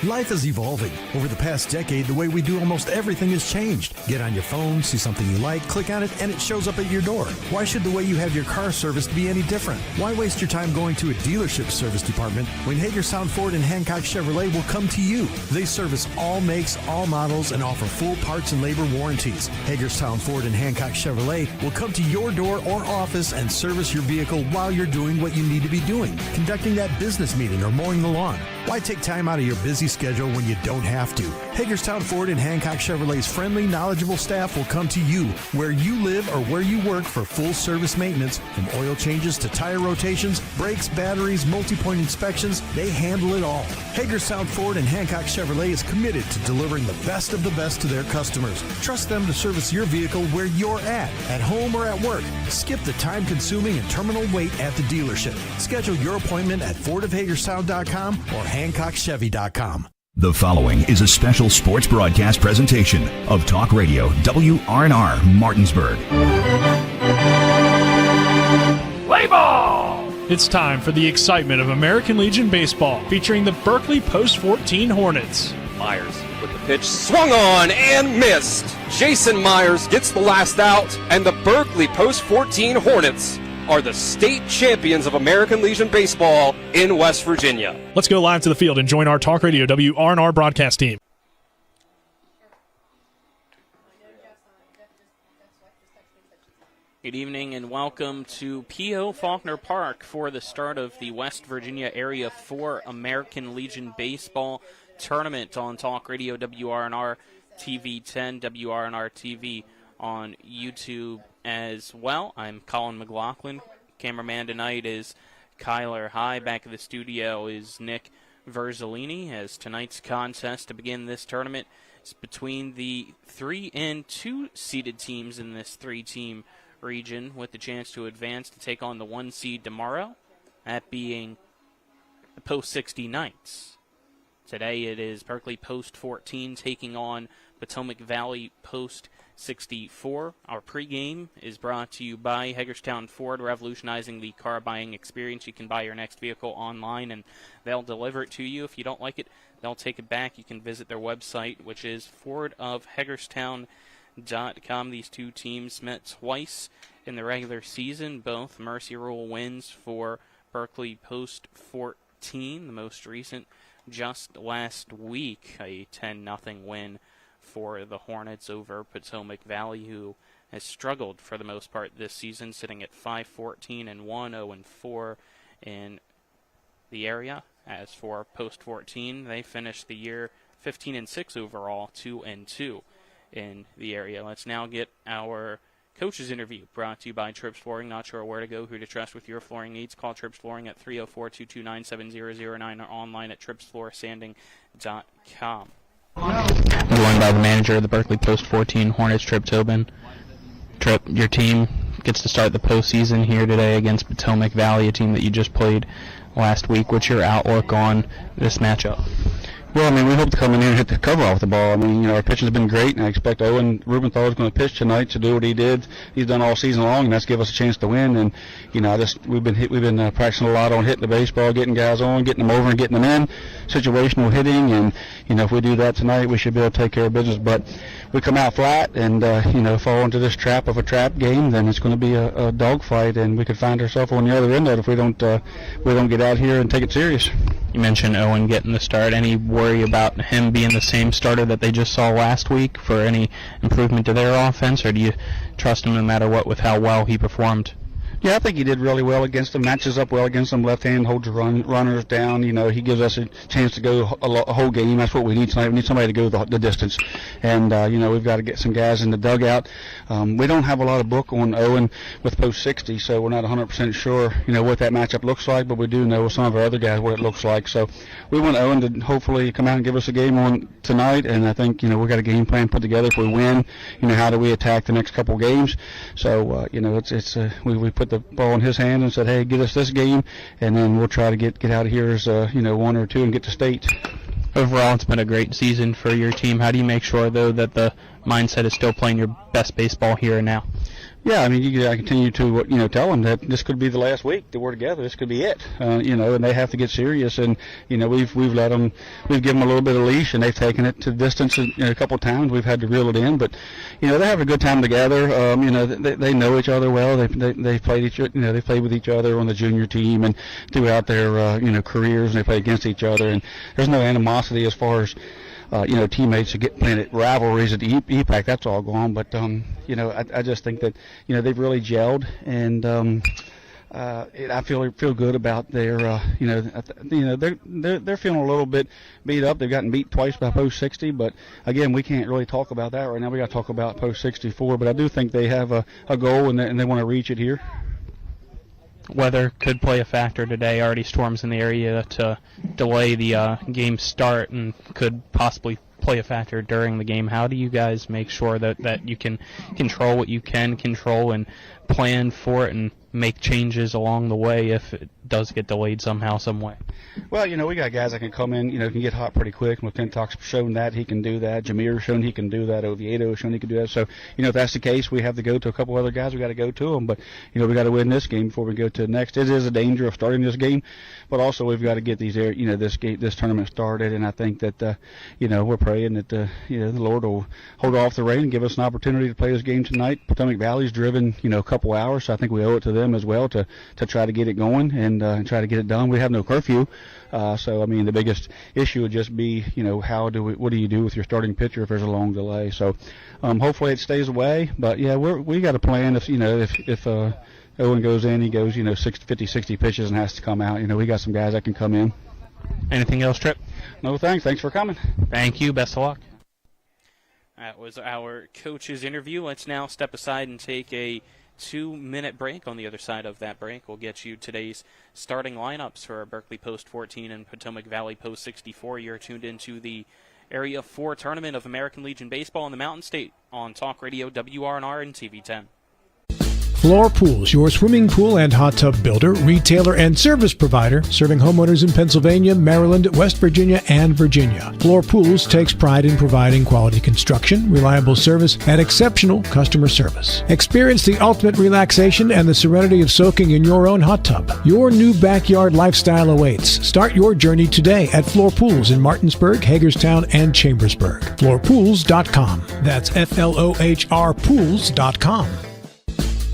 Life is evolving. Over the past decade, the way we do almost everything has changed. Get on your phone, see something you like, click on it, and it shows up at your door. Why should the way you have your car serviced be any different? Why waste your time going to a dealership service department when Hagerstown Ford and Hancock Chevrolet will come to you? They service all makes, all models, and offer full parts and labor warranties. Hagerstown Ford and Hancock Chevrolet will come to your door or office and service your vehicle while you're doing what you need to be doing, conducting that business meeting or mowing the lawn. Why take time out of your busy schedule when you don't have to? Hagerstown Ford and Hancock Chevrolet's friendly, knowledgeable staff will come to you where you live or where you work for full service maintenance, from oil changes to tire rotations, brakes, batteries, multi-point inspections. They handle it all. Hagerstown Ford and Hancock Chevrolet is committed to delivering the best of the best to their customers. Trust them to service your vehicle where you're at home or at work. Skip the time-consuming and terminal wait at the dealership. Schedule your appointment at fordofhagerstown.com or hancockchevy.com. The following is a special sports broadcast presentation of Talk Radio WRNR Martinsburg. Play ball! It's time for the excitement of American Legion Baseball, featuring the Berkeley Post 14 Hornets. Myers with the pitch, swung on and missed. Jason Myers gets the last out, and the Berkeley Post 14 Hornets are the state champions of American Legion Baseball in West Virginia. Let's go live to the field and join our Talk Radio WRNR broadcast team. Good evening and welcome to P.O. Faulkner Park for the start of the West Virginia Area 4 American Legion Baseball Tournament on Talk Radio WRNR TV 10, WRNR TV on YouTube as well. I'm Colin McLaughlin. Cameraman tonight is Kyler High. Back of the studio is Nick Verzolini, as tonight's contest to begin this tournament is between the 3 and 2 seeded teams in this 3-team region, with the chance to advance to take on the 1 seed tomorrow, that being the Post 60 Knights. Today it is Berkeley Post 14 taking on Potomac Valley Post 64. Our pregame is brought to you by Hagerstown Ford, revolutionizing the car buying experience. You can buy your next vehicle online and they'll deliver it to you. If you don't like it, they'll take it back. You can visit their website, which is fordofhagerstown.com. These two teams met twice in the regular season, both Mercy Rule wins for Berkeley Post 14. The most recent just last week, a 10-0 win for the Hornets over Potomac Valley, who has struggled for the most part this season, sitting at 5-14-1, 0-4 in the area. As for Post 14, they finished the year 15-6 overall, 2-2 in the area. Let's now get our coaches interview brought to you by Trips Flooring. Not sure where to go, who to trust with your flooring needs? Call Trips Flooring at 304-229-7009 or online at tripsfloorsanding.com. I'm joined by the manager of the Berkeley Post 14 Hornets, Trip Tobin. Trip, your team gets to start the postseason here today against Potomac Valley, a team that you just played last week. What's your outlook on this matchup? Well, I mean, we hope to come in here and hit the cover off the ball. I mean, our pitching's been great, and I expect Owen Rubenthal is going to pitch tonight to do what he did. He's done all season long, and that's give us a chance to win. And we've been practicing a lot on hitting the baseball, getting guys on, getting them over, and getting them in. Situational hitting, and if we do that tonight, we should be able to take care of business. But we come out flat and fall into this trap of a trap game, then it's going to be a dogfight, and we could find ourselves on the other end of it if we don't get out here and take it serious. You mentioned Owen getting the start. Any worry about him being the same starter that they just saw last week for any improvement to their offense, or do you trust him no matter what with how well he performed? Yeah, I think he did really well against them, matches up well against them, left hand, holds runners down. He gives us a chance to go a whole game. That's what we need tonight. We need somebody to go the distance. And, we've got to get some guys in the dugout. We don't have a lot of book on Owen with Post 60, so we're not 100% sure, what that matchup looks like, but we do know with some of our other guys what it looks like. So we want Owen to hopefully come out and give us a game on tonight, and I think, we've got a game plan put together. If we win, how do we attack the next couple games? So, we put the ball in his hand and said, hey, get us this game, and then we'll try to get out of here as, 1 or 2 and get to state. Overall, it's been a great season for your team. How do you make sure, though, that the mindset is still playing your best baseball here and now? Yeah, I mean, you got to continue to, tell them that this could be the last week that we're together. This could be it, and they have to get serious. And, we've given them a little bit of leash, and they've taken it to distance a couple of times. We've had to reel it in, but, they're having a good time together. They know each other well. They played they played with each other on the junior team and throughout their, careers, and they play against each other. And there's no animosity as far as, teammates get playing rivalries at the EPAC. That's all gone. But, I just think that, they've really gelled, and I feel good about their, they're feeling a little bit beat up. They've gotten beat twice by Post 60, but again, we can't really talk about that right now. We got to talk about Post 64. But I do think they have a goal, and they want to reach it here. Weather could play a factor today. Already storms in the area to delay the game start and could possibly play a factor during the game. How do you guys make sure that you can control what you can control and plan for it and make changes along the way if it does get delayed somehow, some way? Well, we got guys that can come in, can get hot pretty quick. McClintock's shown that he can do that. Jameer's shown he can do that. Oviedo's shown he can do that. So, if that's the case, we have to go to a couple other guys. We got to go to them. But, we got to win this game before we go to the next. It is a danger of starting this game, but also we've got to get this tournament started. And I think that, we're praying that, the Lord will hold off the rain and give us an opportunity to play this game tonight. Potomac Valley's driven, a couple hours, so I think we owe it to them as well to try to get it going and try to get it done. We have no curfew. So, the biggest issue would just be, what do you do with your starting pitcher if there's a long delay? So, hopefully it stays away. But, yeah, we got a plan. If Owen goes in, he goes, 60 pitches and has to come out. We got some guys that can come in. Anything else, Trip? No, thanks. Thanks for coming. Thank you. Best of luck. That was our coach's interview. Let's now step aside and take a 2-minute break. On the other side of that break, we'll get you today's starting lineups for Berkeley Post 14 and Potomac Valley Post 64. You're tuned into the Area 4 Tournament of American Legion Baseball in the Mountain State on Talk Radio WRNR and TV 10. Floor Pools, your swimming pool and hot tub builder, retailer, and service provider, serving homeowners in Pennsylvania, Maryland, West Virginia, and Virginia. Floor Pools takes pride in providing quality construction, reliable service, and exceptional customer service. Experience the ultimate relaxation and the serenity of soaking in your own hot tub. Your new backyard lifestyle awaits. Start your journey today at Floor Pools in Martinsburg, Hagerstown, and Chambersburg. Floorpools.com. That's FLOHR Pools.com.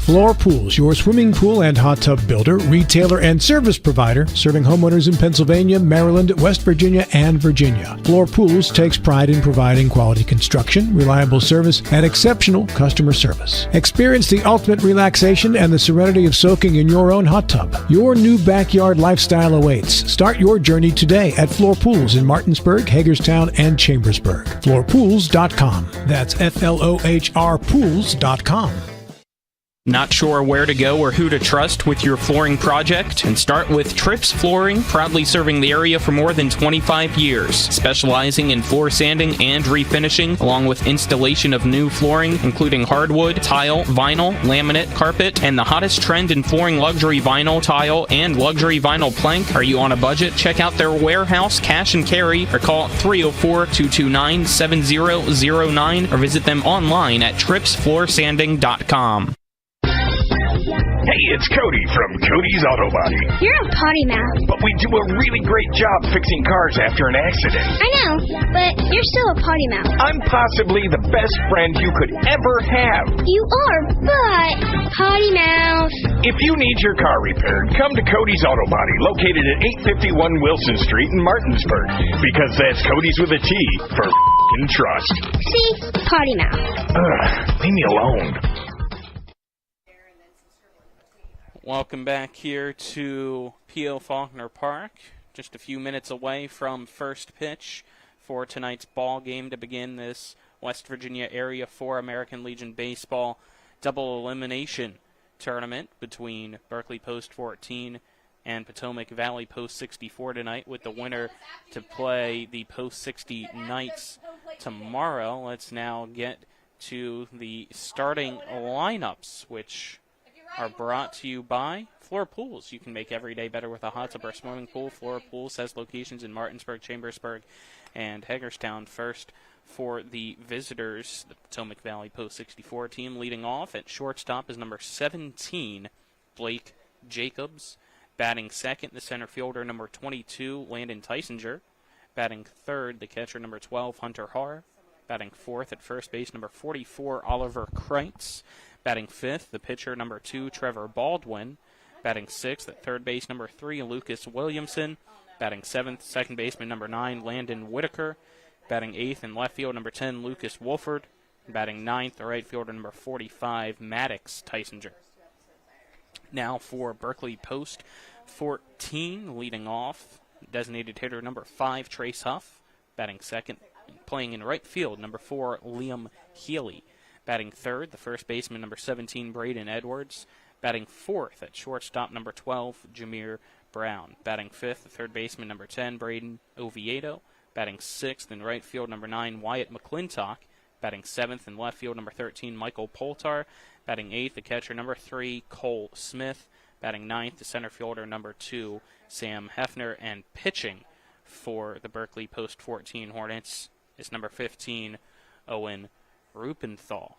Floor Pools, your swimming pool and hot tub builder, retailer, and service provider, serving homeowners in Pennsylvania, Maryland, West Virginia, and Virginia. Floor Pools takes pride in providing quality construction, reliable service, and exceptional customer service. Experience the ultimate relaxation and the serenity of soaking in your own hot tub. Your new backyard lifestyle awaits. Start your journey today at Floor Pools in Martinsburg, Hagerstown, and Chambersburg. Floorpools.com. That's FLOHR Pools.com. Not sure where to go or who to trust with your flooring project? And start with Trips Flooring, proudly serving the area for more than 25 years, specializing in floor sanding and refinishing, along with installation of new flooring, including hardwood, tile, vinyl, laminate, carpet, and the hottest trend in flooring, luxury vinyl, tile, and luxury vinyl plank. Are you on a budget? Check out their warehouse, cash and carry, or call 304-229-7009, or visit them online at tripsfloorsanding.com. Hey, it's Cody from Cody's Auto Body. You're a potty mouth. But we do a really great job fixing cars after an accident. I know, but you're still a potty mouth. I'm possibly the best friend you could ever have. You are, but potty mouth. If you need your car repaired, come to Cody's Auto Body, located at 851 Wilson Street in Martinsburg. Because that's Cody's with a T for f***ing trust. See? Potty mouth. Leave me alone. Welcome back here to P.O. Faulkner Park, just a few minutes away from first pitch for tonight's ball game to begin this West Virginia Area 4 American Legion Baseball double elimination tournament between Berkeley Post 14 and Potomac Valley Post 64 tonight, with the winner to play the Post 60 Knights tomorrow. Let's now get to the starting lineups, which are brought to you by Floor Pools. You can make every day better with a hot tub or swimming pool. Floor Pools has locations in Martinsburg, Chambersburg, and Hagerstown. First for the visitors, the Potomac Valley Post 64 team. Leading off at shortstop is number 17, Blake Jacobs. Batting second, the center fielder, number 22, Landon Tysinger. Batting third, the catcher, number 12, Hunter Haar. Batting fourth at first base, number 44, Oliver Kreitz. Batting fifth, the pitcher, number 2, Trevor Baldwin. Batting sixth at third base, number 3, Lucas Williamson. Batting seventh, second baseman, number 9, Landon Whitaker. Batting eighth in left field, number 10, Lucas Wolford. Batting ninth, the right fielder, number 45, Maddox Tysinger. Now for Berkeley Post 14, leading off, designated hitter number 5, Trace Huff. Batting second, playing in right field, number 4, Liam Healy. Batting third, the first baseman, number 17, Braden Edwards. Batting fourth at shortstop, number 12, Jameer Brown. Batting fifth, the third baseman, number 10, Braden Oviedo. Batting sixth in right field, number 9, Wyatt McClintock. Batting seventh in left field, number 13, Michael Poltar. Batting eighth, the catcher, number 3, Cole Smith. Batting ninth, the center fielder, number 2, Sam Hefner. And pitching for the Berkeley Post 14 Hornets is number 15, Owen Rupenthal.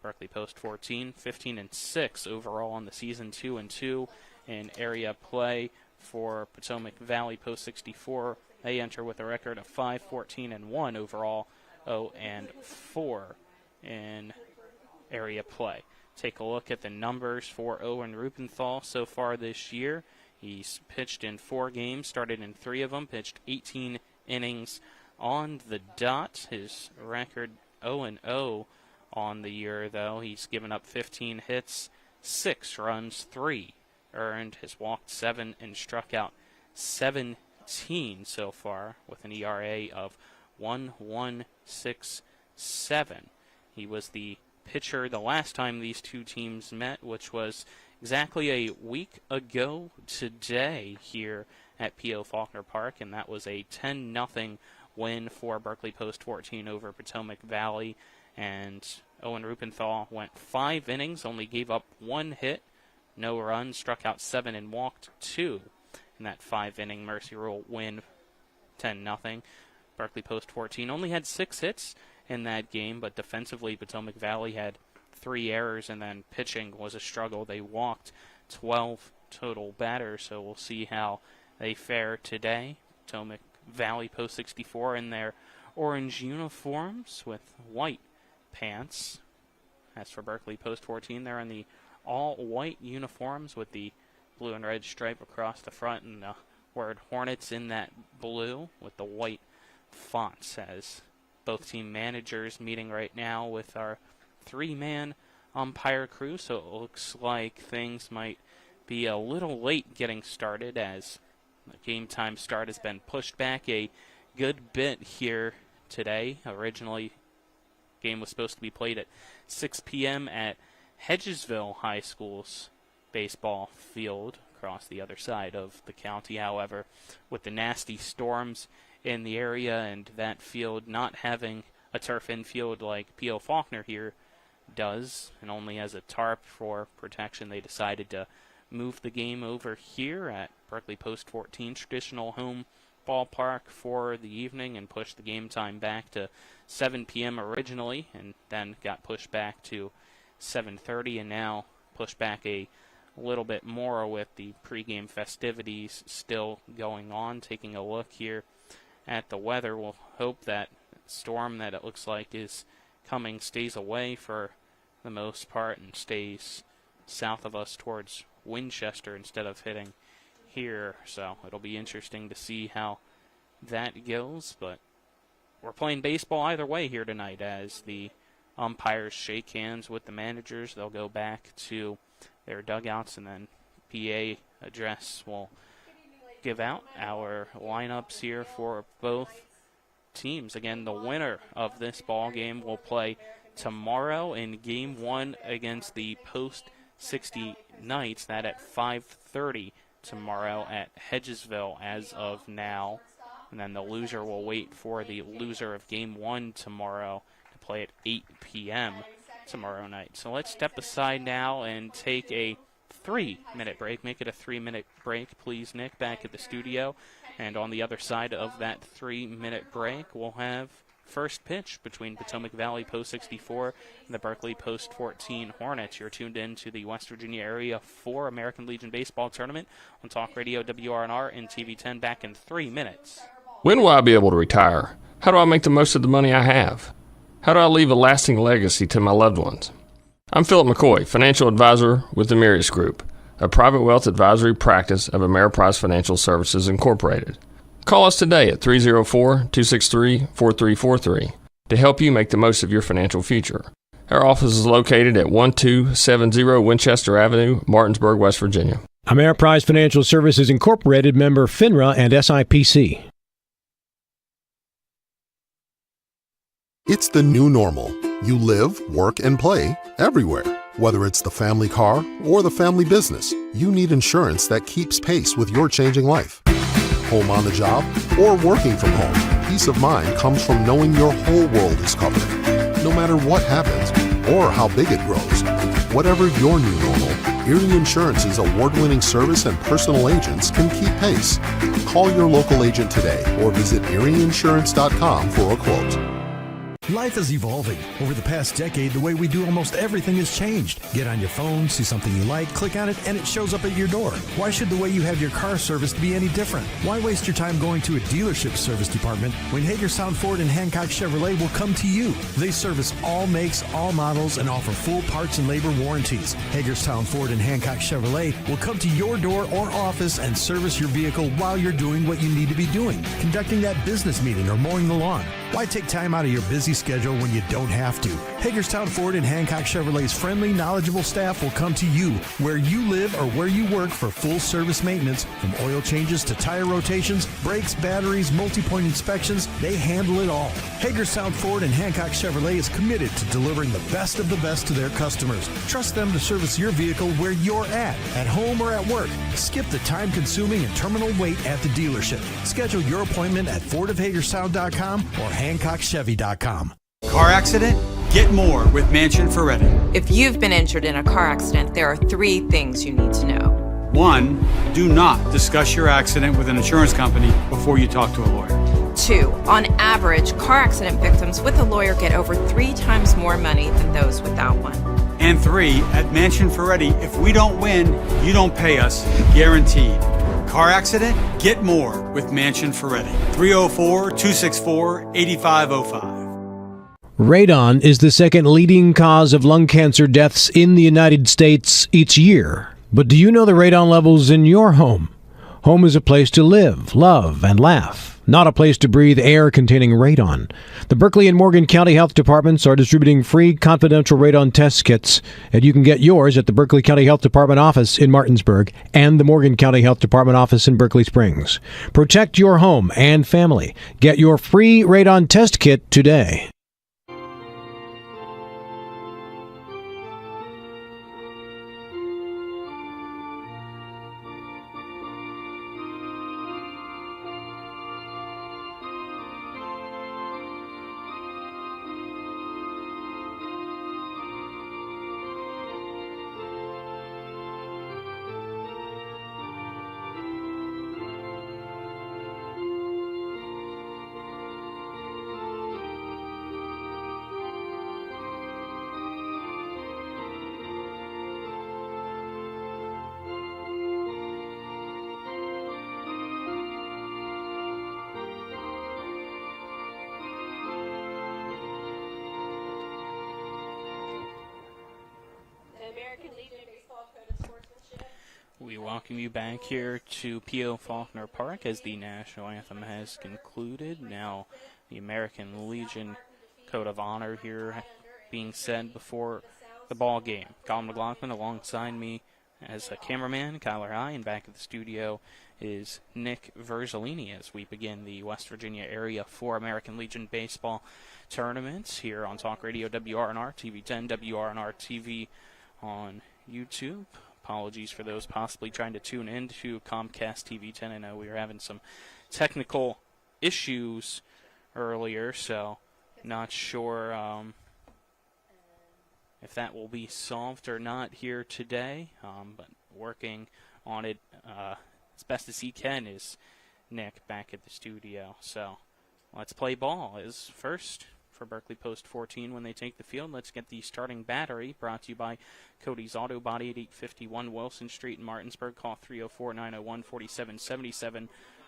Berkeley Post 14, 15-6 overall on the season, 2-2 in area play for Potomac Valley Post 64. They enter with a record of 5-14-1 overall, 0-4 in area play. Take a look at the numbers for Owen Rupenthal so far this year. He's pitched in 4 games, started in 3 of them, pitched 18 innings on the dot. His record 0-0 on the year, though. He's given up 15 hits, 6 runs, 3 earned, has walked 7 and struck out 17 so far with an ERA of 1.167. He was the pitcher the last time these two teams met, which was exactly a week ago today here at P.O. Faulkner Park, and that was a 10-0 win for Berkeley Post 14 over Potomac Valley. And Owen Rupenthal went 5 innings, only gave up 1 hit, no runs, struck out 7 and walked 2 in that 5-inning Mercy Rule win, 10-0. Berkeley Post 14 only had 6 hits in that game, but defensively Potomac Valley had 3 errors, and then pitching was a struggle. They walked 12 total batters, so we'll see how they fare today. Potomac Valley Post 64 in their orange uniforms with white pants. As for Berkeley Post 14, they're in the all-white uniforms with the blue and red stripe across the front and the word Hornets in that blue with the white fonts, as both team managers meeting right now with our 3-man umpire crew, so it looks like things might be a little late getting started, as the game time start has been pushed back a good bit here today. Originally, game was supposed to be played at 6 p.m. at Hedgesville High School's baseball field across the other side of the county. However, with the nasty storms in the area and that field not having a turf infield like P.O. Faulkner here does, and only as a tarp for protection, they decided to move the game over here at Berkeley Post 14 traditional home ballpark for the evening and push the game time back to 7 p.m. originally, and then got pushed back to 7:30, and now pushed back a little bit more with the pregame festivities still going on. Taking a look here at the weather, we'll hope that storm that it looks like is coming stays away for the most part and stays south of us towards Winchester instead of hitting here. So it'll be interesting to see how that goes, but we're playing baseball either way here tonight as the umpires shake hands with the managers. They'll go back to their dugouts, and then PA address will give out our lineups here for both teams. Again, the winner of this ball game will play tomorrow in Game 1 against the Post 60 Knights. That at 5:30 tomorrow at Hedgesville as of now. And then the loser will wait for the loser of Game 1 tomorrow to play at 8 p.m. tomorrow night. So let's step aside now and take a 3-minute break. Make it a 3-minute break, please, Nick, back at the studio. And on the other side of that 3-minute break, we'll have first pitch between Potomac Valley Post 64 and the Berkeley Post 14 Hornets. You're tuned in to the West Virginia Area 4 American Legion Baseball Tournament on Talk Radio WRNR and TV 10 back in 3 minutes. When will I be able to retire? How do I make the most of the money I have? How do I leave a lasting legacy to my loved ones? I'm Philip McCoy, financial advisor with the Mirius Group, a private wealth advisory practice of Ameriprise Financial Services Incorporated. Call us today at 304-263-4343 to help you make the most of your financial future. Our office is located at 1270 Winchester Avenue, Martinsburg, West Virginia. Ameriprise Financial Services Incorporated, member FINRA and SIPC. It's the new normal. You live, work, and play everywhere. Whether it's the family car or the family business, you need insurance that keeps pace with your changing life. Home on the job or working from home, peace of mind comes from knowing your whole world is covered. No matter what happens or how big it grows, whatever your new normal, Erie Insurance's award-winning service and personal agents can keep pace. Call your local agent today or visit erieinsurance.com for a quote. Life is evolving. Over the past decade, the way we do almost everything has changed. Get on your phone, see something you like, click on it, and it shows up at your door. Why should the way you have your car serviced be any different? Why waste your time going to a dealership service department when Hagerstown Ford and Hancock Chevrolet will come to you? They service all makes, all models, and offer full parts and labor warranties. Hagerstown Ford and Hancock Chevrolet will come to your door or office and service your vehicle while you're doing what you need to be doing, conducting that business meeting or mowing the lawn. Why take time out of your busy schedule when you don't have to? Hagerstown Ford and Hancock Chevrolet's friendly, knowledgeable staff will come to you where you live or where you work for full service maintenance, from oil changes to tire rotations, brakes, batteries, multi-point inspections. They handle it all. Hagerstown Ford and Hancock Chevrolet is committed to delivering the best of the best to their customers. Trust them to service your vehicle where you're at home or at work. Skip the time-consuming and terminal wait at the dealership. Schedule your appointment at fordofhagerstown.com or hancockchevy.com. Car accident? Get more with Mansion Ferretti. If you've been injured in a car accident, there are 3 things you need to know. 1, do not discuss your accident with an insurance company before you talk to a lawyer. 2, on average, car accident victims with a lawyer get over 3 times more money than those without one. And 3, at Mansion Ferretti, if we don't win, you don't pay us, guaranteed. Car accident? Get more with Mansion Ferretti. 304-264-8505. Radon is the second leading cause of lung cancer deaths in the United States each year. But do you know the radon levels in your home? Home is a place to live, love, and laugh, not a place to breathe air containing radon. The Berkeley and Morgan County Health Departments are distributing free confidential radon test kits, and you can get yours at the Berkeley County Health Department office in Martinsburg and the Morgan County Health Department office in Berkeley Springs. Protect your home and family. Get your free radon test kit today. We welcome you back here to P.O. Faulkner Park as the national anthem has concluded. Now the American Legion Code of Honor here being said before the ball game. Colin McLaughlin alongside me as a cameraman, Kyler High, and back at the studio is Nick Verzolini as we begin the West Virginia Area 4 American Legion Baseball Tournaments here on Talk Radio WRNR, TV 10, WRNR TV on YouTube. Apologies for those possibly trying to tune into Comcast TV 10. I know we were having some technical issues earlier, so not sure if that will be solved or not here today, but working on it as best as he can is Nick back at the studio. So Let's play ball is first for Berkeley Post 14 when they take the field. Let's get the starting battery brought to you by Cody's Auto Body at 851 Wilson Street in Martinsburg. Call 304-901-4777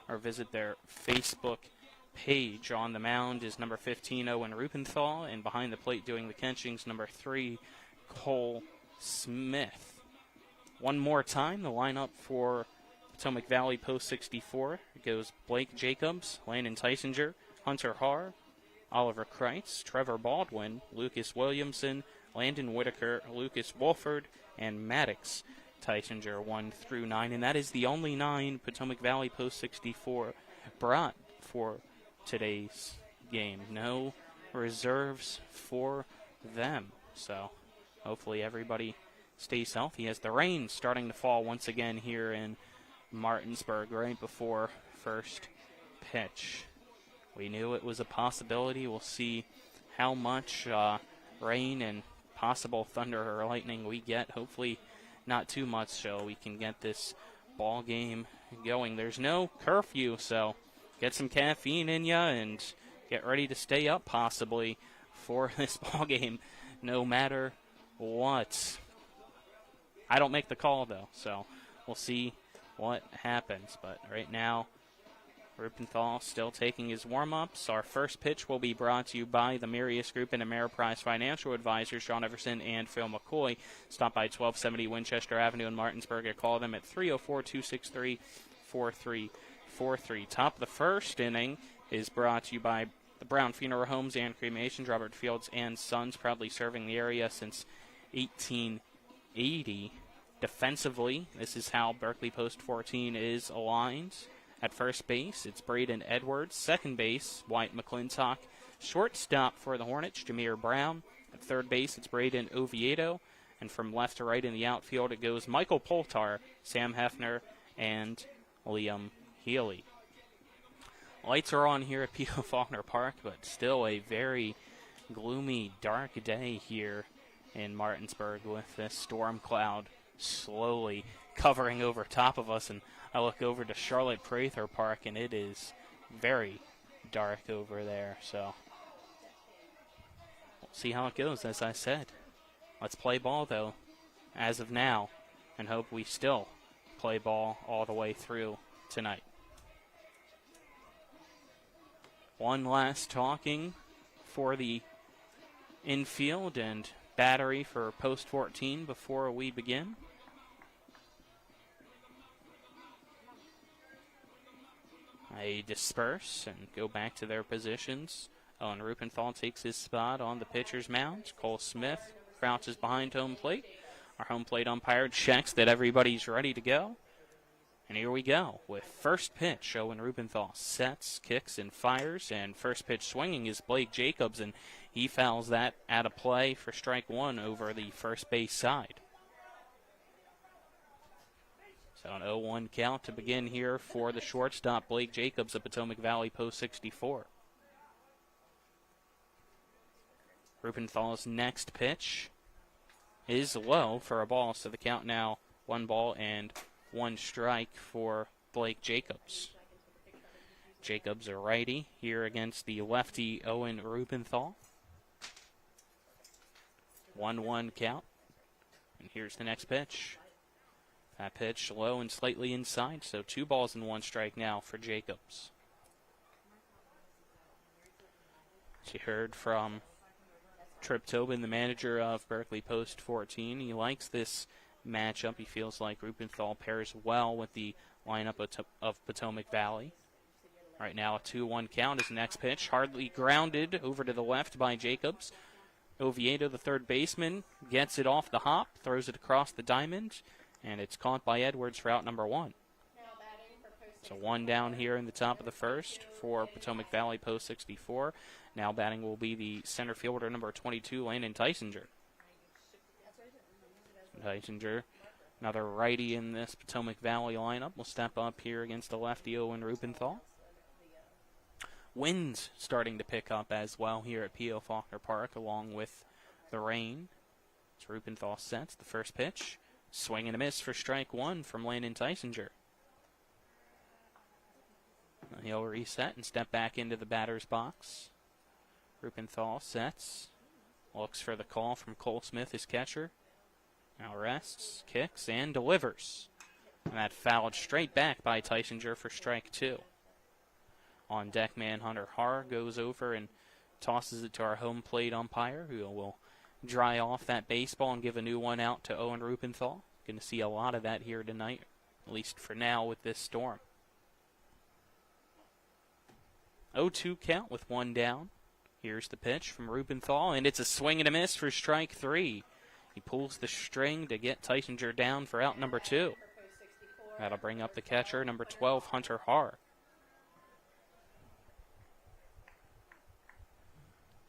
or visit their Facebook page. On the mound is number 15, Owen Rupenthal, and behind the plate doing the catchings, number 3, Cole Smith. One more time, the lineup for Potomac Valley Post 64. It goes Blake Jacobs, Landon Tysinger, Hunter Haar, Oliver Kreitz, Trevor Baldwin, Lucas Williamson, Landon Whitaker, Lucas Wolford, and Maddox Tysinger 1 through 9. And that is the only 9 Potomac Valley Post 64 brought for today's game. No reserves for them. So hopefully everybody stays healthy as the rain starting to fall once again here in Martinsburg right before first pitch. We knew it was a possibility. We'll see how much rain and possible thunder or lightning we get. Hopefully not too much so we can get this ball game going. There's no curfew, so get some caffeine in ya and get ready to stay up possibly for this ball game no matter what. I don't make the call though, so we'll see what happens. But right now, Rupenthal still taking his warm-ups. Our first pitch will be brought to you by the Marius Group and Ameriprise Financial Advisors, John Everson and Phil McCoy. Stop by 1270 Winchester Avenue in Martinsburg or call them at 304-263-4343. Top of the first inning is brought to you by the Brown Funeral Homes and Cremations, Robert Fields and Sons, proudly serving the area since 1880. Defensively, this is how Berkeley Post 14 is aligned. At first base, it's Braden Edwards. Second base, Wyatt McClintock. Shortstop for the Hornets, Jameer Brown. At third base, it's Braden Oviedo. And from left to right in the outfield, it goes Michael Poltar, Sam Hefner, and Liam Healy. Lights are on here at P.O. Faulkner Park, but still a very gloomy, dark day here in Martinsburg with this storm cloud slowly covering over top of us. And I look over to Charlotte Prather Park, and it is very dark over there. So we'll see how it goes, as I said. Let's play ball, though, as of now, and hope we still play ball all the way through tonight. One last talking for the infield and battery for Post 14 before we begin. They disperse and go back to their positions. Owen Rupenthal takes his spot on the pitcher's mound. Cole Smith crouches behind home plate. Our home plate umpire checks that everybody's ready to go. And here we go with first pitch. Owen Rupenthal sets, kicks, and fires. And first pitch swinging is Blake Jacobs, and he fouls that out of play for strike one over the first base side. So an 0-1 count to begin here for the shortstop, Blake Jacobs of Potomac Valley Post 64. Rupenthal's next pitch is low for a ball, so the count now 1 ball and 1 strike for Blake Jacobs. Jacobs, a righty, here against the lefty Owen Rupenthal. 1-1 count. And here's the next pitch. That pitch low and slightly inside, so 2 balls and 1 strike now for Jacobs. As you heard from Trip Tobin, the manager of Berkeley Post 14, he likes this matchup. He feels like Rupenthal pairs well with the lineup of Potomac Valley. Right now a 2-1 count is the next pitch. Hardly grounded over to the left by Jacobs. Oviedo, the third baseman, gets it off the hop, throws it across the diamond, and it's caught by Edwards for out number 1. So 1 down here in the top of the first for Potomac Valley Post 64. Now batting will be the center fielder number 22, Landon Tysinger. Tysinger, another righty in this Potomac Valley lineup, will step up here against the lefty Owen Rupenthal. Winds starting to pick up as well here at P.O. Faulkner Park, along with the rain. As Rupenthal sets the first pitch. Swing and a miss for strike 1 from Landon Tysinger. He'll reset and step back into the batter's box. Rupenthal sets, looks for the call from Cole Smith, his catcher. Now rests, kicks, and delivers. And that fouled straight back by Tysinger for strike 2. On deck man Hunter Harr goes over and tosses it to our home plate umpire, who will dry off that baseball and give a new one out to Owen Rupenthal. Going to see a lot of that here tonight, at least for now with this storm. 0-2 count with one down. Here's the pitch from Rupenthal, and it's a swing and a miss for strike 3. He pulls the string to get Tysinger down for out number 2. That'll bring up the catcher, number 12, Hunter Harr.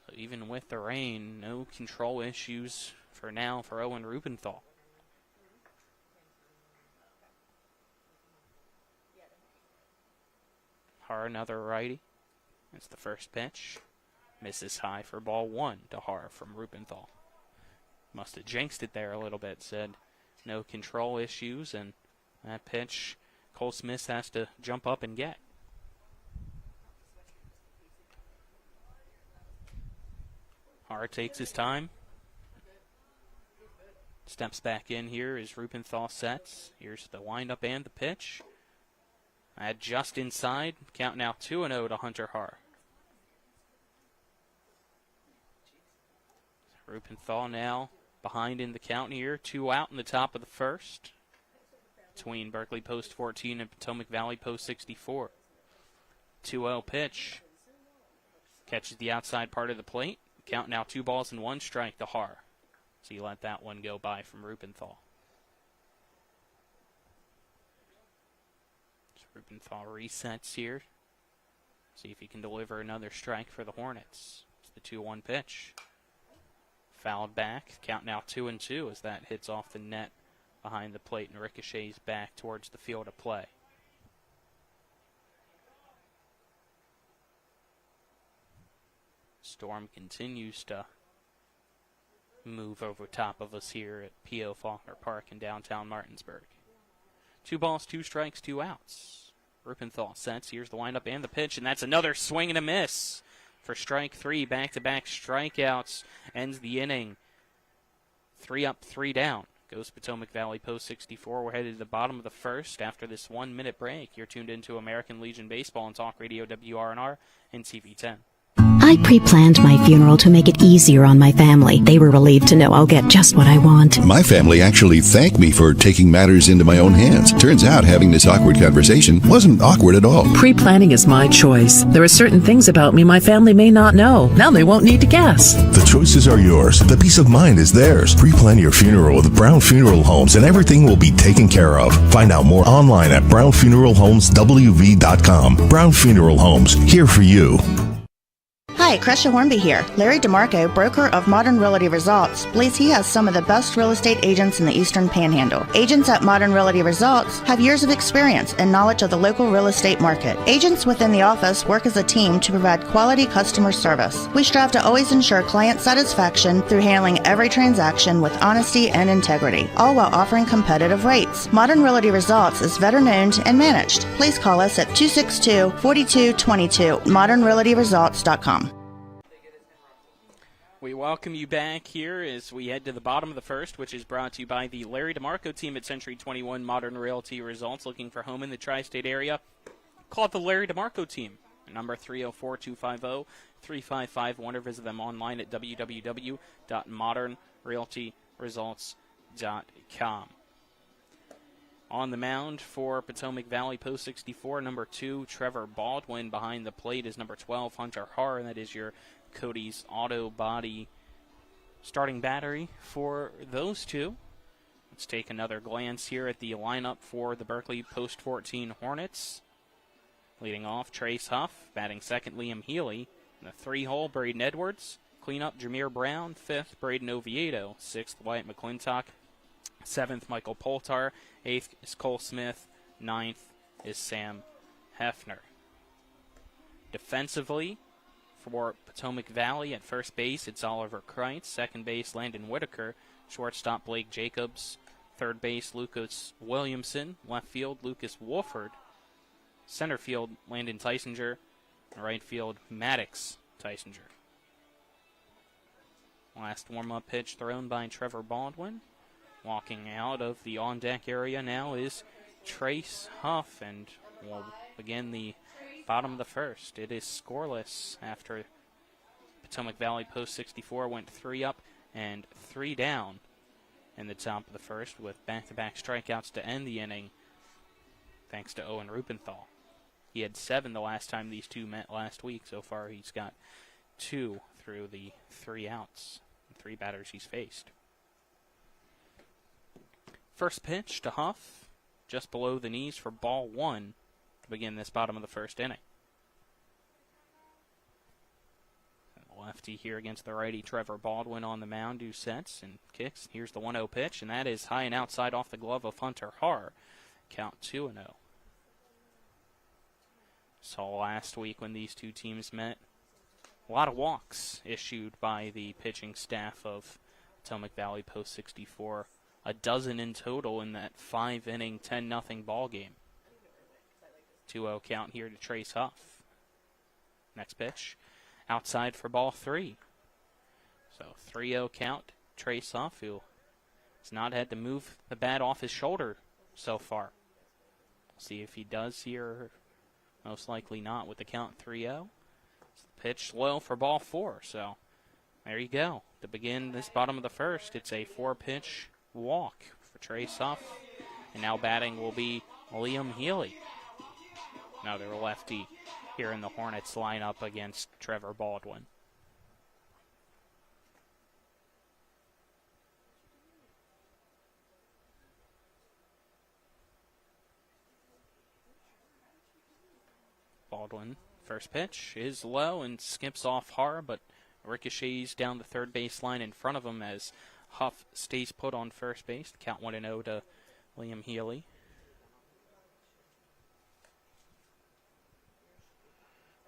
So even with the rain, no control issues for now for Owen Rupenthal. Harr, another righty. That's the first pitch. Misses high for ball 1 to Harr from Rupenthal. Must have jinxed it there a little bit, said no control issues, and that pitch Cole Smith has to jump up and get. Harr takes his time. Steps back in here as Rupenthal sets. Here's the windup and the pitch. Just inside. Count now 2-0 to Hunter Harr. Rupenthal now behind in the count here. 2 out in the top of the first. Between Berkeley Post 14 and Potomac Valley Post 64. 2-0 pitch. Catches the outside part of the plate. Count now 2 balls and 1 strike to Harr. So you let that one go by from Rupenthal. So Rupenthal resets here. See if he can deliver another strike for the Hornets. It's the 2-1 pitch. Fouled back. Count now 2-2 as that hits off the net behind the plate and ricochets back towards the field of play. Storm continues to move over top of us here at P.O. Faulkner Park in downtown Martinsburg. 2 balls, 2 strikes, 2 outs. Rupenthal sets. Here's the windup and the pitch, and that's another swing and a miss for strike 3. Back-to-back strikeouts ends the inning. 3 up, 3 down. Goes Potomac Valley Post 64. We're headed to the bottom of the first after this 1-minute break. You're tuned into American Legion Baseball on Talk Radio WRNR and TV 10. I pre-planned my funeral to make it easier on my family. They were relieved to know I'll get just what I want. My family actually thanked me for taking matters into my own hands. Turns out having this awkward conversation wasn't awkward at all. Pre-planning is my choice. There are certain things about me my family may not know. Now they won't need to guess. The choices are yours. The peace of mind is theirs. Pre-plan your funeral with Brown Funeral Homes and everything will be taken care of. Find out more online at brownfuneralhomeswv.com. Brown Funeral Homes, here for you. Hi, Crescia Hornby here. Larry DeMarco, broker of Modern Realty Results, believes he has some of the best real estate agents in the Eastern Panhandle. Agents at Modern Realty Results have years of experience and knowledge of the local real estate market. Agents within the office work as a team to provide quality customer service. We strive to always ensure client satisfaction through handling every transaction with honesty and integrity, all while offering competitive rates. Modern Realty Results is veteran-owned and managed. Please call us at 262-4222, modernrealtyresults.com. We welcome you back here as we head to the bottom of the first, which is brought to you by the Larry DeMarco team at Century 21 Modern Realty Results. Looking for home in the tri-state area? Call the Larry DeMarco team. Number 304-250-3551 or visit them online at www.modernrealtyresults.com. On the mound for Potomac Valley Post 64, number 2, Trevor Baldwin. Behind the plate is number 12, Hunter Harr, and that is your Cody's Auto Body starting battery for those two. Let's take another glance here at the lineup for the Berkeley Post 14 Hornets. Leading off, Trace Huff. Batting second, Liam Healy. In the 3-hole, Braden Edwards. Cleanup, Jameer Brown. 5th, Braden Oviedo. 6th, Wyatt McClintock. 7th, Michael Poltar. 8th is Cole Smith. 9th is Sam Hefner. Defensively, for Potomac Valley at first base, it's Oliver Kreitz. Second base, Landon Whitaker. Shortstop, Blake Jacobs. Third base, Lucas Williamson. Left field, Lucas Wolford. center field, Landon Tysinger. Right field, Maddox Tysinger. Last warm-up pitch thrown by Trevor Baldwin. Walking out of the on-deck area now is Trace Huff, and we'll begin the bottom of the first. It is scoreless after Potomac Valley Post 64 went 3 up and 3 down in the top of the first with back-to-back strikeouts to end the inning, thanks to Owen Rupenthal. He had 7 the last time these two met last week. So far he's got 2 through the 3 outs, 3 batters he's faced. First pitch to Huff, just below the knees for ball 1 to begin this bottom of the first inning. Lefty here against the righty Trevor Baldwin on the mound, who sets and kicks. Here's the 1-0 pitch, and that is high and outside off the glove of Hunter Haar. Count 2-0. Saw last week when these two teams met, a lot of walks issued by the pitching staff of Potomac Valley Post 64. A dozen in total in that 5-inning, 10-0 ball game. 2-0 count here to Trace Huff. Next pitch, outside for ball 3. So 3-0 count, Trace Huff, who has not had to move the bat off his shoulder so far. See if he does here. Most likely not with the count 3-0. Pitch low for ball 4. So there you go. To begin this bottom of the first, it's a 4-pitch walk for Trace Huff. And now batting will be Liam Healy. Another lefty here in the Hornets lineup against Trevor Baldwin. Baldwin, first pitch is low and skips off Haar, but ricochets down the third base line in front of him as Huff stays put on first base. Count 1-0 to Liam Healy.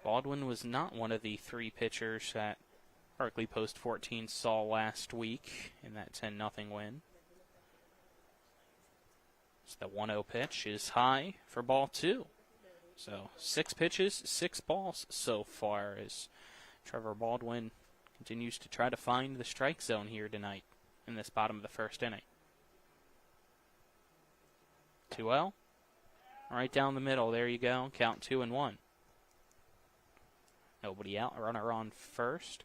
Baldwin was not one of the 3 pitchers that Berkeley Post 14 saw last week in that 10-0 win. So the 1-0 pitch is high for ball 2. So 6 pitches, 6 balls so far as Trevor Baldwin continues to try to find the strike zone here tonight in this bottom of the first inning. 2-0. Right down the middle. There you go. Count 2-1. Nobody out. Runner on first.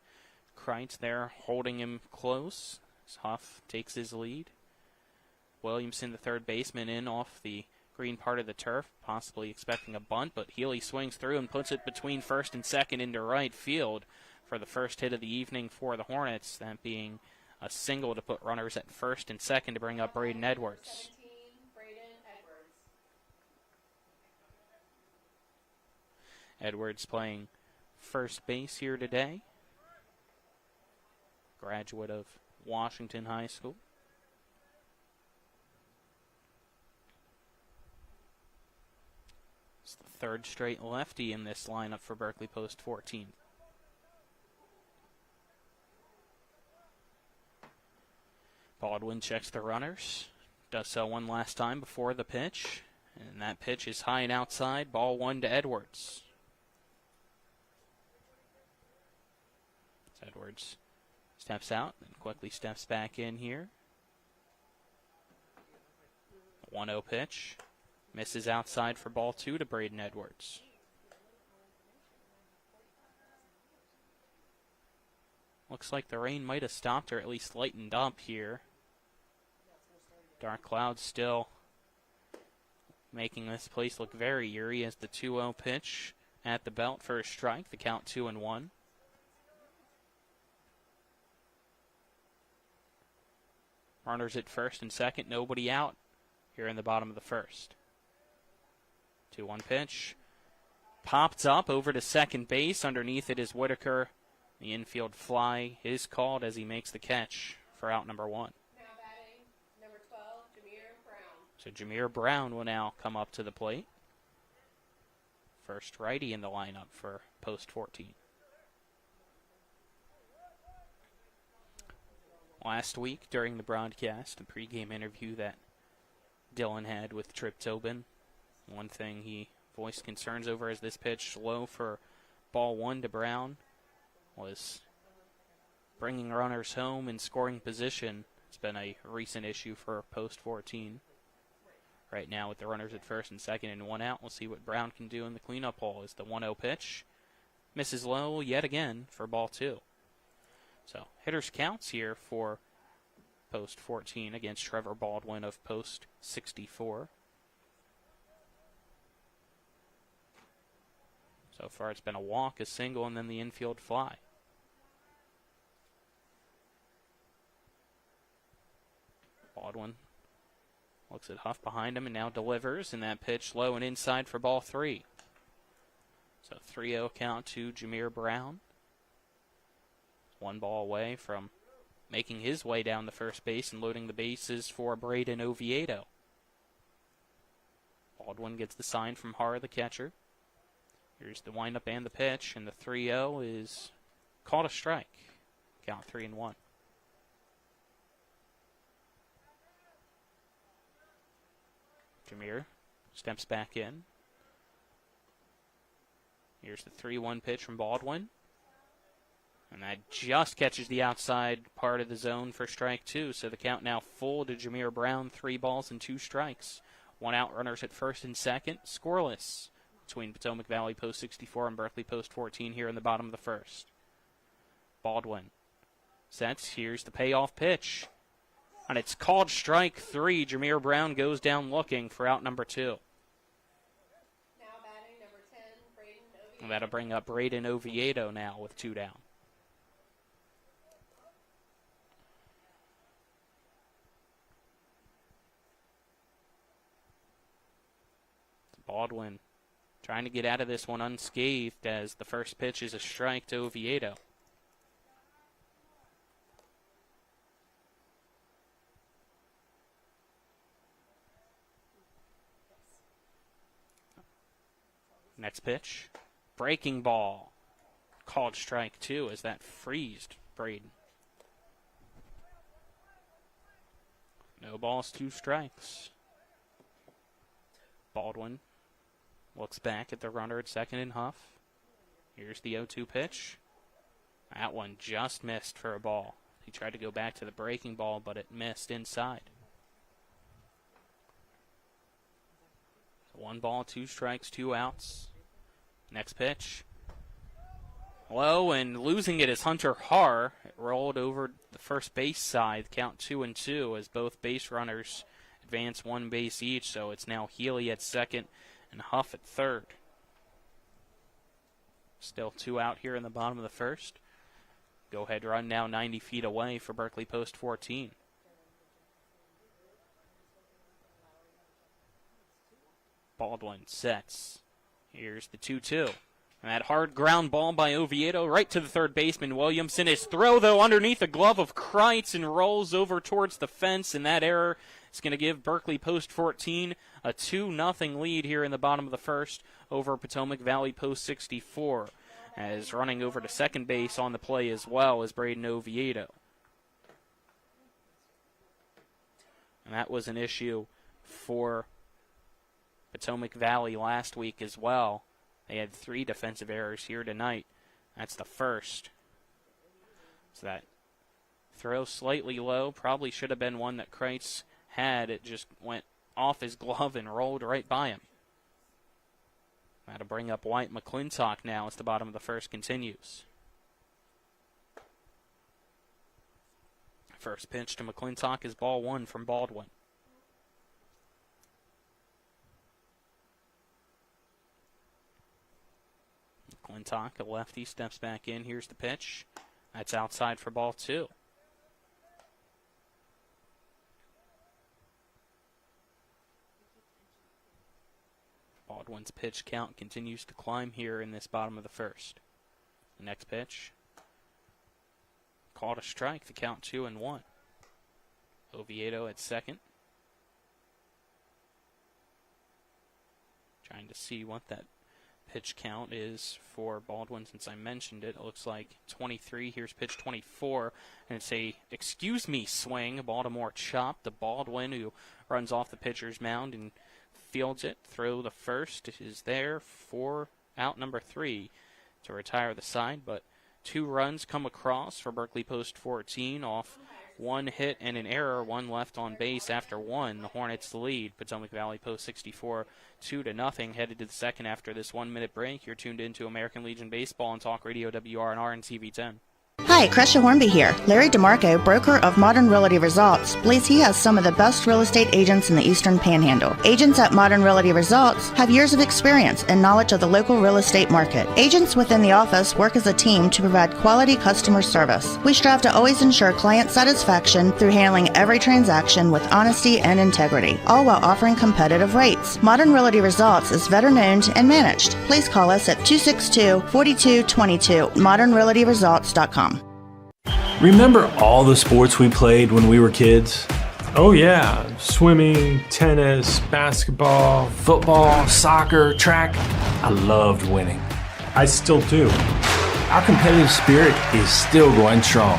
Kreitz there holding him close as Huff takes his lead. Williamson, the third baseman, in off the green part of the turf, possibly expecting a bunt, but Healy swings through and puts it between first and second into right field for the first hit of the evening for the Hornets, that being a single to put runners at first and second to bring up Braden Edwards. Edwards playing first base here today. Graduate of Washington High School. It's the third straight lefty in this lineup for Berkeley Post 14. Baldwin checks the runners. Does so one last time before the pitch. And that pitch is high and outside. Ball 1 to Edwards. As Edwards steps out and quickly steps back in here. 1-0 pitch. Misses outside for ball 2 to Braden Edwards. Looks like the rain might have stopped or at least lightened up here. Dark clouds still making this place look very eerie as the 2-0 pitch at the belt for a strike. The count 2-1. Runners at first and second, nobody out here in the bottom of the first. 2-1 pitch. Popped up over to second base. Underneath it is Whitaker. The infield fly is called as he makes the catch for out number 1. Now batting, number 12, Jameer Brown. So Jameer Brown will now come up to the plate. First righty in the lineup for Post 14. Last week during the broadcast, the pregame interview that Dylan had with Trip Tobin, one thing he voiced concerns over as this pitch low for ball 1 to Brown was bringing runners home in scoring position. It's been a recent issue for Post 14. Right now with the runners at first and second and 1 out, we'll see what Brown can do in the cleanup hole. Is the 1-0 pitch. Misses low yet again for ball 2. So hitters counts here for Post 14 against Trevor Baldwin of Post 64. So far it's been a walk, a single, and then the infield fly. Baldwin looks at Huff behind him and now delivers, and that pitch low and inside for ball 3. So 3-0 count to Jameer Brown. 1 ball away from making his way down the first base and loading the bases for Braden Oviedo. Baldwin gets the sign from Hara, the catcher. Here's the windup and the pitch, and the 3-0 is called a strike. Count 3-1. Jameer steps back in. Here's the 3-1 pitch from Baldwin. And that just catches the outside part of the zone for strike 2. So the count now full to Jameer Brown. 3 balls and 2 strikes. 1 out, runners at first and second. Scoreless between Potomac Valley Post 64 and Berkeley Post 14 here in the bottom of the first. Baldwin sets. Here's the payoff pitch. And it's called strike 3. Jameer Brown goes down looking for out number 2. Now batting number 10, Braden Oviedo. And that'll bring up Braden Oviedo now with 2 down. Baldwin trying to get out of this one unscathed as the first pitch is a strike to Oviedo. Next pitch, breaking ball, called strike 2 as that freezed Braden. No balls, 2 strikes. Baldwin looks back at the runner at second and Huff. Here's the 0-2 pitch. That one just missed for a ball. He tried to go back to the breaking ball, but it missed inside. 1 ball, 2 strikes, 2 outs. Next pitch. Low, and losing it is Hunter Har. It rolled over the first base side. Count 2-2 as both base runners advance 1 base each. So it's now Healy at second and Huff at third. Still 2 out here in the bottom of the first. Go ahead run now 90 feet away for Berkeley Post 14. Baldwin sets. Here's the 2-2. And that hard ground ball by Oviedo right to the third baseman Williamson. His throw, though, underneath the glove of Kreitz and rolls over towards the fence. And that error is going to give Berkeley Post 14 a 2-0 lead here in the bottom of the first over Potomac Valley Post 64. As running over to second base on the play as well as Braden Oviedo. And that was an issue for Potomac Valley last week as well. They had 3 defensive errors here tonight. That's the first. So that throw slightly low. Probably should have been one that Kreitz had. It just went off his glove and rolled right by him. That'll bring up White McClintock now as the bottom of the first continues. First pitch to McClintock is ball 1 from Baldwin. McClintock, a lefty, steps back in. Here's the pitch. That's outside for ball 2. Baldwin's pitch count continues to climb here in this bottom of the first. The next pitch. Called a strike, the count 2-1. Oviedo at second. Trying to see what that pitch count is for Baldwin since I mentioned it. It looks like 23. Here's pitch 24. And it's a excuse me swing. Baltimore chop to Baldwin, who runs off the pitcher's mound and fields it. Throw the first is there for out number 3 to retire the side, but 2 runs come across for Berkeley Post 14 off 1 hit and an error, 1 left on base after 1. The Hornets lead Potomac Valley Post 64 2-0, headed to the second after this 1-minute break. You're tuned into American Legion Baseball on Talk Radio WRNR and TV 10. Hi, Crescia Hornby here. Larry DeMarco, broker of Modern Realty Results, believes he has some of the best real estate agents in the Eastern Panhandle. Agents at Modern Realty Results have years of experience and knowledge of the local real estate market. Agents within the office work as a team to provide quality customer service. We strive to always ensure client satisfaction through handling every transaction with honesty and integrity, all while offering competitive rates. Modern Realty Results is veteran-owned and managed. Please call us at 262-4222, modernrealtyresults.com. Remember all the sports we played when we were kids? Oh yeah, swimming, tennis, basketball, Football, soccer, track. I loved winning. I still do. Our competitive spirit is still going strong.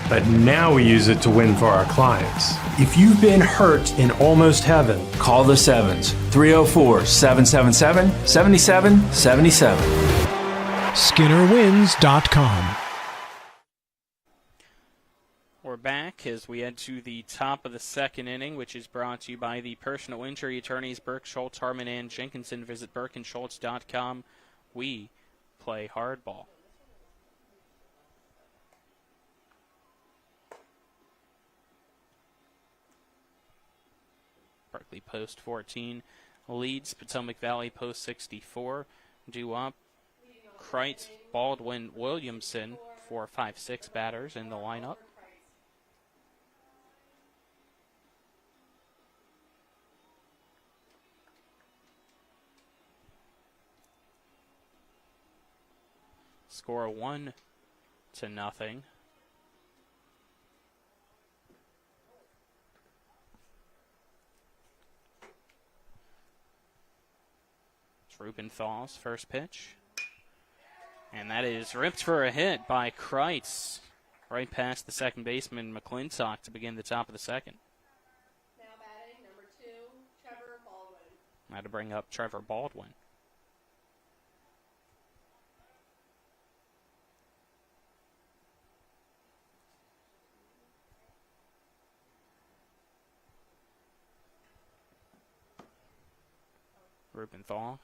But now we use it to win for our clients. If you've been hurt in almost heaven, call the Sevens, 304-777-7777. SkinnerWins.com. We're back as we head to the top of the second inning, which is brought to you by the personal injury attorneys Burke, Schultz, Harmon, and Jenkinson. Visit BurkeandSchultz.com. We play hardball. Berkeley Post 14 leads Potomac Valley Post 64. Due up, Kreitz, Baldwin, Williamson, 4, 5, 6 batters in the lineup. Score 1-0. It's Rubenthal's first pitch. And that is ripped for a hit by Kreitz, right past the second baseman McClintock to begin the top of the second. Now batting, number 2, Trevor Baldwin. I had to bring up Trevor Baldwin. Rubenthal.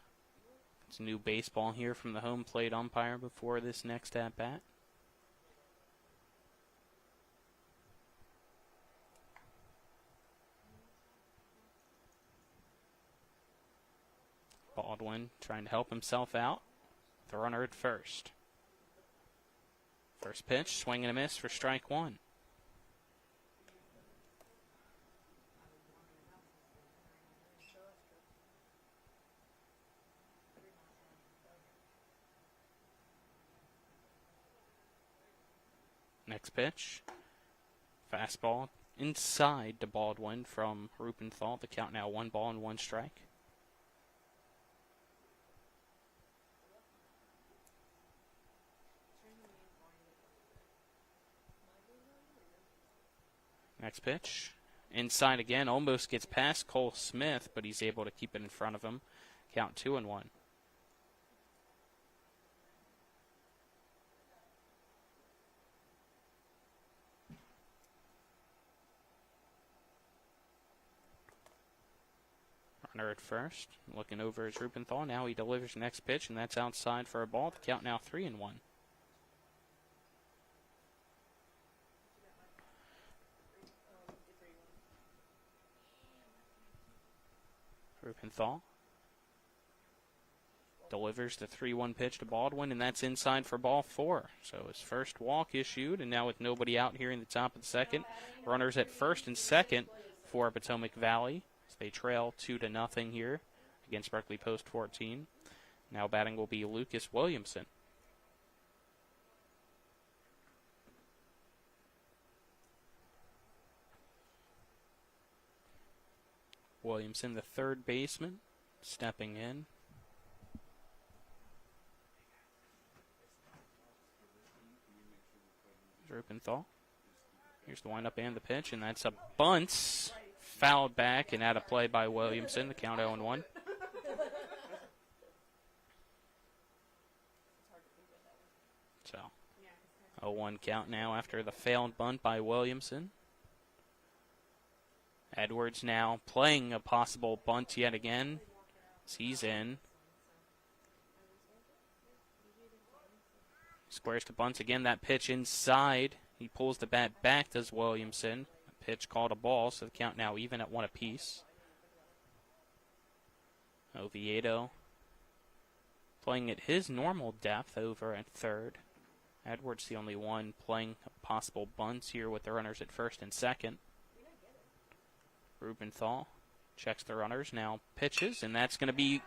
It's a new baseball here from the home plate umpire before this next at-bat. Baldwin trying to help himself out. The runner at first. First pitch, swing and a miss for strike 1. Next pitch, fastball inside to Baldwin from Rubenthal. The count now 1 ball and 1 strike. Next pitch, inside again, almost gets past Cole Smith, but he's able to keep it in front of him. Count 2-1. Runner at first, looking over as Rubenthal. Now he delivers the next pitch, and that's outside for a ball. The count now 3-1. Rubenthal delivers the 3-1 pitch to Baldwin, and that's inside for ball 4. So his first walk issued, and now with nobody out here in the top of the second, runners at first and second for Potomac Valley. They trail 2-0 here against Berkeley Post 14. Now batting will be Lucas Williamson. Williamson, the third baseman, stepping in. Rubenthal. Here's the windup and the pitch, and that's a bunt. fouled back and out of play by Williamson. The count 0-1. So 0-1 count now after the failed bunt by Williamson. Edwards now playing a possible bunt yet again. He's in. Squares to bunt again. That pitch inside. He pulls the bat back, does Williamson. The pitch called a ball, so the count now even at 1 apiece. Oviedo playing at his normal depth over at third. Edwards the only one playing a possible bunt here with the runners at first and second. Rubenthal checks the runners, now pitches, and that's going to be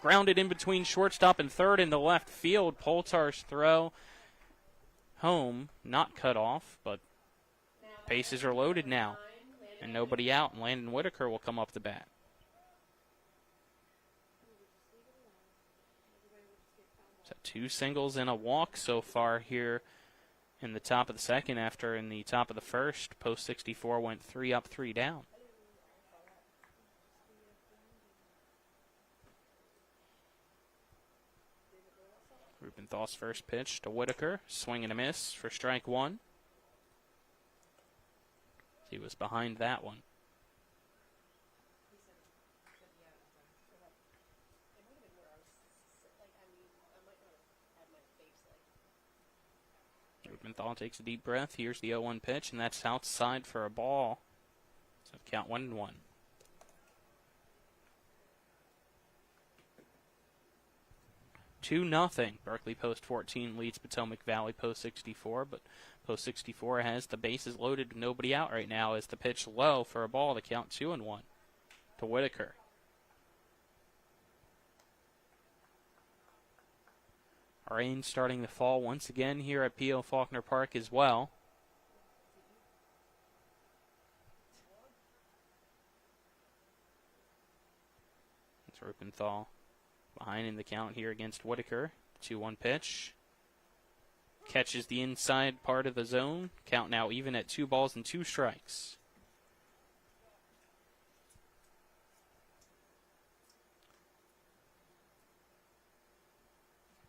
grounded in between shortstop and third in the left field. Poltar's throw home, not cut off, but bases are loaded now, and nobody out, and Landon Whitaker will come up the bat. So 2 singles and a walk so far here in the top of the second, after in the top of the first, Post 64 went 3 up, 3 down. Rubenthal's first pitch to Whitaker. Swing and a miss for strike 1. He was behind that one. Rubenthal takes a deep breath. Here's the 0-1 pitch, and that's outside for a ball. So count 1-1. Nothing. Berkeley Post 14 leads Potomac Valley Post 64, but Post 64 has the bases loaded with nobody out right now as the pitch low for a ball to count 2-1 to Whitaker. Rain starting to fall once again here at P.O. Faulkner Park as well. It's Rubenthal behind in the count here against Whitaker. 2-1 pitch. Catches the inside part of the zone. Count now even at 2 balls and 2 strikes.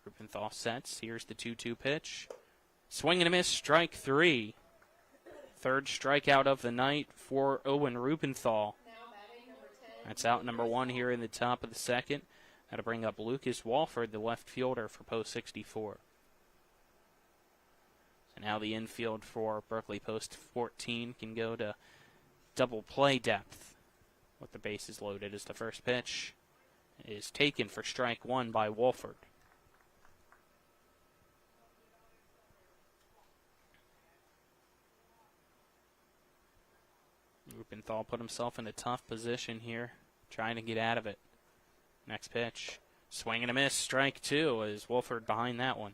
Rubenthal sets. Here's the 2-2 pitch. Swing and a miss, strike 3. Third strikeout of the night for Owen Rubenthal. That's out number 1 here in the top of the second. That'll bring up Lucas Walford, the left fielder for Post 64. So now the infield for Berkeley Post 14 can go to double play depth with the bases loaded as the first pitch is taken for strike 1 by Walford. Rubenthal put himself in a tough position here, trying to get out of it. Next pitch, swing and a miss, strike 2 as Wolford behind that one.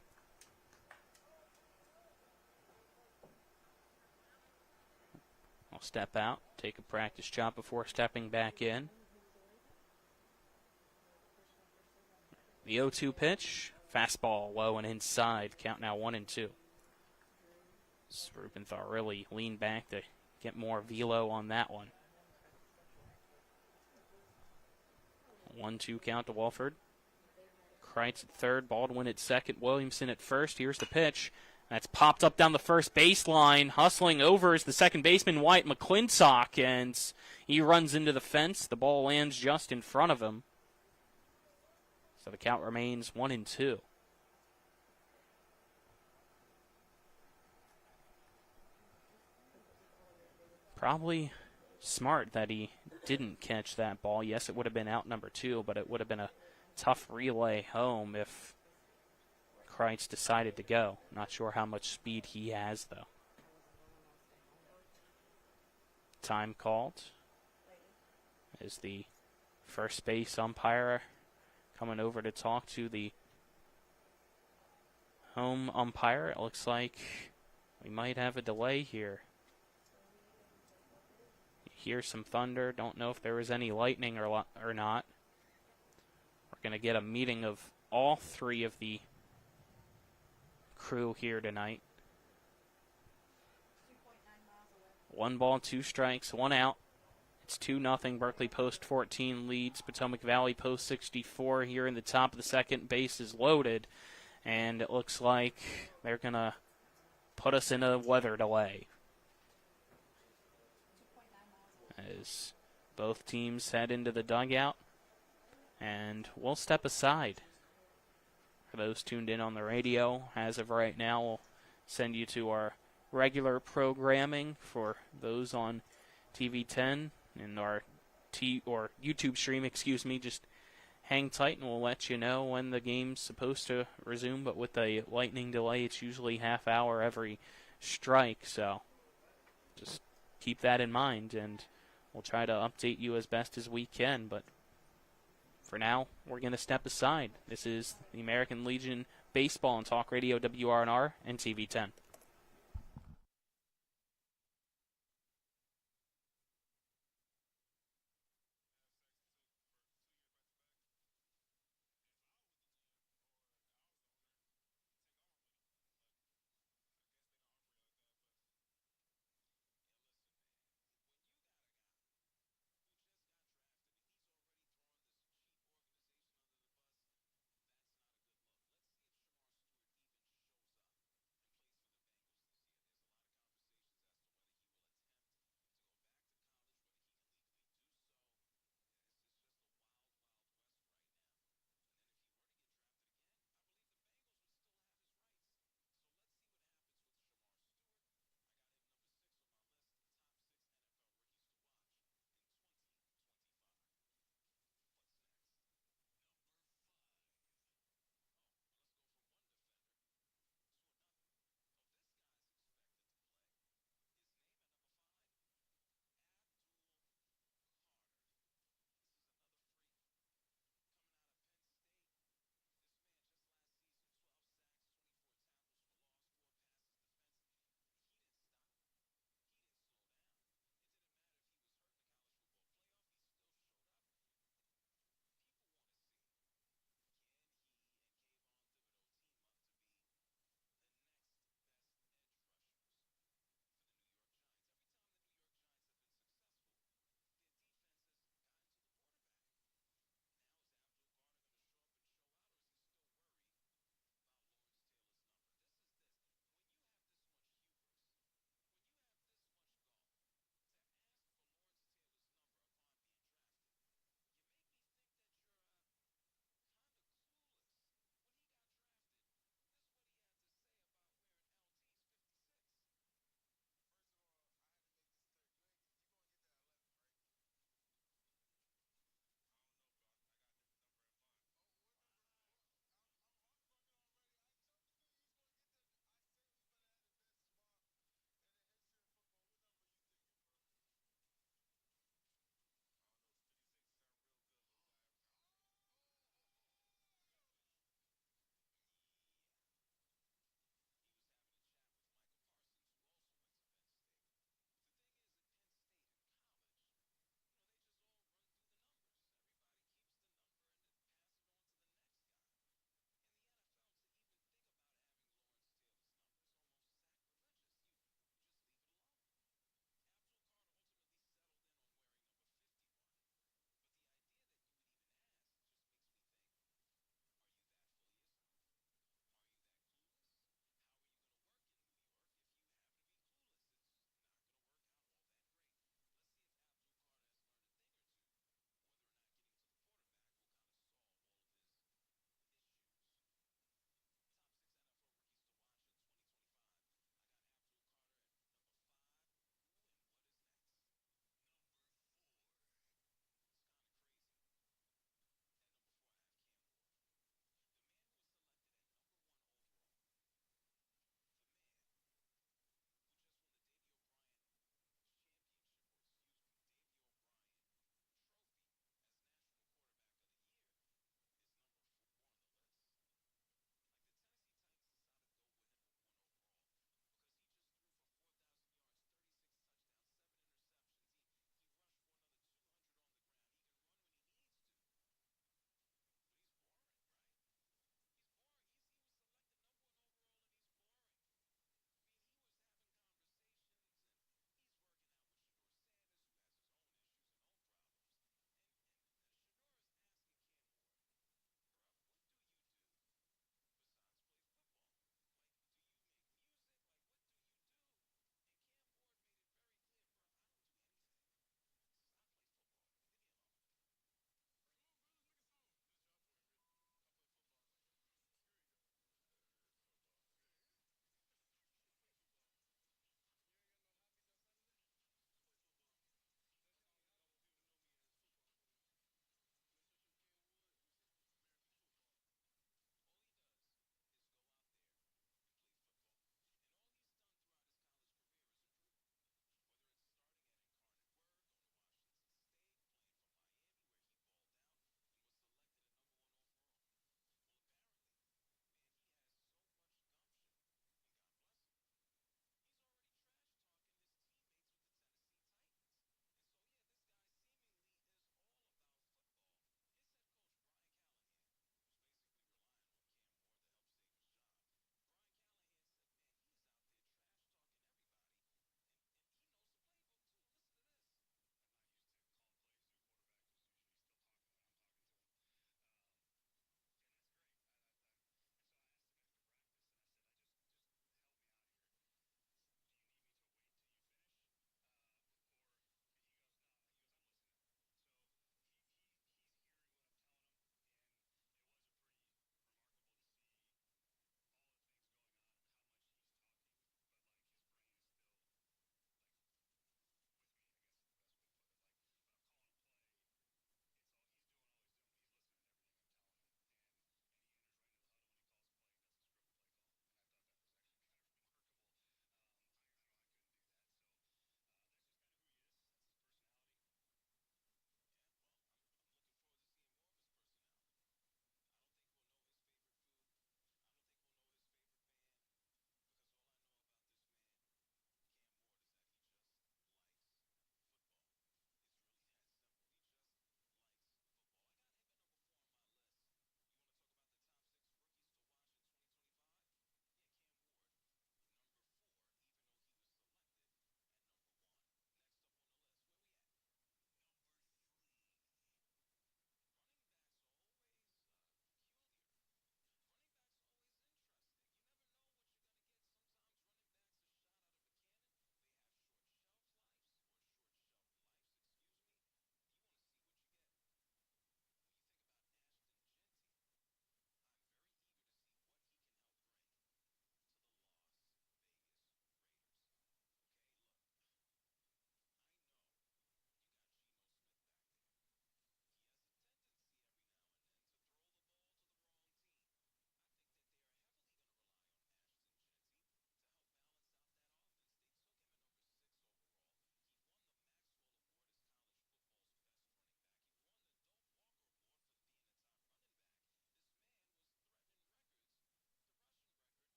I'll step out, take a practice shot before stepping back in. The 0-2 pitch, fastball low and inside, count now 1-2. Rubenthal really leaned back to get more velo on that one. 1-2 count to Walford. Kreitz at third, Baldwin at second, Williamson at first. Here's the pitch. That's popped up down the first baseline. Hustling over is the second baseman, Wyatt McClintock, and he runs into the fence. The ball lands just in front of him. So the count remains 1-2. Probably smart that he didn't catch that ball. Yes, it would have been out number 2, but it would have been a tough relay home if Kreitz decided to go. Not sure how much speed he has, though. Time called is the first base umpire coming over to talk to the home umpire. It looks like we might have a delay here. Hear some thunder. Don't know if there was any lightning or not. We're going to get a meeting of all 3 of the crew here tonight. 1 ball, 2 strikes, 1 out. It's 2-0. Berkeley Post 14 leads Potomac Valley Post 64 here in the top of the second. Base is loaded, and it looks like they're going to put us in a weather delay as both teams head into the dugout, and we'll step aside. For those tuned in on the radio, as of right now, we'll send you to our regular programming. For those on TV 10 and our YouTube stream, just hang tight and we'll let you know when the game's supposed to resume. But with a lightning delay, it's usually half hour every strike, so just keep that in mind, and we'll try to update you as best as we can. But for now, we're going to step aside. This is the American Legion Baseball on Talk Radio WRNR and TV 10.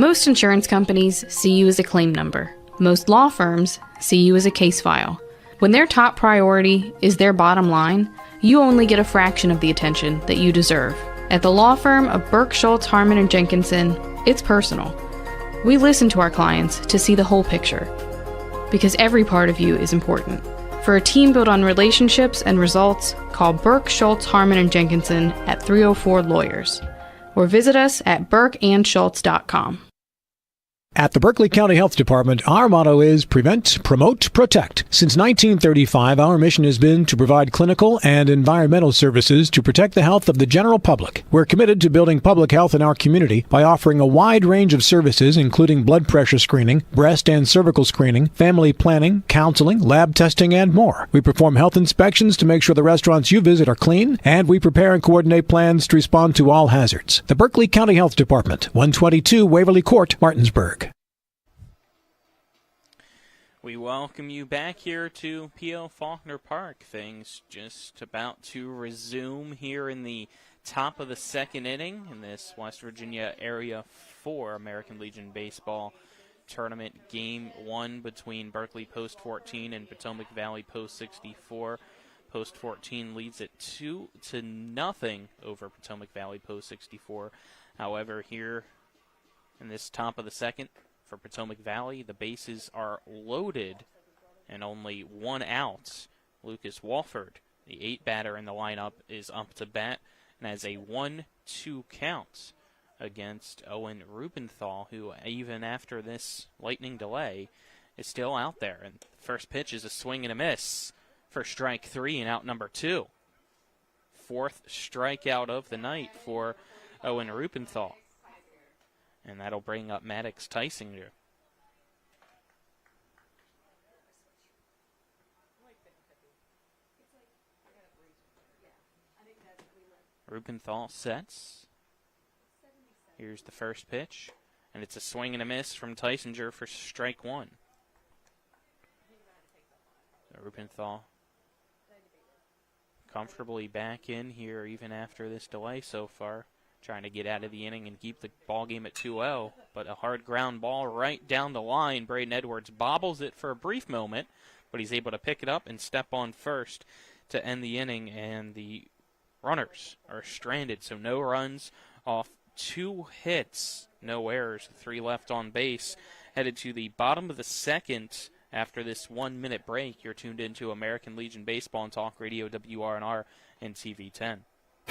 Most insurance companies see you as a claim number. Most law firms see you as a case file. When their top priority is their bottom line, you only get a fraction of the attention that you deserve. At the law firm of Burke, Schultz, Harmon, and Jenkinson, it's personal. We listen to our clients to see the whole picture, because every part of you is important. For a team built on relationships and results, call Burke, Schultz, Harmon, and Jenkinson at 304 Lawyers, or visit us at burkeandschultz.com. At the Berkeley County Health Department, our motto is Prevent, Promote, Protect. Since 1935, our mission has been to provide clinical and environmental services to protect the health of the general public. We're committed to building public health in our community by offering a wide range of services, including blood pressure screening, breast and cervical screening, family planning, counseling, lab testing, and more. We perform health inspections to make sure the restaurants you visit are clean, and we prepare and coordinate plans to respond to all hazards. The Berkeley County Health Department, 122 Waverly Court, Martinsburg. We welcome you back here to P.O. Faulkner Park. Things just about to resume here in the top of the second inning in this West Virginia Area 4 American Legion Baseball Tournament Game 1 between Berkeley Post 14 and Potomac Valley Post 64. Post 14 leads it 2-0 over Potomac Valley Post 64. However, here in this top of the second, for Potomac Valley, the bases are loaded and only one out. Lucas Walford, the 8 batter in the lineup, is up to bat and has a 1-2 count against Owen Rubenthal, who even after this lightning delay is still out there. And the first pitch is a swing and a miss for strike 3 and out number 2. Fourth strikeout of the night for Owen Rubenthal. And that'll bring up Maddox Tysinger. Rubenthal sets. Here's the first pitch. And it's a swing and a miss from Tysinger for strike 1. Rubenthal comfortably back in here even after this delay so far. Trying to get out of the inning and keep the ball game at 2-0, but a hard ground ball right down the line. Braden Edwards bobbles it for a brief moment, but he's able to pick it up and step on first to end the inning, and the runners are stranded, so no runs off 2 hits, no errors, 3 left on base. Headed to the bottom of the second after this 1-minute break. You're tuned into American Legion Baseball and Talk Radio, WRNR and TV 10.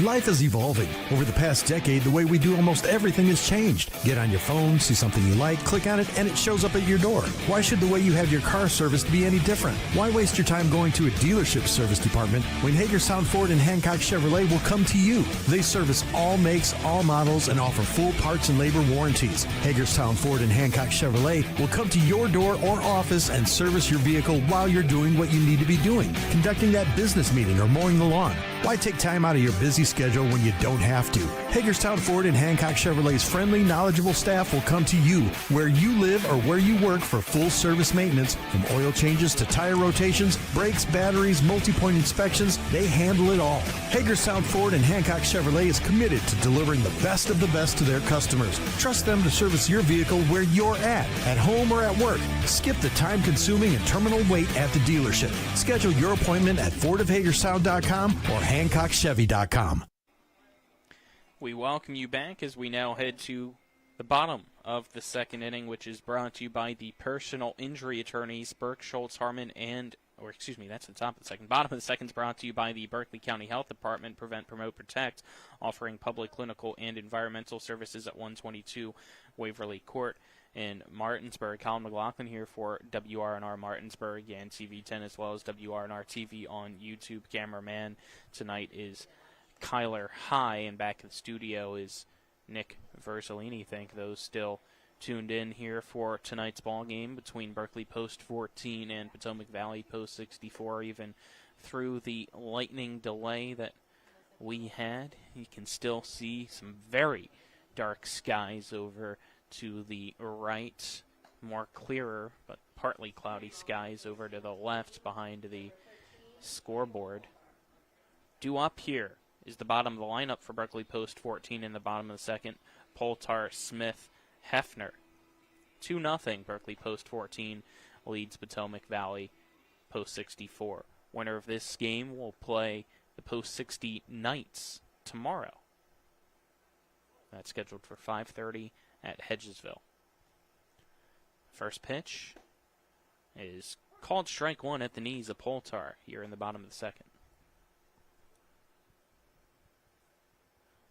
Life is evolving. Over the past decade, the way we do almost everything has changed. Get on your phone, see something you like, click on it, and it shows up at your door. Why should the way you have your car serviced be any different? Why waste your time going to a dealership service department when Hagerstown Ford and Hancock Chevrolet will come to you? They service all makes, all models, and offer full parts and labor warranties. Hagerstown Ford and Hancock Chevrolet will come to your door or office and service your vehicle while you're doing what you need to be doing, conducting that business meeting or mowing the lawn. Why take time out of your busy schedule when you don't have to? Hagerstown Ford and Hancock Chevrolet's friendly, knowledgeable staff will come to you where you live or where you work for full service maintenance, from oil changes to tire rotations, brakes, batteries, multi-point inspections. They handle it all. Hagerstown Ford and Hancock Chevrolet is committed to delivering the best of the best to their customers. Trust them to service your vehicle where you're at home or at work. Skip the time-consuming and terminal wait at the dealership. Schedule your appointment at fordofhagerstown.com or hancockchevy.com. We welcome you back as we now head to the bottom of the second inning, which is brought to you by the personal injury attorneys, Burke, Schultz, Harmon, that's the top of the second. Bottom of the second is brought to you by the Berkeley County Health Department, Prevent, Promote, Protect, offering public, clinical, and environmental services at 122 Waverly Court in Martinsburg. Colin McLaughlin here for WRNR Martinsburg and TV10, as well as WRNR TV on YouTube. Cameraman tonight is Kyler High, and back in the studio is Nick Verzolini. Thank those still tuned in here for tonight's ball game between Berkeley Post 14 and Potomac Valley Post 64. Even through the lightning delay that we had, you can still see some very dark skies over to the right, more clearer but partly cloudy skies over to the left behind the scoreboard. Due up here is the bottom of the lineup for Berkeley Post 14 in the bottom of the second. Poltar, Smith, Hefner. 2-0. Berkeley Post 14 leads Potomac Valley Post 64. Winner of this game will play the Post 60 Knights tomorrow. That's scheduled for 5:30 at Hedgesville. First pitch is called strike one at the knees of Poltar here in the bottom of the second.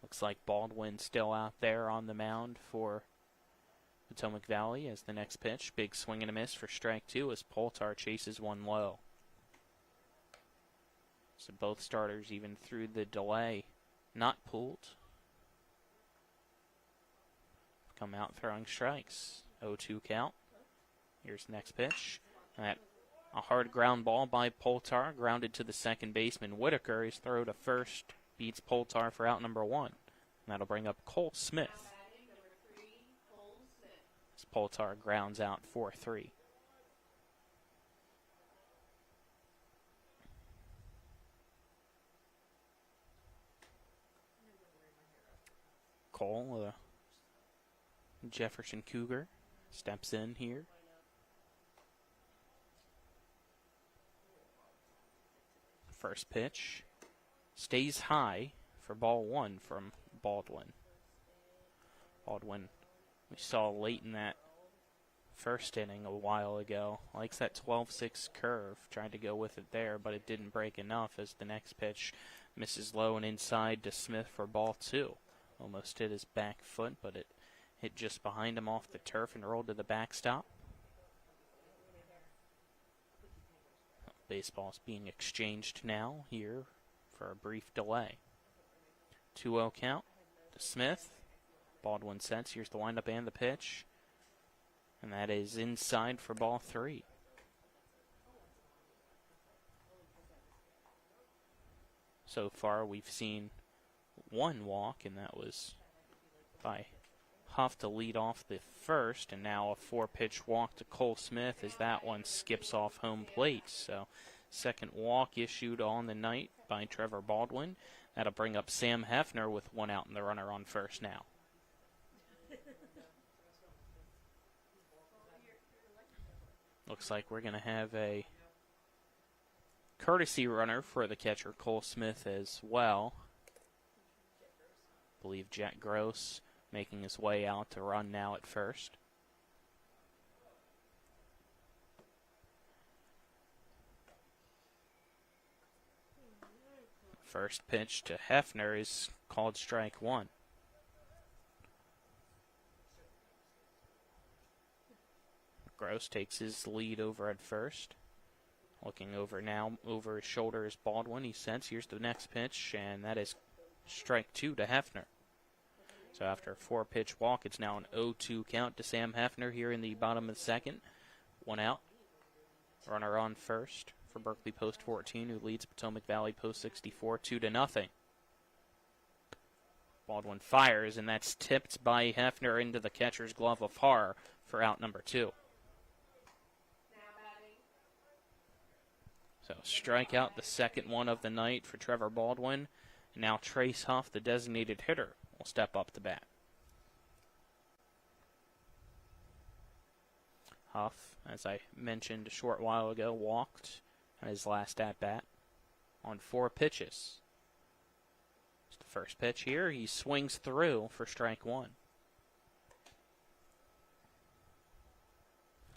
Looks like Baldwin still out there on the mound for Potomac Valley as the next pitch. Big swing and a miss for strike two as Poltar chases one low. So both starters, even through the delay, not pulled. Come out throwing strikes. 0-2 count. Here's the next pitch. A hard ground ball by Poltar, grounded to the second baseman. Whitaker, his throw to first, beats Poltar for out number one. And that'll bring up Cole Smith. As Poltar grounds out 4-3. Cole, Jefferson Cougar, steps in here. First pitch stays high for ball one from Baldwin. Baldwin, we saw late in that first inning a while ago, likes that 12-6 curve, tried to go with it there, but it didn't break enough as the next pitch misses low and inside to Smith for ball two. Almost hit his back foot, but it hit just behind him off the turf and rolled to the backstop. Baseball's being exchanged now here for a brief delay. 2-0 count to Smith. Baldwin sets. Here's the windup and the pitch. And that is inside for ball three. So far we've seen one walk, and that was by Huff to lead off the first, and now a 4-pitch walk to Cole Smith as that one skips off home plate. So second walk issued on the night by Trevor Baldwin. That'll bring up Sam Hefner with one out and the runner on first now. Looks like we're going to have a courtesy runner for the catcher Cole Smith as well. I believe Jack Gross making his way out to run now at first. First pitch to Hefner is called strike one. Gross takes his lead over at first. Looking over now, over his shoulder is Baldwin. He sets. Here's the next pitch, and that is strike two to Hefner. So after a 4-pitch walk, it's now an 0-2 count to Sam Hefner here in the bottom of the second. One out. Runner on first for Berkeley Post 14, who leads Potomac Valley Post 64 2-0. Baldwin fires, and that's tipped by Hefner into the catcher's glove of Haar for out number two. So strike out, the second one of the night for Trevor Baldwin. And now Trace Huff, the designated hitter, will step up to bat. Huff, as I mentioned a short while ago, walked on his last at-bat on 4 pitches. It's the first pitch here. He swings through for strike one.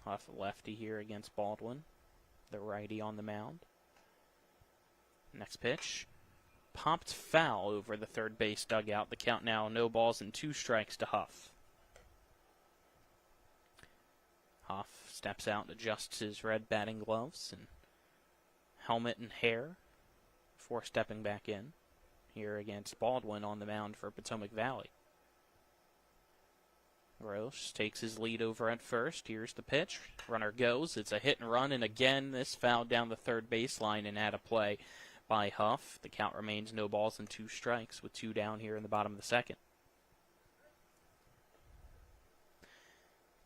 Huff, a lefty here against Baldwin, the righty on the mound. Next pitch. Popped foul over the third base dugout. The count now, no balls and 2 strikes to Huff. Huff steps out and adjusts his red batting gloves and helmet and hair before stepping back in here against Baldwin on the mound for Potomac Valley. Gross takes his lead over at first. Here's the pitch. Runner goes. It's a hit and run, and again this foul down the third baseline and out of play by Huff. The count remains no balls and 2 strikes with 2 down here in the bottom of the second.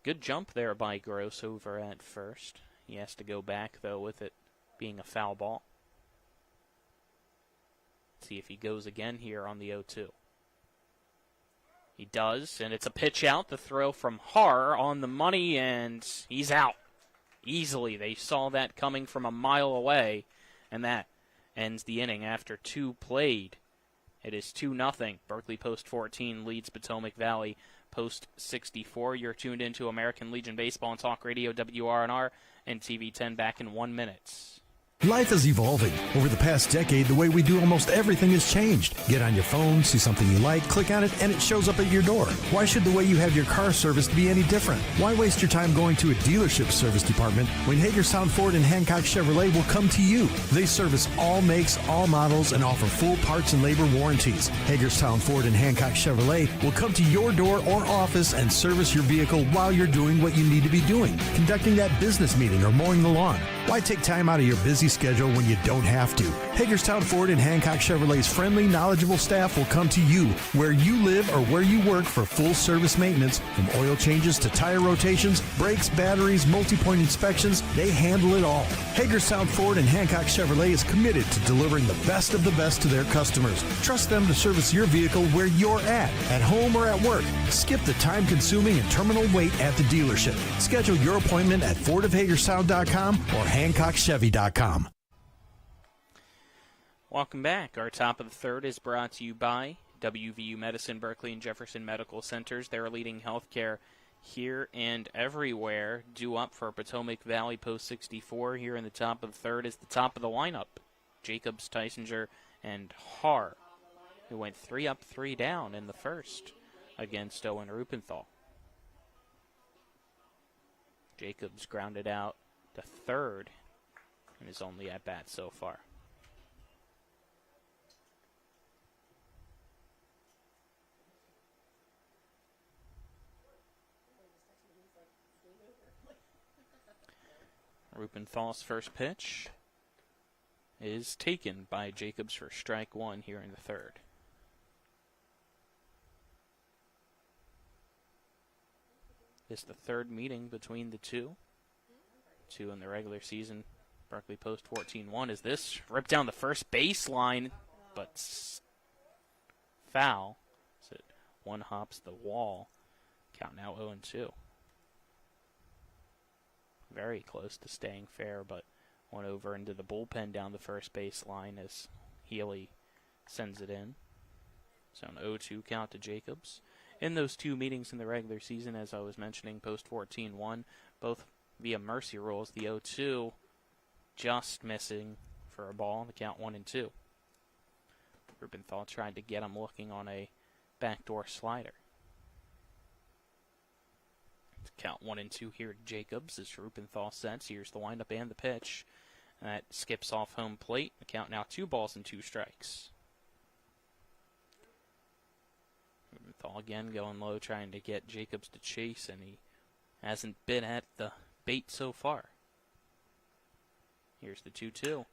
Good jump there by Gross over at first. He has to go back, though, with it being a foul ball. See if he goes again here on the 0-2. He does, and it's a pitch out. The throw from Har on the money, and he's out easily. They saw that coming from a mile away, and that ends the inning after 2 played. It is 2-0. Berkeley Post 14 leads Potomac Valley Post 64. You're tuned into American Legion Baseball and Talk Radio, WRNR, and TV 10 back in 1 minute. Life is evolving. Over the past decade, the way we do almost everything has changed. Get on your phone, see something you like, click on it, and it shows up at your door. Why should the way you have your car serviced be any different? Why waste your time going to a dealership service department when Hagerstown Ford and Hancock Chevrolet will come to you? They service all makes, all models, and offer full parts and labor warranties. Hagerstown Ford and Hancock Chevrolet will come to your door or office and service your vehicle while you're doing what you need to be doing, conducting that business meeting or mowing the lawn. Why take time out of your busy schedule when you don't have to? Hagerstown Ford and Hancock Chevrolet's friendly, knowledgeable staff will come to you where you live or where you work for full service maintenance, from oil changes to tire rotations, brakes, batteries, multi-point inspections. They handle it all. Hagerstown Ford and Hancock Chevrolet is committed to delivering the best of the best to their customers. Trust them to service your vehicle where you're at home or at work. Skip the time-consuming and terminal wait at the dealership. Schedule your appointment at fordofhagerstown.com or hancockchevy.com. Welcome back. Our top of the third is brought to you by WVU Medicine, Berkeley, and Jefferson Medical Centers. They're leading healthcare here and everywhere. Due up for Potomac Valley Post 64 here in the top of the third is the top of the lineup. Jacobs, Tysinger, and Har, who went 3 up, 3 down in the first against Owen Rupenthal. Jacobs grounded out to third in his only at-bat so far. Rupenthal's first pitch is taken by Jacobs for strike 1 here in the third. This is the third meeting between the two. 2 in the regular season. Berkeley Post 14-1. Is this ripped down the first baseline, but foul. So one hops the wall. Count now 0-2. Very close to staying fair, but went over into the bullpen down the first baseline as Healy sends it in. So an 0-2 count to Jacobs. In those 2 meetings in the regular season, as I was mentioning, Post 14-1, both via mercy rules, the 0-2 just missing for a ball, the count 1-2. Rubenthal tried to get him looking on a backdoor slider. Count 1-2 here to Jacobs as Rubenthal sets. Here's the windup and the pitch. That skips off home plate. The count now 2 balls and 2 strikes. Rubenthal again going low, trying to get Jacobs to chase, and he hasn't been at the bait so far. Here's the 2-2.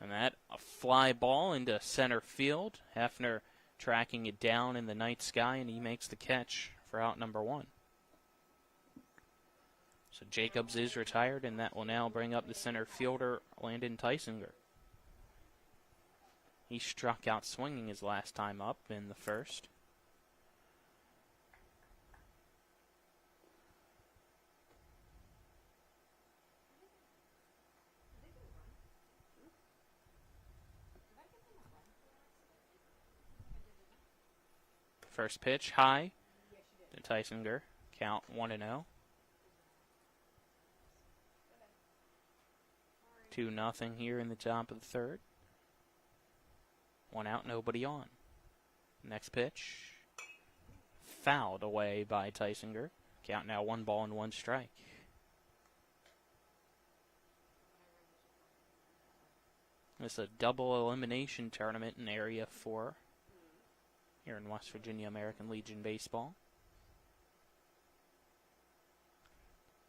And that, a fly ball into center field. Hefner tracking it down in the night sky, and he makes the catch for out number 1. So Jacobs is retired, and that will now bring up the center fielder, Landon Tysinger. He struck out swinging his last time up in the first. First pitch high to Tysinger. Count 1-0. 2-0 here in the top of the third. 1 out, nobody on. Next pitch. Fouled away by Tysinger. Count now 1 ball and 1 strike. It's a double elimination tournament in Area 4 here in West Virginia American Legion Baseball.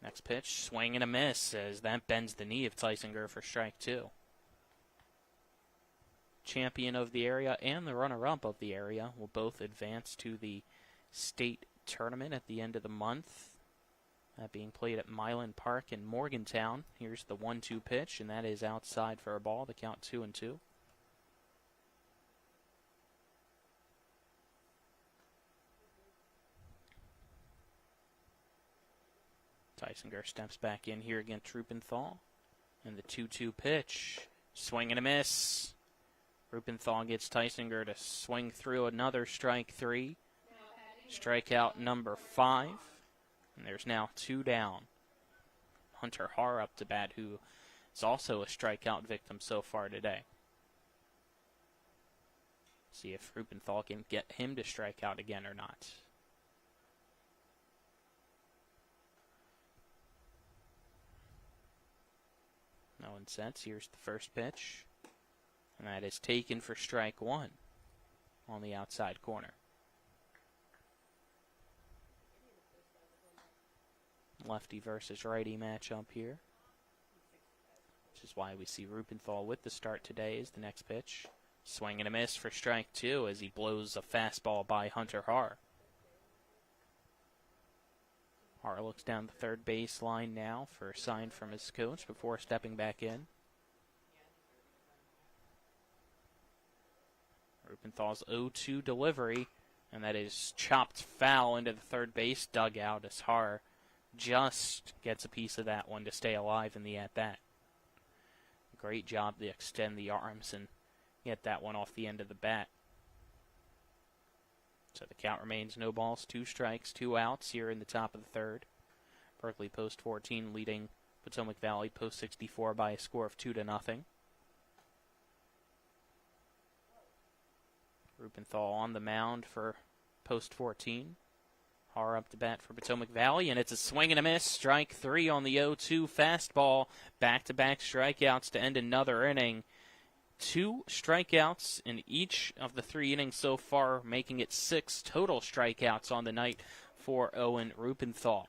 Next pitch, swing and a miss as that bends the knee of Tysinger for strike 2. Champion of the area and the runner-up of the area will both advance to the state tournament at the end of the month. That being played at Milan Park in Morgantown. Here's the 1-2 pitch, and that is outside for a ball. The count 2-2. Tysinger steps back in here against Rupenthal. And the 2-2 pitch. Swing and a miss. Rupenthal gets Tysinger to swing through another strike 3. Strikeout number 5. And there's now 2 down. Hunter Haar up to bat, who is also a strikeout victim so far today. See if Rupenthal can get him to strike out again or not. No one sets. Here's the first pitch. And that is taken for strike 1 on the outside corner. Lefty versus righty matchup here. Which is why we see Rupenthal with the start today is the next pitch. Swing and a miss for strike 2 as he blows a fastball by Hunter Haar. Haar looks down the third baseline now for a sign from his coach before stepping back in. Rupenthal's 0-2 delivery, and that is chopped foul into the third base dugout as Haar just gets a piece of that one to stay alive in the at-bat. Great job to extend the arms and get that one off the end of the bat. So the count remains no balls, 2 strikes, 2 outs here in the top of the third. Berkeley post 14 leading Potomac Valley post 64 by a score of 2-0. Rupenthal on the mound for post 14. Haar up to bat for Potomac Valley, and it's a swing and a miss. Strike 3 on the 0-2 fastball. Back-to-back strikeouts to end another inning. 2 strikeouts in each of the 3 innings so far, making it 6 total strikeouts on the night for Owen Rupenthal.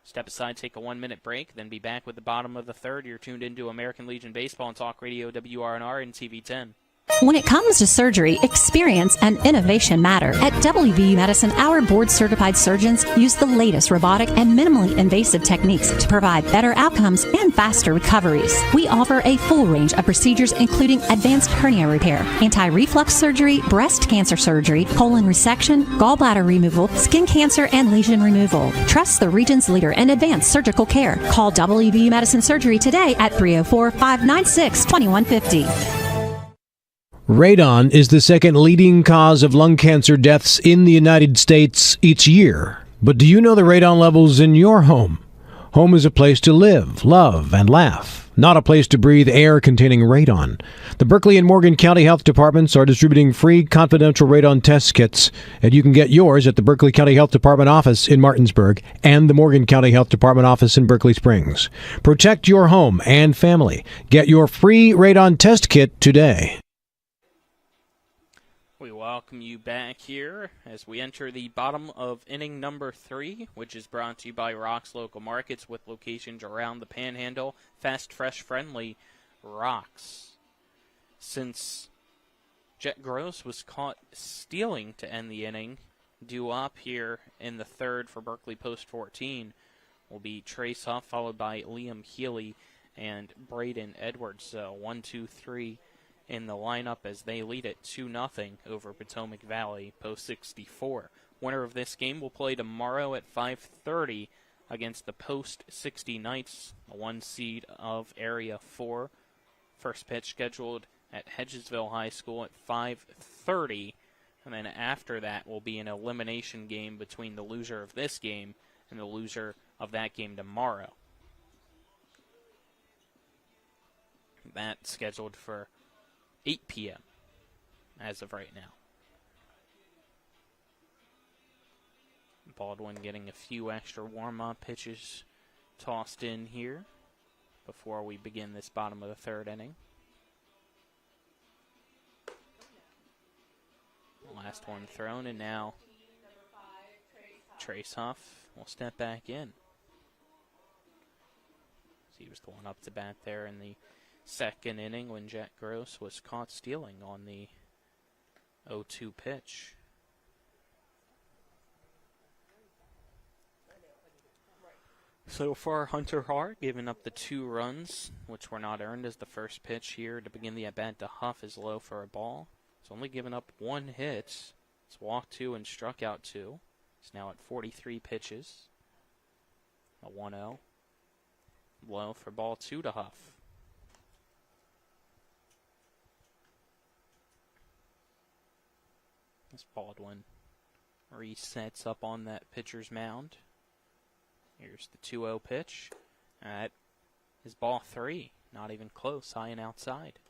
Step aside, take a 1-minute break, then be back with the bottom of the third. You're tuned into American Legion Baseball on Talk Radio WRNR and TV 10. When it comes to surgery, experience and innovation matter. At WVU Medicine, our board-certified surgeons use the latest robotic and minimally invasive techniques to provide better outcomes and faster recoveries. We offer a full range of procedures including advanced hernia repair, anti-reflux surgery, breast cancer surgery, colon resection, gallbladder removal, skin cancer, and lesion removal. Trust the region's leader in advanced surgical care. Call WVU Medicine Surgery today at 304-596-2150. Radon is the second leading cause of lung cancer deaths in the United States each year. But do you know the radon levels in your home? Home is a place to live, love, and laugh, not a place to breathe air containing radon. The Berkeley and Morgan County Health Departments are distributing free confidential radon test kits, and you can get yours at the Berkeley County Health Department office in Martinsburg and the Morgan County Health Department office in Berkeley Springs. Protect your home and family. Get your free radon test kit today. We welcome you back here as we enter the bottom of inning number 3, which is brought to you by Rock's Local Markets with locations around the Panhandle. Fast, fresh, friendly Rock's. Since Jet Gross was caught stealing to end the inning, due up here in the third for Berkeley post 14 will be Trace Huff, followed by Liam Healy and Braden Edwards. So 1, 2, 3 in the lineup as they lead it 2-0 over Potomac Valley post 64. Winner of this game will play tomorrow at 5:30 against the post 60 Knights, the 1 seed of Area 4. First pitch scheduled at Hedgesville High School at 5:30, and then after that will be an elimination game between the loser of this game and the loser of that game tomorrow. That's scheduled for 8 p.m. as of right now. Baldwin getting a few extra warm-up pitches tossed in here before we begin this bottom of the third inning. Last one thrown, and now Trace Huff will step back in. He was the one up to bat there in the second inning when Jet Gross was caught stealing on the 0-2 pitch. So far, Hunter Haar giving up the 2 runs, which were not earned as the first pitch here to begin the at-bat to Huff is low for a ball. He's only given up 1 hit. He's walked 2 and struck out 2. He's now at 43 pitches. A 1-0. Low for ball 2 to Huff. As Baldwin resets up on that pitcher's mound. Here's the 2-0 pitch. That is ball 3. Not even close, high and outside.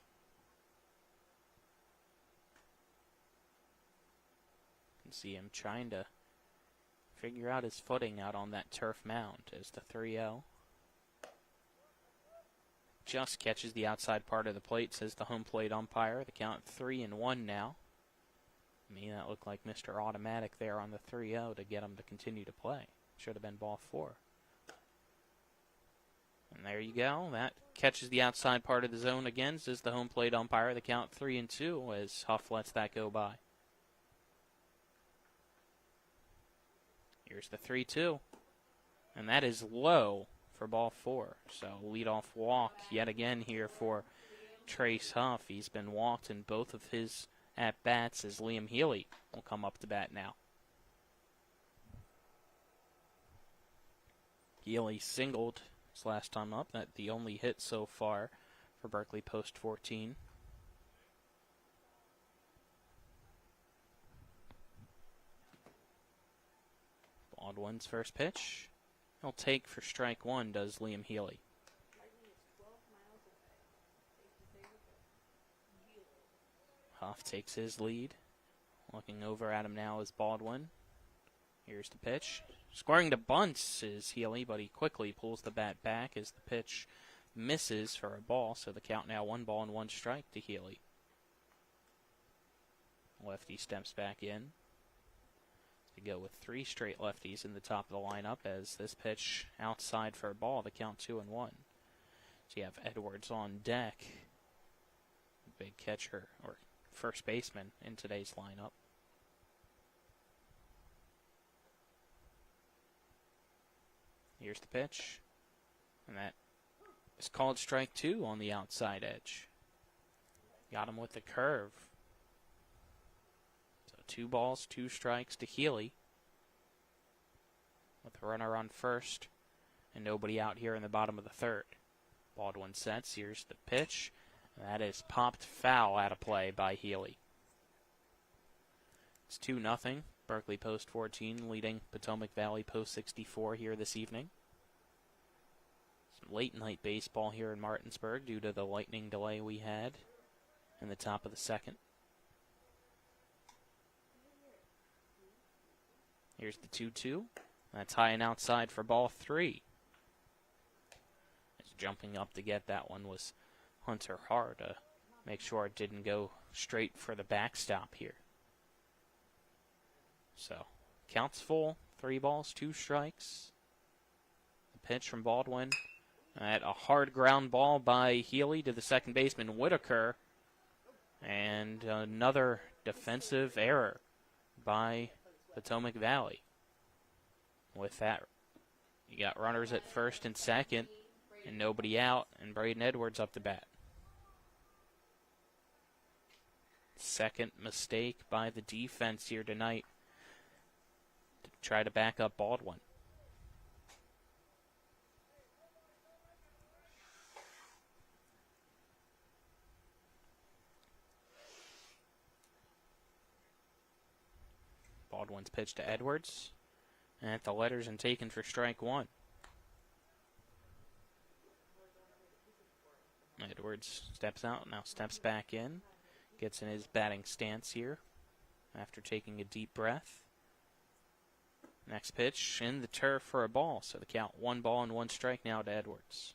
You can see him trying to figure out his footing out on that turf mound as the 3-0. Just catches the outside part of the plate, says the home plate umpire. The count 3-1 now. I mean, that looked like Mr. Automatic there on the 3-0 to get him to continue to play. Should have been ball 4. And there you go. That catches the outside part of the zone again, says the home plate umpire. The count 3-2 as Huff lets that go by. Here's the 3-2. And that is low for ball 4. So leadoff walk yet again here for Trace Huff. He's been walked in both of his at-bats as Liam Healy will come up to bat now. Healy singled his last time up. That's the only hit so far for Berkeley Post 14. Baldwin's first pitch. He'll take for strike 1, does Liam Healy. Huff takes his lead. Looking over at him now is Baldwin. Here's the pitch. Scoring to bunts is Healy, but he quickly pulls the bat back as the pitch misses for a ball, so the count now 1 ball and 1 strike to Healy. Lefty steps back in. To go with 3 straight lefties in the top of the lineup as this pitch outside for a ball, the count 2-1. So you have Edwards on deck. Big catcher, or first baseman in today's lineup. Here's the pitch. And that is called strike 2 on the outside edge. Got him with the curve. So 2 balls, 2 strikes to Healy. With a runner on first and nobody out here in the bottom of the 3rd. Baldwin sets. Here's the pitch. That is popped foul out of play by Healy. It's 2-0. Berkeley Post 14 leading Potomac Valley Post 64 here this evening. Some late night baseball here in Martinsburg due to the lightning delay we had in the top of the 2nd. Here's the 2-2. That's high and outside for ball 3. It's jumping up to get that one was Hunter Harr to make sure it didn't go straight for the backstop here. So, counts full, 3 balls, 2 strikes. The pitch from Baldwin. At a hard ground ball by Healy to the second baseman Whitaker. And another defensive error by Potomac Valley. With that, you got runners at first and second, and nobody out, and Braden Edwards up to bat. Second mistake by the defense here tonight to try to back up Baldwin. Baldwin's pitch to Edwards. And at the letters and taken for strike 1. Edwards steps out, now steps back in. Gets in his batting stance here after taking a deep breath. Next pitch in the turf for a ball, so the count 1 ball and 1 strike now to Edwards.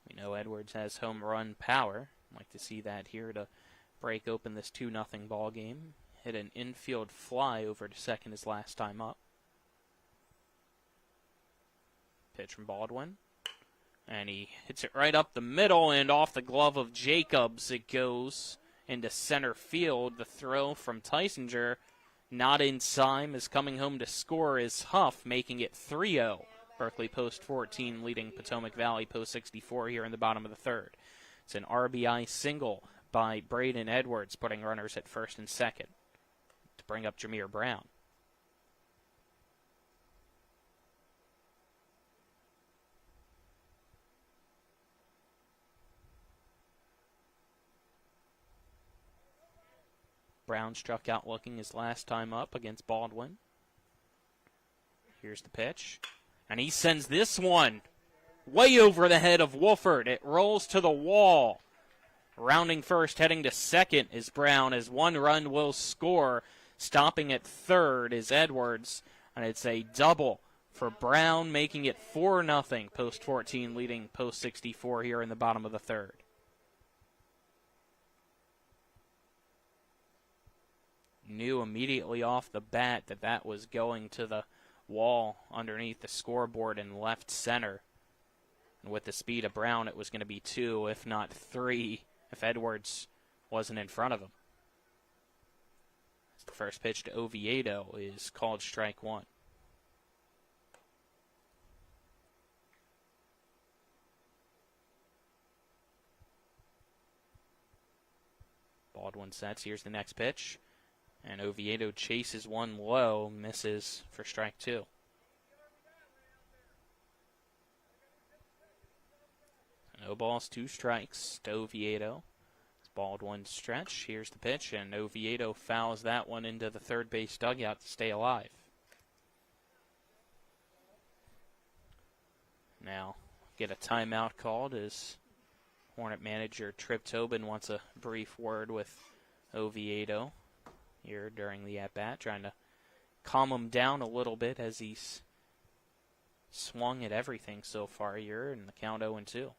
We know Edwards has home run power. I'd like to see that here to break open this 2-0 ball game. Hit an infield fly over to second his last time up. Pitch from Baldwin. And he hits it right up the middle and off the glove of Jacobs. It goes into center field. The throw from Tysinger not in time is coming home to score is Huff, making it 3-0. Berkeley Post 14 leading Potomac Valley Post 64 here in the bottom of the 3rd. It's an RBI single by Braden Edwards, putting runners at first and second to bring up Jameer Brown. Brown struck out looking his last time up against Baldwin. Here's the pitch. And he sends this one way over the head of Wolford. It rolls to the wall. Rounding first, heading to second is Brown, as one run will score. Stopping at third is Edwards, and it's a double for Brown, making it 4-0. Post 14 leading Post 64 here in the bottom of the third. Knew immediately off the bat that was going to the wall underneath the scoreboard in left center. And with the speed of Brown, it was going to be 2, if not 3, if Edwards wasn't in front of him. The first pitch to Oviedo is called strike 1. Baldwin sets. Here's the next pitch. And Oviedo chases one low, misses for strike 2. No balls, 2 strikes to Oviedo. Baldwin stretch. Here's the pitch, and Oviedo fouls that one into the third base dugout to stay alive. Now, get a timeout called as Hornet manager Trip Tobin wants a brief word with Oviedo here during the at-bat, trying to calm him down a little bit as he's swung at everything so far here in the count 0-2.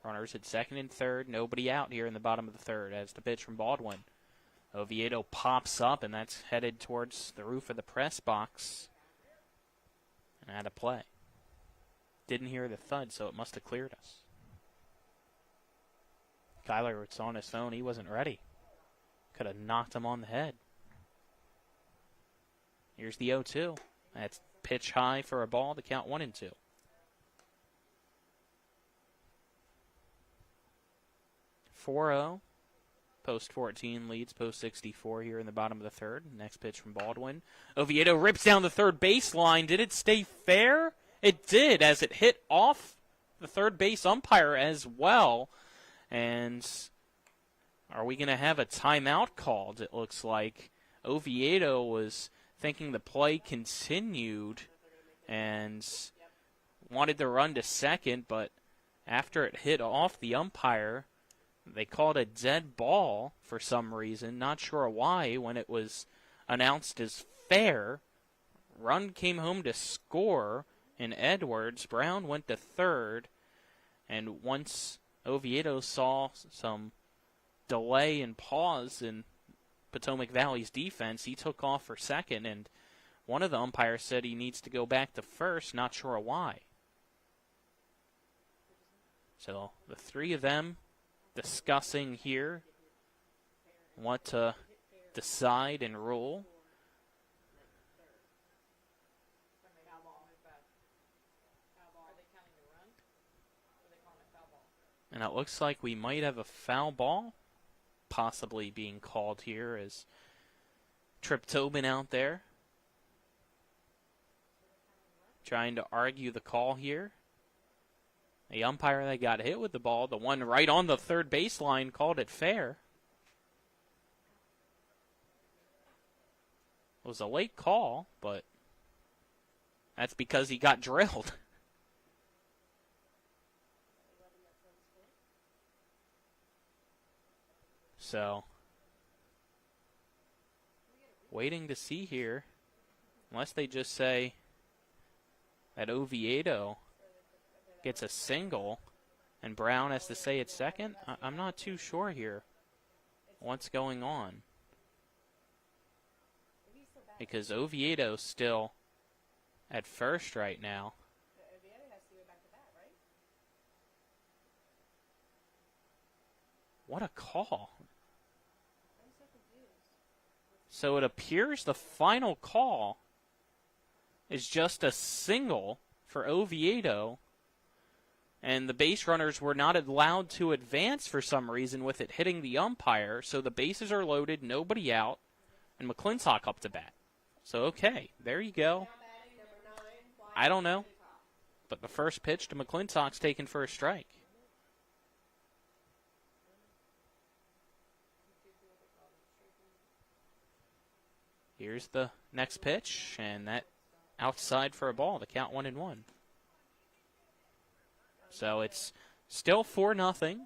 Runners at second and third. Nobody out here in the bottom of the third as the pitch from Baldwin. Oviedo pops up, and that's headed towards the roof of the press box. And out of play. Didn't hear the thud, so it must have cleared us. Kyler was on his phone. He wasn't ready. Could have knocked him on the head. Here's the 0-2. That's pitch high for a ball to count 1-2. Post 14 leads Post 64 here in the bottom of the third. Next pitch from Baldwin. Oviedo rips down the third baseline. Did it stay fair? It did, as it hit off the third base umpire as well. And are we going to have a timeout called? It looks like Oviedo was thinking the play continued and wanted to run to second, but after it hit off the umpire, they called a dead ball for some reason. Not sure why when it was announced as fair. Run came home to score in Edwards. Brown went to third. And once Oviedo saw some delay and pause in Potomac Valley's defense, he took off for second. And one of the umpires said he needs to go back to first. Not sure why. So the three of them discussing here what to decide and rule. And it looks like we might have a foul ball possibly being called here as Trip Tobin out there trying to argue the call here. The umpire that got hit with the ball, the one right on the third baseline, called it fair. It was a late call, but that's because he got drilled. So, waiting to see here, unless they just say that Oviedo gets a single, and Brown has to say it's second. I'm not too sure here what's going on. Because Oviedo's still at first right now. What a call. So it appears the final call is just a single for Oviedo, and the base runners were not allowed to advance for some reason with it hitting the umpire, so the bases are loaded, nobody out, and McClintock up to bat. So, okay, there you go. I don't know, but the first pitch to McClintock's taken for a strike. Here's the next pitch, and that outside for a ball. The count 1-1. So it's still 4-0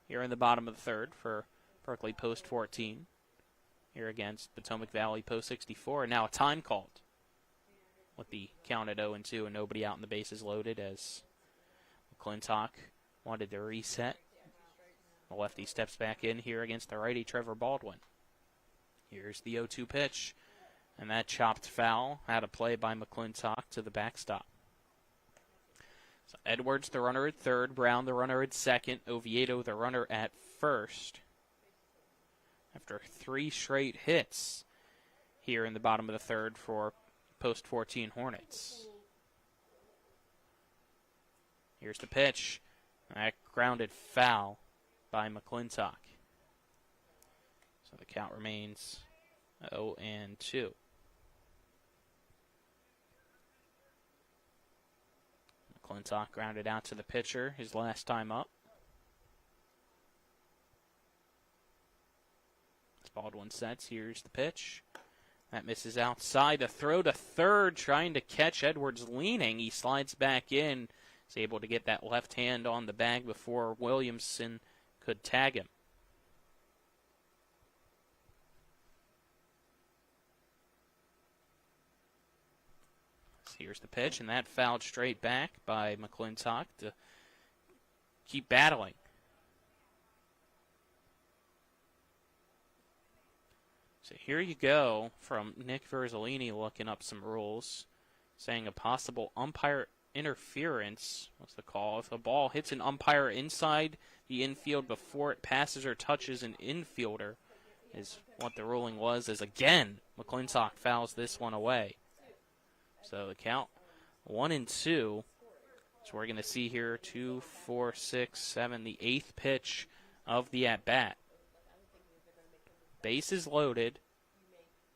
here in the bottom of the third for Berkeley Post 14 here against Potomac Valley Post 64. And now a time called with the count at 0-2 and nobody out and the bases loaded as McClintock wanted to reset. The lefty steps back in here against the righty, Trevor Baldwin. Here's the 0-2 pitch, and that chopped foul. Had a play by McClintock to the backstop. So Edwards, the runner at third. Brown, the runner at second. Oviedo, the runner at first. After 3 straight hits here in the bottom of the third for Post 14 Hornets. Here's the pitch. That grounded foul by McClintock. So the count remains 0-2. McClintock grounded out to the pitcher his last time up. As Baldwin sets, here's the pitch. That misses outside. A throw to third, trying to catch Edwards leaning. He slides back in. He's able to get that left hand on the bag before Williamson could tag him. So here's the pitch, and that fouled straight back by McClintock to keep battling. So here you go from Nick Verzolini looking up some rules, saying a possible umpire interference. What's the call? If a ball hits an umpire inside the infield before it passes or touches an infielder, is what the ruling was, as again, McClintock fouls this one away. So the count 1-2. So we're going to see here 2, 4, 6, 7, the 8th pitch of the at-bat. Bases loaded,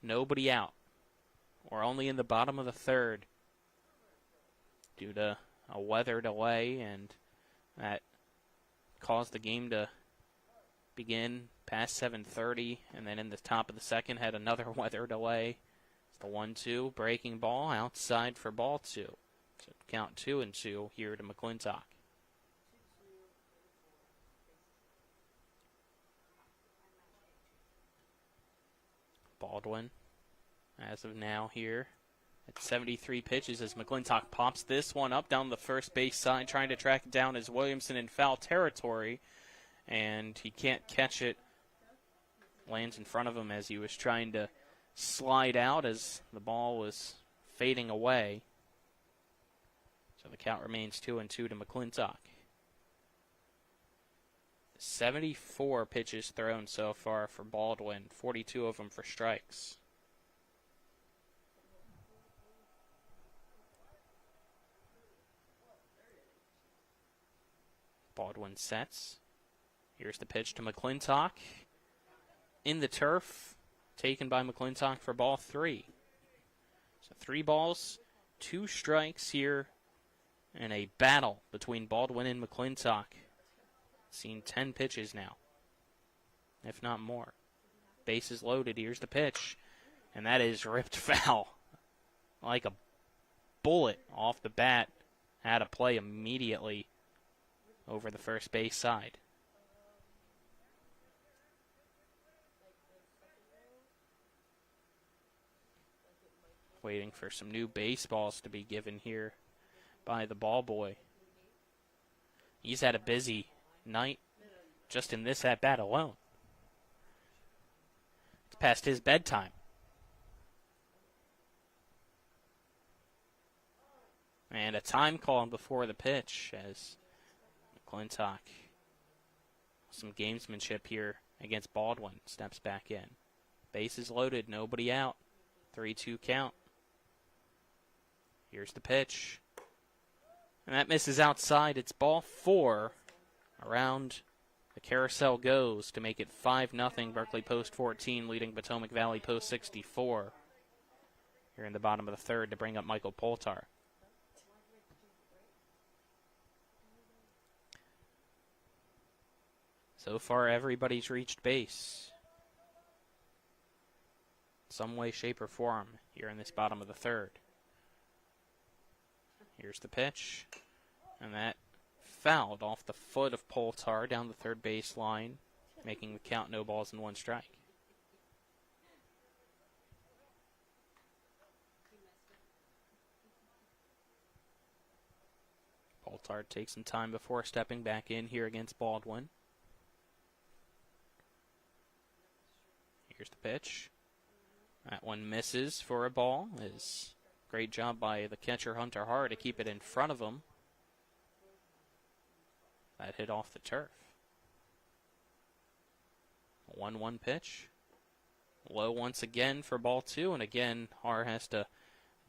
nobody out. We're only in the bottom of the third due to a weather delay, and that caused the game to begin past 7:30, and then in the top of the second had another weather delay. It's the 1-2, breaking ball outside for ball 2. So count 2-2 here to McClintock. Baldwin, as of now here, at 73 pitches as McClintock pops this one up down the first base side, trying to track it down as Williamson in foul territory, and he can't catch it. Lands in front of him as he was trying to slide out as the ball was fading away. So the count remains 2-2 to McClintock. 74 pitches thrown so far for Baldwin, 42 of them for strikes. Baldwin sets. Here's the pitch to McClintock. In the turf, taken by McClintock for ball 3. So 3 balls, 2 strikes here, and a battle between Baldwin and McClintock. Seen 10 pitches now, if not more. Bases loaded. Here's the pitch, and that is ripped foul. Like a bullet off the bat. Had a play immediately over the first base side. Waiting for some new baseballs to be given here by the ball boy. He's had a busy night just in this at-bat alone. It's past his bedtime. And a time call before the pitch as McClintock, some gamesmanship here against Baldwin, steps back in. Bases loaded, nobody out. 3-2 count. Here's the pitch. And that misses outside. It's ball 4. Around the carousel goes to make it 5-0. Berkeley Post 14 leading Potomac Valley Post 64. Here in the bottom of the third to bring up Michael Poltar. So far, everybody's reached base. some way, shape, or form here in this bottom of the third. Here's the pitch, and that fouled off the foot of Poltar down the third base line, making the count 0-1 strike. Poltar takes some time before stepping back in here against Baldwin. Here's the pitch. That one misses for a ball. Great job by the catcher, Hunter Harr, to keep it in front of him. That hit off the turf. 1-1 pitch. Low once again for ball 2, and again, Harr has to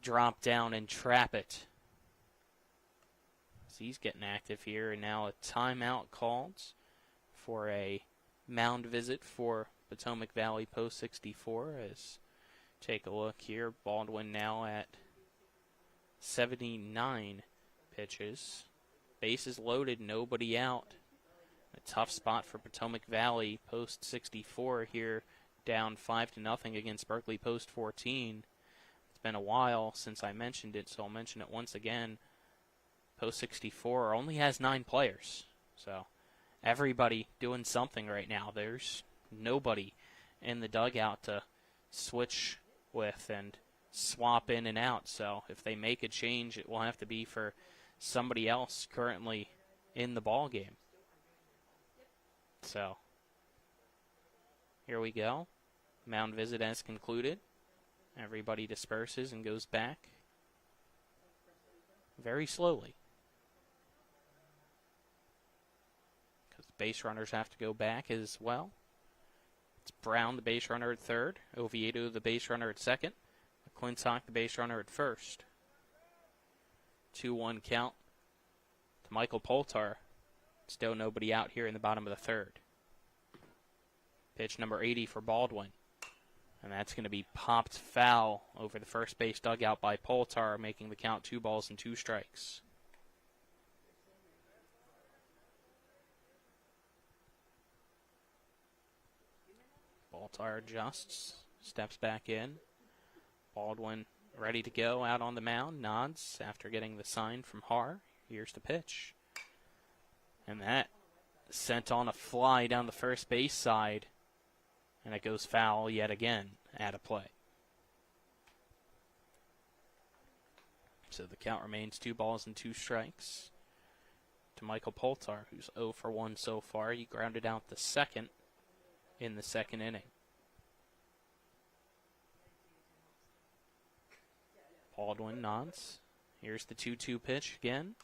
drop down and trap it. So he's getting active here, and now a timeout called for a mound visit for Potomac Valley Post 64. As take a look here, Baldwin now at 79 pitches. Bases loaded, nobody out. A tough spot for Potomac Valley Post 64 here, down 5-0 against Berkeley Post 14. It's been a while since I mentioned it, so I'll mention it once again. Post 64 only has 9 players, so everybody doing something right now. There's nobody in the dugout to switch with and swap in and out, so if they make a change, it will have to be for somebody else currently in the ball game. So here we go. Mound visit has concluded. Everybody disperses and goes back very slowly, because base runners have to go back as well. It's Brown, the base runner, at third. Oviedo, the base runner, at second. McClintock, the base runner, at first. 2-1 count to Michael Poltar. Still nobody out here in the bottom of the third. Pitch number 80 for Baldwin. And that's going to be popped foul over the first base dugout by Poltar, making the count 2-2 strikes. Poltar adjusts, steps back in. Baldwin ready to go out on the mound, nods after getting the sign from Harr. Here's the pitch. And that sent on a fly down the first base side. And it goes foul yet again at a play. So the count remains 2-2 strikes to Michael Poltar, who's 0 for 1 so far. He grounded out the second in the second inning. Baldwin nods. Here's the 2-2 pitch again.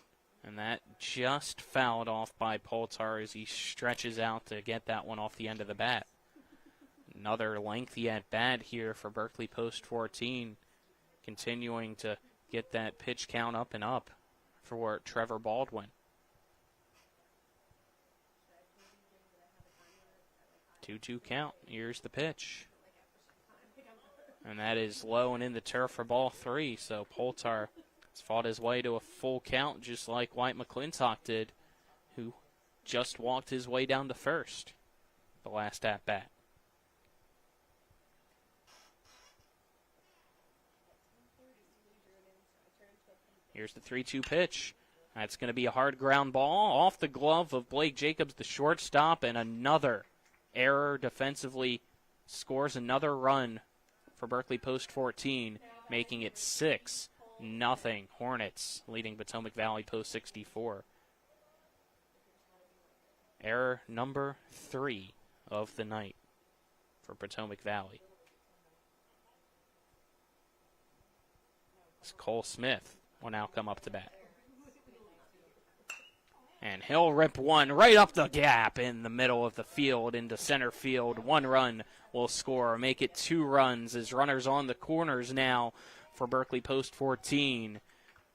And that just fouled off by Poltar as he stretches out to get that one off the end of the bat. Another lengthy at-bat here for Berkeley Post 14, continuing to get that pitch count up and up for Trevor Baldwin. 2-2 count. Here's the pitch. And that is low and in the turf for ball 3, so Poltar has fought his way to a full count just like White McClintock did, who just walked his way down to first the last at-bat. Here's the 3-2 pitch. That's going to be a hard ground ball off the glove of Blake Jacobs, the shortstop, and another error defensively scores another run for Berkeley Post 14, making it 6-0 Hornets, leading Potomac Valley Post 64. Error number 3 of the night for Potomac Valley. It's Cole Smith will now come up to bat. And he'll rip one right up the gap in the middle of the field into center field. 1 run will score, make it 2 runs as runners on the corners now for Berkeley Post 14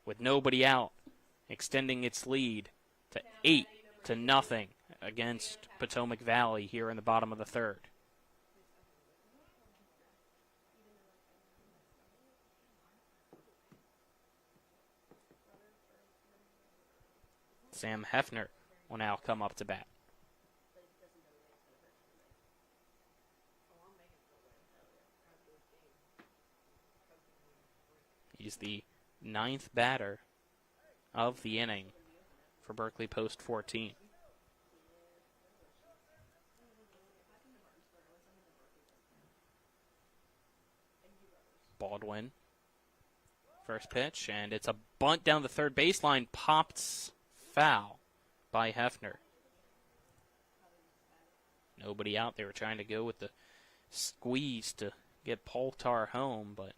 with nobody out, extending its lead to 8-0 against Potomac Valley here in the bottom of the third. Sam Hefner will now come up to bat. He's the 9th batter of the inning for Berkeley Post 14. Baldwin, first pitch, and it's a bunt down the third baseline, popped foul by Hefner. Nobody out. They were trying to go with the squeeze to get Poltar home, but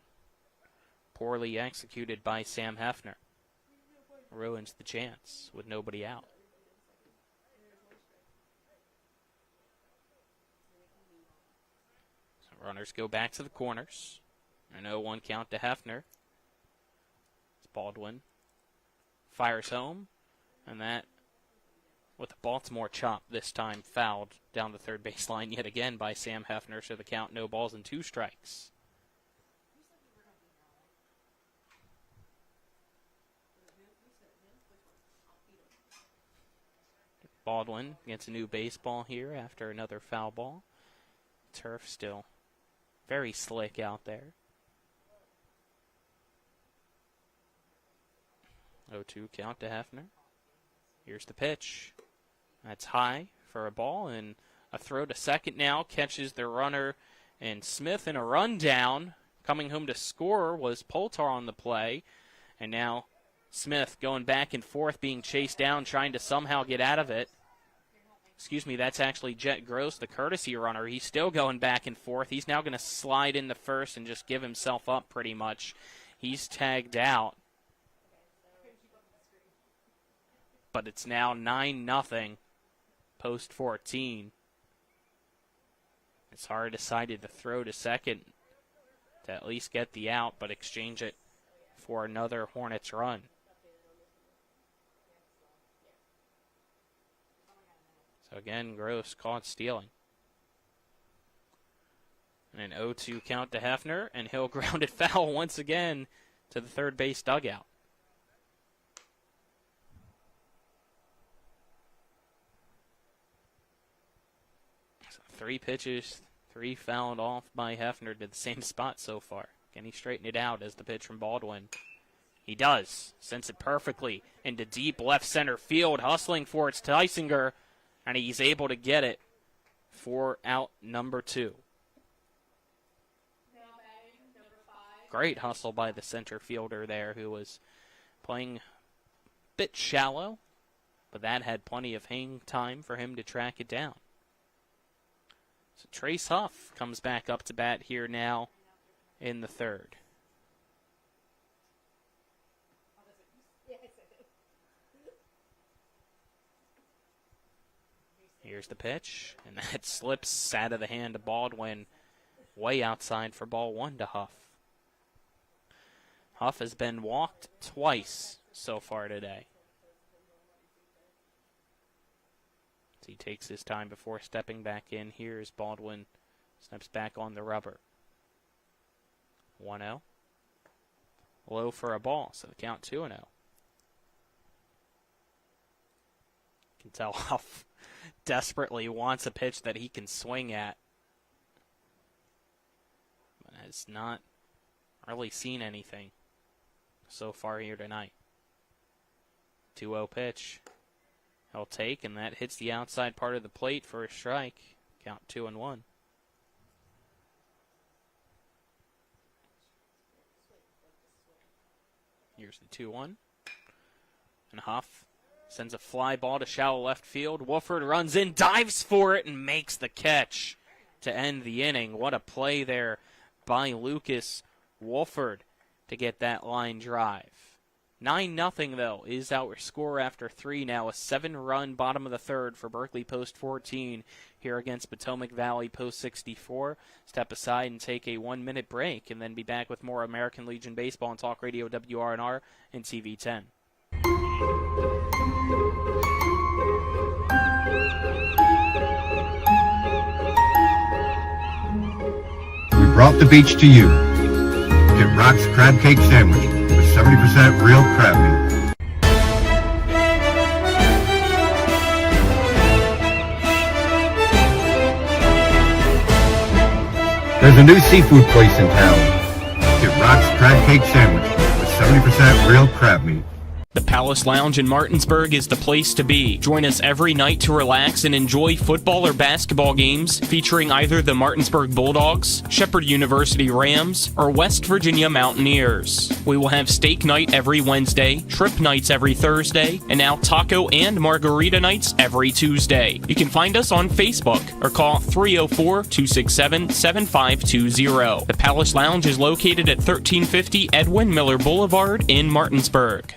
poorly executed by Sam Hefner. Ruins the chance with nobody out. So runners go back to the corners. An 0-1 count to Hefner. It's Baldwin. Fires home, and that, with a Baltimore chop, this time fouled down the third baseline yet again by Sam Hefner, so the count 0 balls and 2 strikes. Baldwin gets a new baseball here after another foul ball. Turf still very slick out there. 0-2 count to Hefner. Here's the pitch. That's high for a ball, and a throw to second now. Catches the runner, and Smith in a rundown. Coming home to score was Poltar on the play. And now Smith going back and forth, being chased down, trying to somehow get out of it. Excuse me, that's actually Jet Gross, the courtesy runner. He's still going back and forth. He's now going to slide into first and just give himself up pretty much. He's tagged out. But it's now 9-0, Post 14. It's hard decided to throw to second to at least get the out, but exchange it for another Hornets run. So again, Gross caught stealing. And an 0-2 count to Hefner, and he'll ground it foul once again to the third base dugout. So 3 pitches, 3 fouled off by Hefner to the same spot so far. Can he straighten it out as the pitch from Baldwin? He does. Sends it perfectly into deep left center field. Hustling for it's Tysinger, and he's able to get it for out number 2. Great hustle by the center fielder there, who was playing a bit shallow, but that had plenty of hang time for him to track it down. So Trace Huff comes back up to bat here now in the third. Here's the pitch, and that slips out of the hand of Baldwin, way outside for ball 1 to Huff. Huff has been walked twice so far today. As he takes his time before stepping back in, here as Baldwin steps back on the rubber. 1-0. Low for a ball, so the count 2-0. You can tell Huff desperately wants a pitch that he can swing at, but has not really seen anything so far here tonight. 2-0 pitch. He'll take, and that hits the outside part of the plate for a strike. Count 2-1. Here's the 2-1. And Huff sends a fly ball to shallow left field. Wolford runs in, dives for it, and makes the catch to end the inning. What a play there by Lucas Wolford to get that line drive. 9-0, though, is our score after 3 now. A 7-run bottom of the third for Berkeley Post 14 here against Potomac Valley Post 64. Step aside and take a 1-minute break, and then be back with more American Legion Baseball on Talk Radio WRNR and TV 10. We brought the beach to you. Get Rock's Crab Cake Sandwich with 70% real crab meat. There's a new seafood place in town. Get Rock's Crab Cake Sandwich with 70% real crab meat. The Palace Lounge in Martinsburg is the place to be. Join us every night to relax and enjoy football or basketball games featuring either the Martinsburg Bulldogs, Shepherd University Rams, or West Virginia Mountaineers. We will have steak night every Wednesday, trip nights every Thursday, and now taco and margarita nights every Tuesday. You can find us on Facebook or call 304-267-7520. The Palace Lounge is located at 1350 Edwin Miller Boulevard in Martinsburg.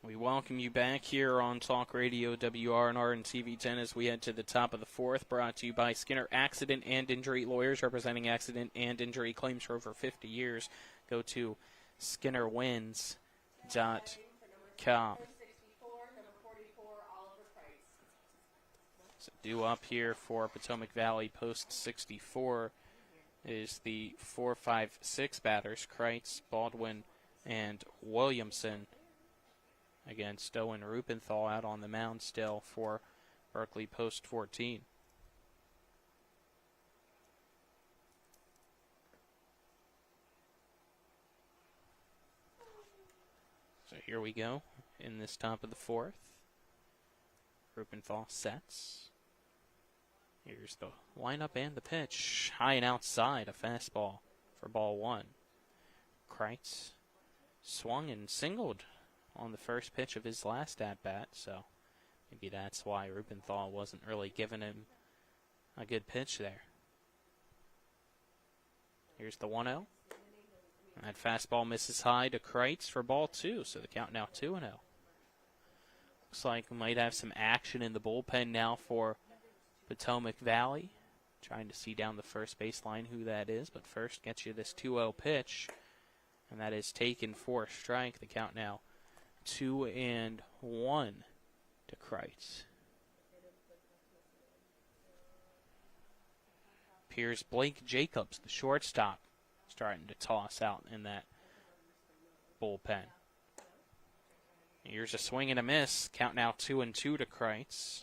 We welcome you back here on Talk Radio WRNR and TV10 as we head to the top of the fourth, brought to you by Skinner Accident and Injury Lawyers, representing accident and injury claims for over 50 years. Go to skinnerwins.com. So due up here for Potomac Valley post 64 is the 4-5-6 batters, Kreitz, Baldwin, and Williamson, against Owen Rupenthal out on the mound still for Berkeley post 14. So here we go in this top of the fourth. Rupenthal sets. Here's the lineup and the pitch. High and outside, a fastball for ball one. Kreitz swung and singled on the first pitch of his last at-bat, so maybe that's why Rupenthal wasn't really giving him a good pitch there. Here's the 1-0. That fastball misses high to Kreitz for ball two, so the count now 2-0. Looks like we might have some action in the bullpen now for Potomac Valley. Trying to see down the first baseline who that is, but first gets you this 2-0 pitch, and that is taken for a strike. The count now 2-1 to Kreitz. Appears Blake Jacobs, the shortstop, starting to toss out in that bullpen. Here's a swing and a miss. Count now 2-2 to Kreitz.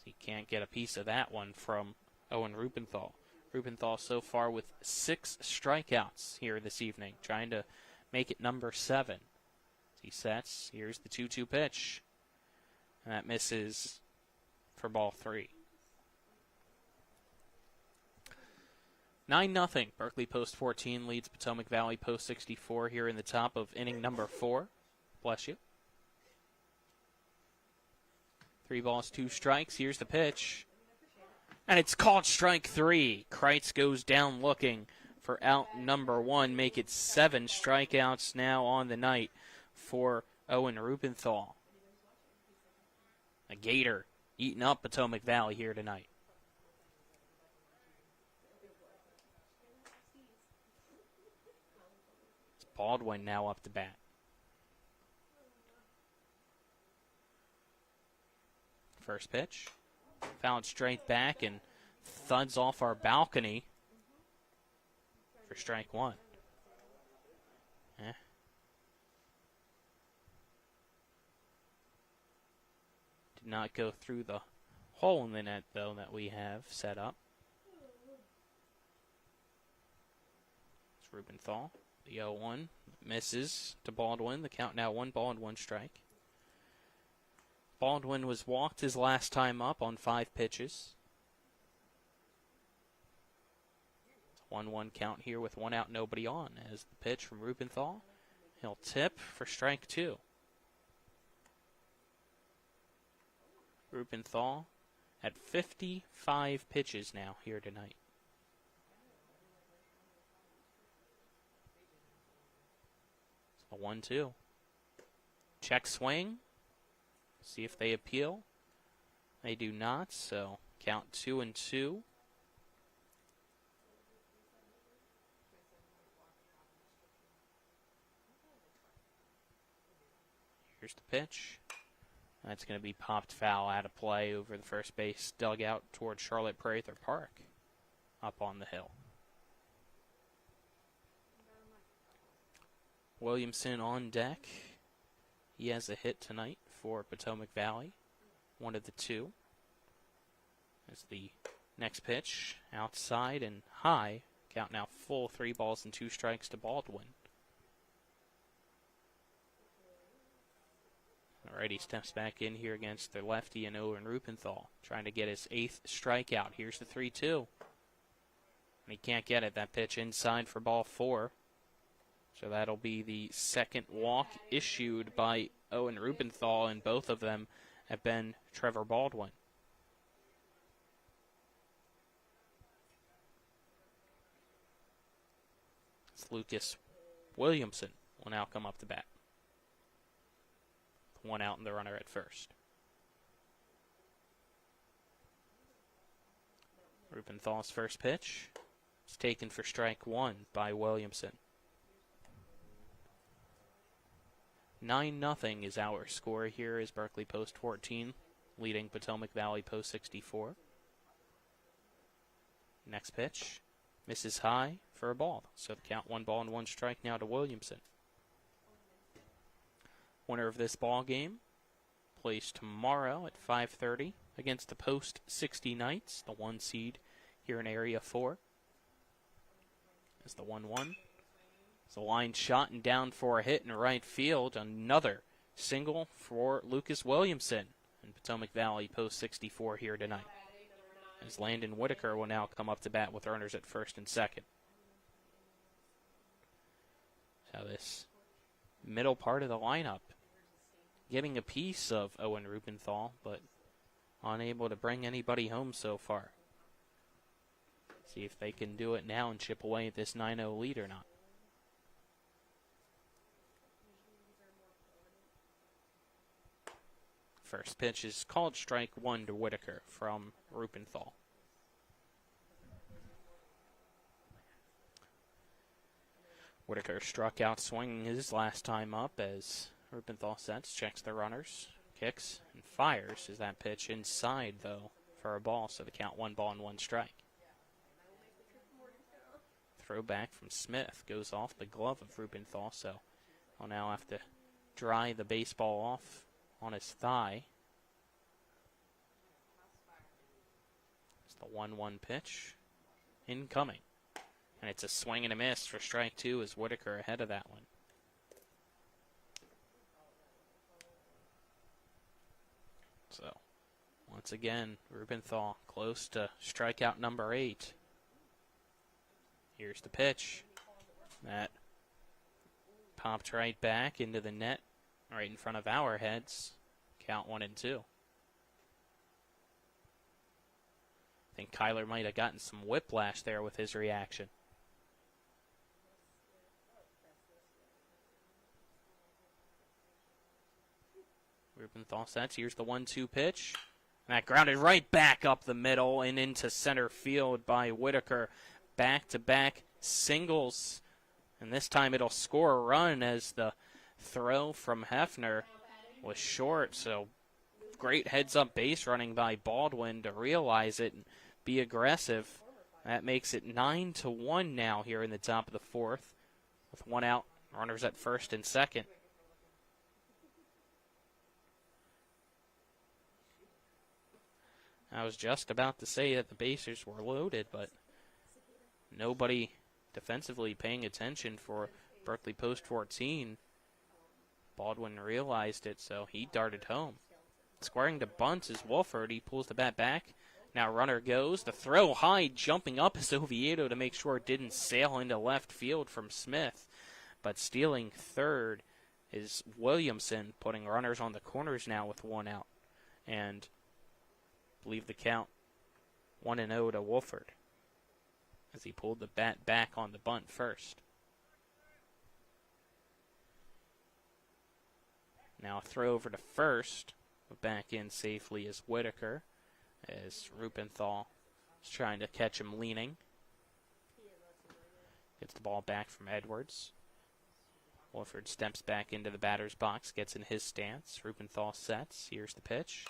He can't get a piece of that one from Owen Rupenthal. Rupenthal so far with 6 strikeouts here this evening, trying to make it number 7. He sets. Here's the 2-2 pitch. And that misses for ball 3. 9-0. Berkeley post 14 leads Potomac Valley post 64 here in the top of inning number 4. Bless you. 3 balls, 2 strikes. Here's the pitch. And it's called strike 3. Kreitz goes down looking for out number 1. Make it 7 strikeouts now on the night for Owen Rupenthal. A Gator eating up Potomac Valley here tonight. It's Baldwin now up to bat. First pitch. Fouled straight back and thuds off our balcony for strike 1. Did not go through the hole in the net, though, that we have set up. It's Rupenthal. The 0-1 misses to Baldwin. The count now 1 ball and 1 strike. Baldwin was walked his last time up on 5 pitches. 1-1 count here with 1 out, nobody on. As the pitch from Rupenthal, he'll tip for strike 2. Rupenthal at 55 pitches now here tonight. A 1-2. Check swing. See if they appeal. They do not, so count 2-2. Here's the pitch. That's going to be popped foul out of play over the first base dugout towards Charlotte Prather Park up on the hill. Williamson on deck. He has a hit tonight for Potomac Valley. 1 of the 2. As the next pitch outside and high. Count now full 3 balls and 2 strikes to Baldwin. Alright, he steps back in here against the lefty and Owen Rupenthal, trying to get his 8th strikeout. Here's the 3-2. And he can't get it. That pitch inside for ball 4. So that'll be the second walk issued by Owen Rupenthal, and both of them have been Trevor Baldwin. It's Lucas Williamson will now come up to bat. 1 out and the runner at first. Rupenthal's first pitch is taken for strike 1 by Williamson. 9-0 is our score here as Berkeley Post 14 leading Potomac Valley Post 64. Next pitch misses high for a ball. So the count 1 ball and 1 strike now to Williamson. Winner of this ball game plays tomorrow at 5:30 against the Post 60 Knights, the 1 seed here in Area 4. As the 1-1. It's a line shot and down for a hit in right field. Another single for Lucas Williamson in Potomac Valley Post 64 here tonight. As Landon Whitaker will now come up to bat with runners at first and second. So this middle part of the lineup getting a piece of Owen Rupenthal, but unable to bring anybody home so far. See if they can do it now and chip away at this 9-0 lead or not. First pitch is called strike 1 to Whitaker from Rupenthal. Whitaker struck out swinging his last time up as Rupenthal sets, checks the runners, kicks, and fires. Is that pitch inside, though, for a ball, so the count 1 ball and 1 strike. Throw back from Smith goes off the glove of Rupenthal, so he'll now have to dry the baseball off on his thigh. It's the 1-1 pitch. Incoming. And it's a swing and a miss for strike 2 as Whitaker ahead of that one. So, once again, Rupenthal close to strikeout number 8. Here's the pitch. That popped right back into the net, right in front of our heads. Count 1 and 2. I think Kyler might have gotten some whiplash there with his reaction. Rupenthal sets. Here's the 1-2 pitch. And that grounded right back up the middle and into center field by Whitaker. Back-to-back singles. And this time it'll score a run as the throw from Hefner was short. So great heads-up base running by Baldwin to realize it and be aggressive. That makes it 9-1 now here in the top of the 4th. With 1 out, runners at first and second. I was just about to say that the bases were loaded, but nobody defensively paying attention for Berkeley Post 14. Baldwin realized it, so he darted home. Squaring to bunt is Wolford. He pulls the bat back. Now runner goes. The throw high, jumping up is Oviedo to make sure it didn't sail into left field from Smith. But stealing third is Williamson, putting runners on the corners now with 1 out. And leave the count 1-0 to Wolford as he pulled the bat back on the bunt first. Now a throw over to first, but back in safely is Whitaker as Rupenthal is trying to catch him leaning. Gets the ball back from Edwards. Wolford steps back into the batter's box, gets in his stance. Rupenthal sets. Here's the pitch.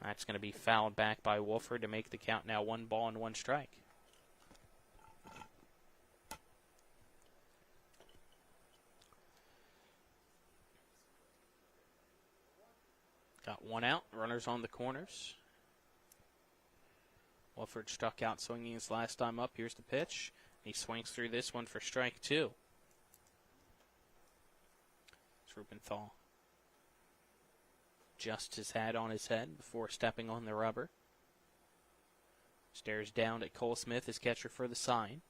That's going to be fouled back by Wolford to make the count now 1 ball and 1 strike. Got 1 out, runners on the corners. Wolford struck out swinging his last time up. Here's the pitch. He swings through this one for strike 2. It's Rubenthal. Just his hat on his head before stepping on the rubber. Stares down at Cole Smith, his catcher for the sign.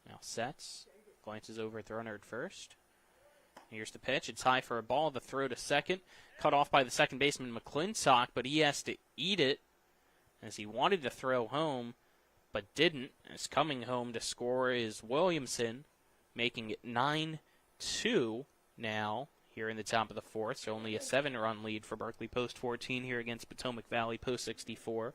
Now sets. Glances over at the runner at first. Here's the pitch. It's high for a ball. The throw to second. Cut off by the second baseman McClintock, but he has to eat it as he wanted to throw home, but didn't. As coming home to score is Williamson, making it 9-2 now here in the top of the fourth. So only a 7-run lead for Berkeley Post 14 here against Potomac Valley Post 64.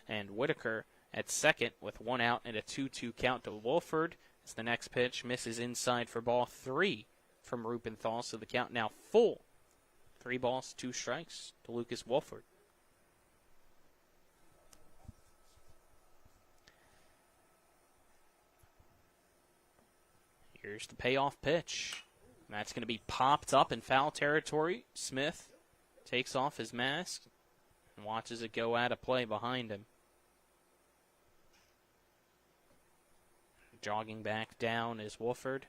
And Whitaker at second with 1 out and a 2-2 count to Wolford. As the next pitch misses inside for ball 3 from Rubenthal. So the count now full. 3 balls, 2 strikes to Lucas Wolford. Here's the payoff pitch. And that's going to be popped up in foul territory. Smith takes off his mask and watches it go out of play behind him. Jogging back down is Wolford.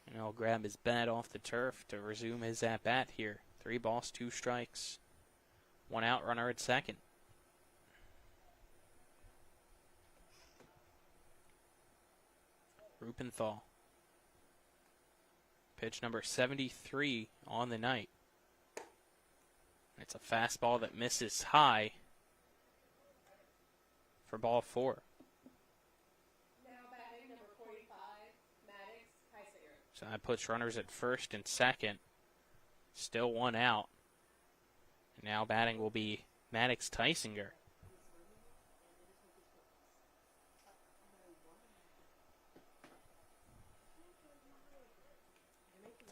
And he'll grab his bat off the turf to resume his at-bat here. 3 balls, 2 strikes. 1 out, runner at second. Rubenthal. Pitch number 73 on the night. It's a fastball that misses high for ball 4. So that puts runners at first and second. Still 1 out. And now batting will be Maddox Tysinger.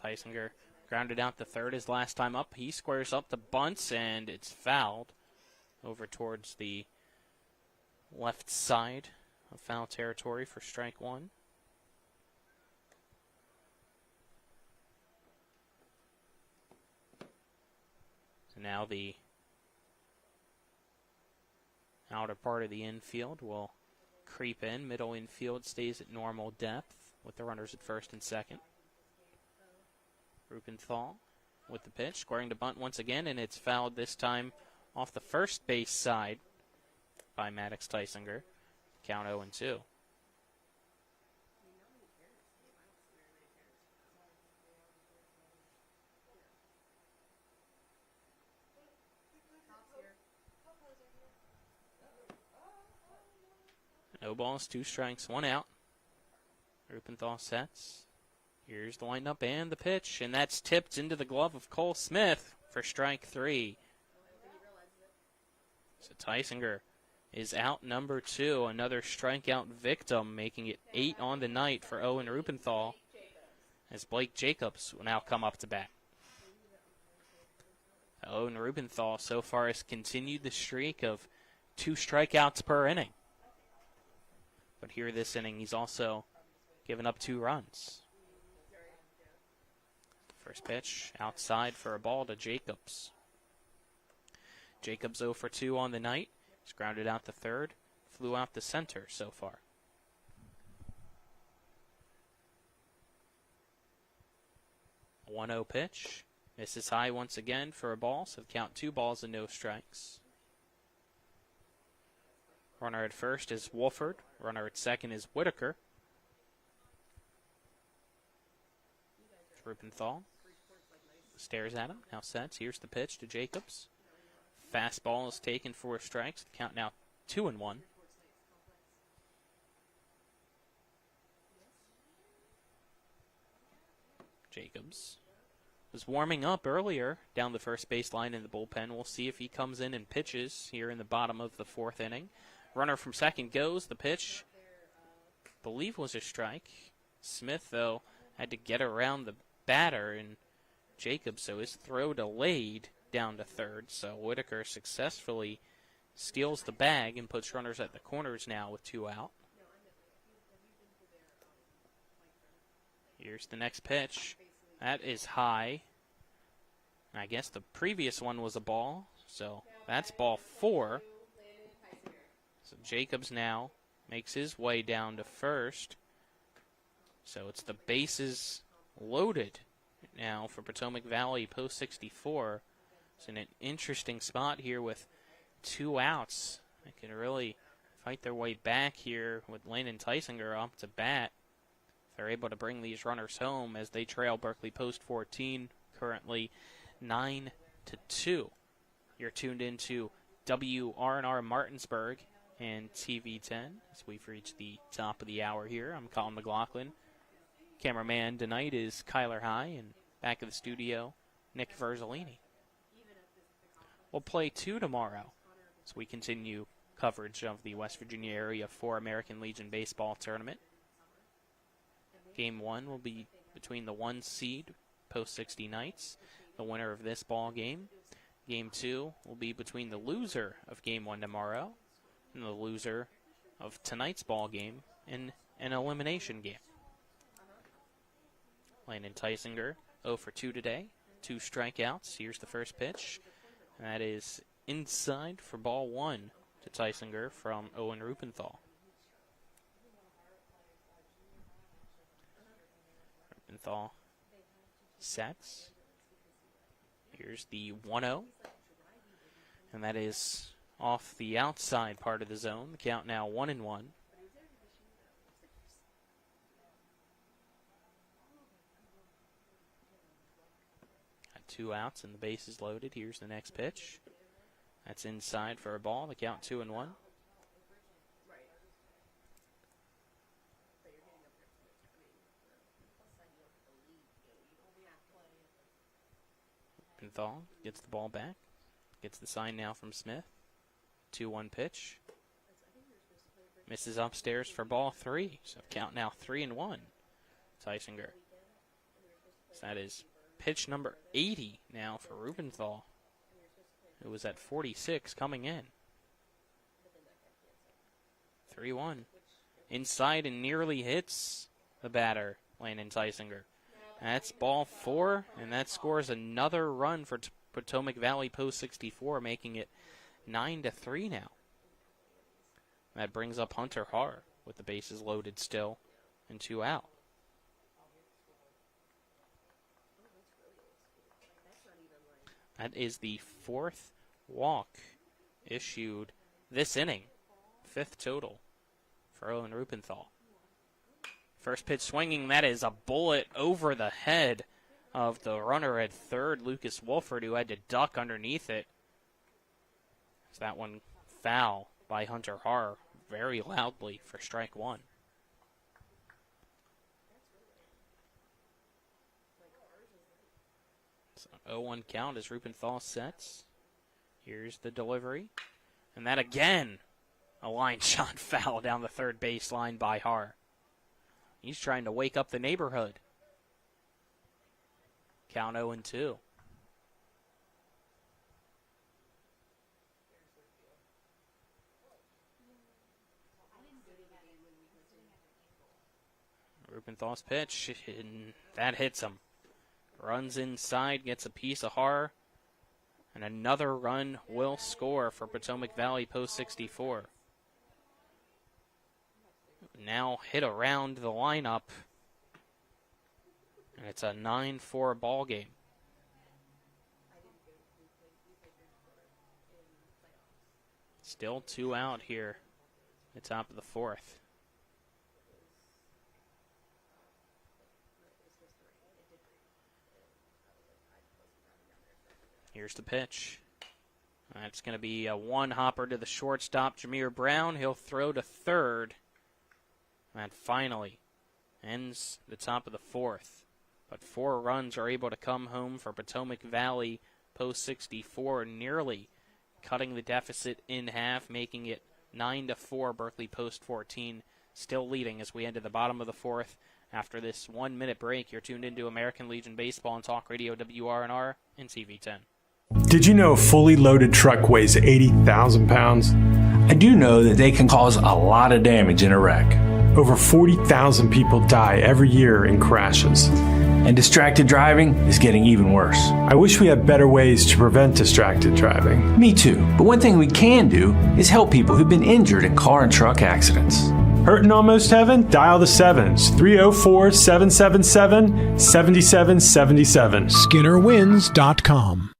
Tysinger grounded out the third his last time up. He squares up the bunts, and it's fouled over towards the left side of foul territory for strike 1. So now the outer part of the infield will creep in. Middle infield stays at normal depth with the runners at first and second. Rubenthal with the pitch, squaring to bunt once again, and it's fouled this time off the first base side by Maddox Tysinger. Count 0-2. No balls, 2 strikes, 1 out. Rubenthal sets. Here's the windup and the pitch, and that's tipped into the glove of Cole Smith for strike 3. So Tysinger is out number 2, another strikeout victim, making it 8 on the night for Owen Rubenthal, as Blake Jacobs will now come up to bat. Owen Rubenthal so far has continued the streak of 2 strikeouts per inning. But here this inning, he's also given up 2 runs. First pitch outside for a ball to Jacobs. Jacobs 0 for 2 on the night. He's grounded out the third. Flew out the center so far. A 1-0 pitch. Misses high once again for a ball. So the count 2 balls and no strikes. Runner at first is Wolford. Runner at second is Whitaker. Rubenthal stares at him. Now sets. Here's the pitch to Jacobs. Fastball is taken for strikes. The count now 2-1. Jacobs was warming up earlier down the first baseline in the bullpen. We'll see if he comes in and pitches here in the bottom of the 4th inning. Runner from second goes. The pitch, I believe, was a strike. Smith, though, had to get around the batter and Jacobs, so his throw delayed down to third. So Whitaker successfully steals the bag and puts runners at the corners now with 2 out. Here's the next pitch. That is high. I guess the previous one was a ball, so that's ball 4. So Jacobs now makes his way down to first. So it's the bases loaded now for Potomac Valley post 64. It's in an interesting spot here with 2 outs. They can really fight their way back here with Landon Tysinger up to bat. They're able to bring these runners home as they trail Berkeley post 14 currently 9-2. You're tuned into WRNR Martinsburg and TV 10 as we've reached the top of the hour here. I'm Colin McLaughlin. Cameraman tonight is Kyler High, and back of the studio, Nick Verzolini. We'll play 2 tomorrow as we continue coverage of the West Virginia Area 4 American Legion Baseball Tournament. Game 1 will be between the 1 seed post 60 Knights, the winner of this ball game. Game 2 will be between the loser of Game 1 tomorrow and the loser of tonight's ball game in an elimination game. Landon Tysinger 0 for 2 today, 2 strikeouts. Here's the first pitch. That is inside for ball 1 to Tysinger from Owen Rupenthal. Rupenthal sets. Here's the 1-0. And that is off the outside part of the zone. The count now 1-1. Got 2 outs and the bases loaded. Here's the next pitch. That's inside for a ball. The count 2-1. Rupenthal gets the ball back. Gets the sign now from Smith. 2-1 pitch. Misses upstairs for ball 3. So count now 3-1. Tysinger. So that is pitch number 80 now for Rupenthal. It was at 46 coming in. 3-1. Inside and nearly hits the batter, Landon Tysinger. That's ball 4, and that scores another run for Potomac Valley post 64, making it 9-3 now. That brings up Hunter Haar with the bases loaded still and 2 out. That is the 4th walk issued this inning. 5th total for Owen Rupenthal. First pitch swinging, that is a bullet over the head of the runner at third, Lucas Wolford, who had to duck underneath it. So that one foul by Hunter Haar very loudly for strike 1. So 0-1 count as Rupenthal sets. Here's the delivery. And that again, a line shot foul down the third baseline by Haar. He's trying to wake up the neighborhood. Count 0-2. Rupenthal's pitch, and that hits him. Runs inside, gets a piece of Haar, and another run will score for Potomac Valley post 64. Now hit around the lineup, and it's a 9-4 ball game. Still 2 out here at the top of the 4th. Here's the pitch. That's going to be a one-hopper to the shortstop, Jameer Brown. He'll throw to third. And finally ends the top of the 4th. But 4 runs are able to come home for Potomac Valley post 64, nearly cutting the deficit in half, making it 9-4. Berkeley post 14 still leading as we enter the bottom of the 4th. After this 1-minute break, you're tuned into American Legion Baseball on Talk Radio WRNR and TV10. Did you know a fully loaded truck weighs 80,000 pounds? I do know that they can cause a lot of damage in a wreck. Over 40,000 people die every year in crashes. And distracted driving is getting even worse. I wish we had better ways to prevent distracted driving. Me too. But one thing we can do is help people who've been injured in car and truck accidents. Hurting almost heaven? Dial the 7s. 304-777-7777. SkinnerWins.com.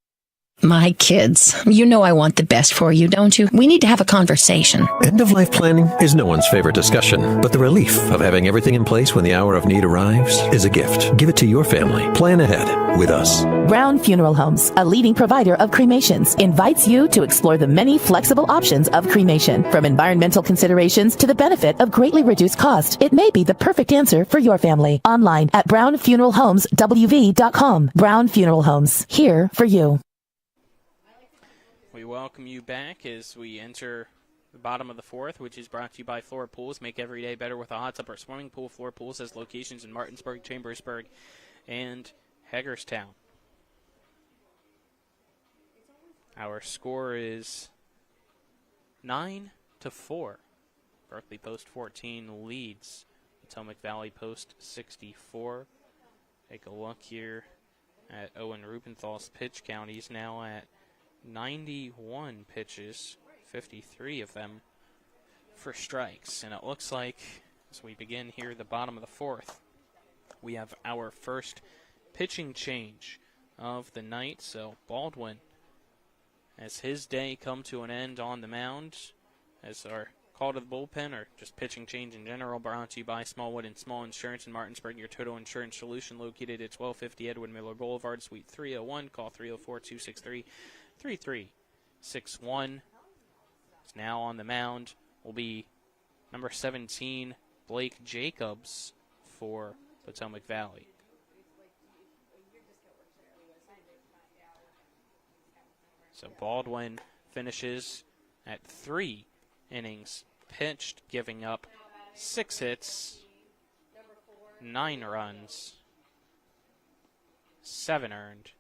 My kids, you know I want the best for you, don't you? We need to have a conversation. End-of-life planning is no one's favorite discussion, but the relief of having everything in place when the hour of need arrives is a gift. Give it to your family. Plan ahead with us. Brown Funeral Homes, a leading provider of cremations, invites you to explore the many flexible options of cremation. From environmental considerations to the benefit of greatly reduced cost, it may be the perfect answer for your family. Online at brownfuneralhomeswv.com. Brown Funeral Homes, here for you. We welcome you back as we enter the bottom of the fourth, which is brought to you by Floor Pools. Make every day better with a hot tub or swimming pool. Floor Pools has locations in Martinsburg, Chambersburg, and Hagerstown. Our score is 9-4. Berkeley Post 14 leads Potomac Valley Post 64. Take a look here at Owen Rubenthal's pitch count. He's now at 91 pitches, 53 of them for strikes. And it looks like, as we begin here at the bottom of the fourth, we have our first pitching change of the night. So Baldwin, as his day come to an end on the mound, as our call to the bullpen, or just pitching change in general, brought to you by Smallwood and Small Insurance in Martinsburg, your total insurance solution, located at 1250 Edward Miller Boulevard, Suite 301. Call 304-263-3361. Now on the mound will be number 17, Blake Jacobs, for Potomac Valley. So Baldwin finishes at 3 innings pitched, giving up 6 hits, 9 runs, 7 earned,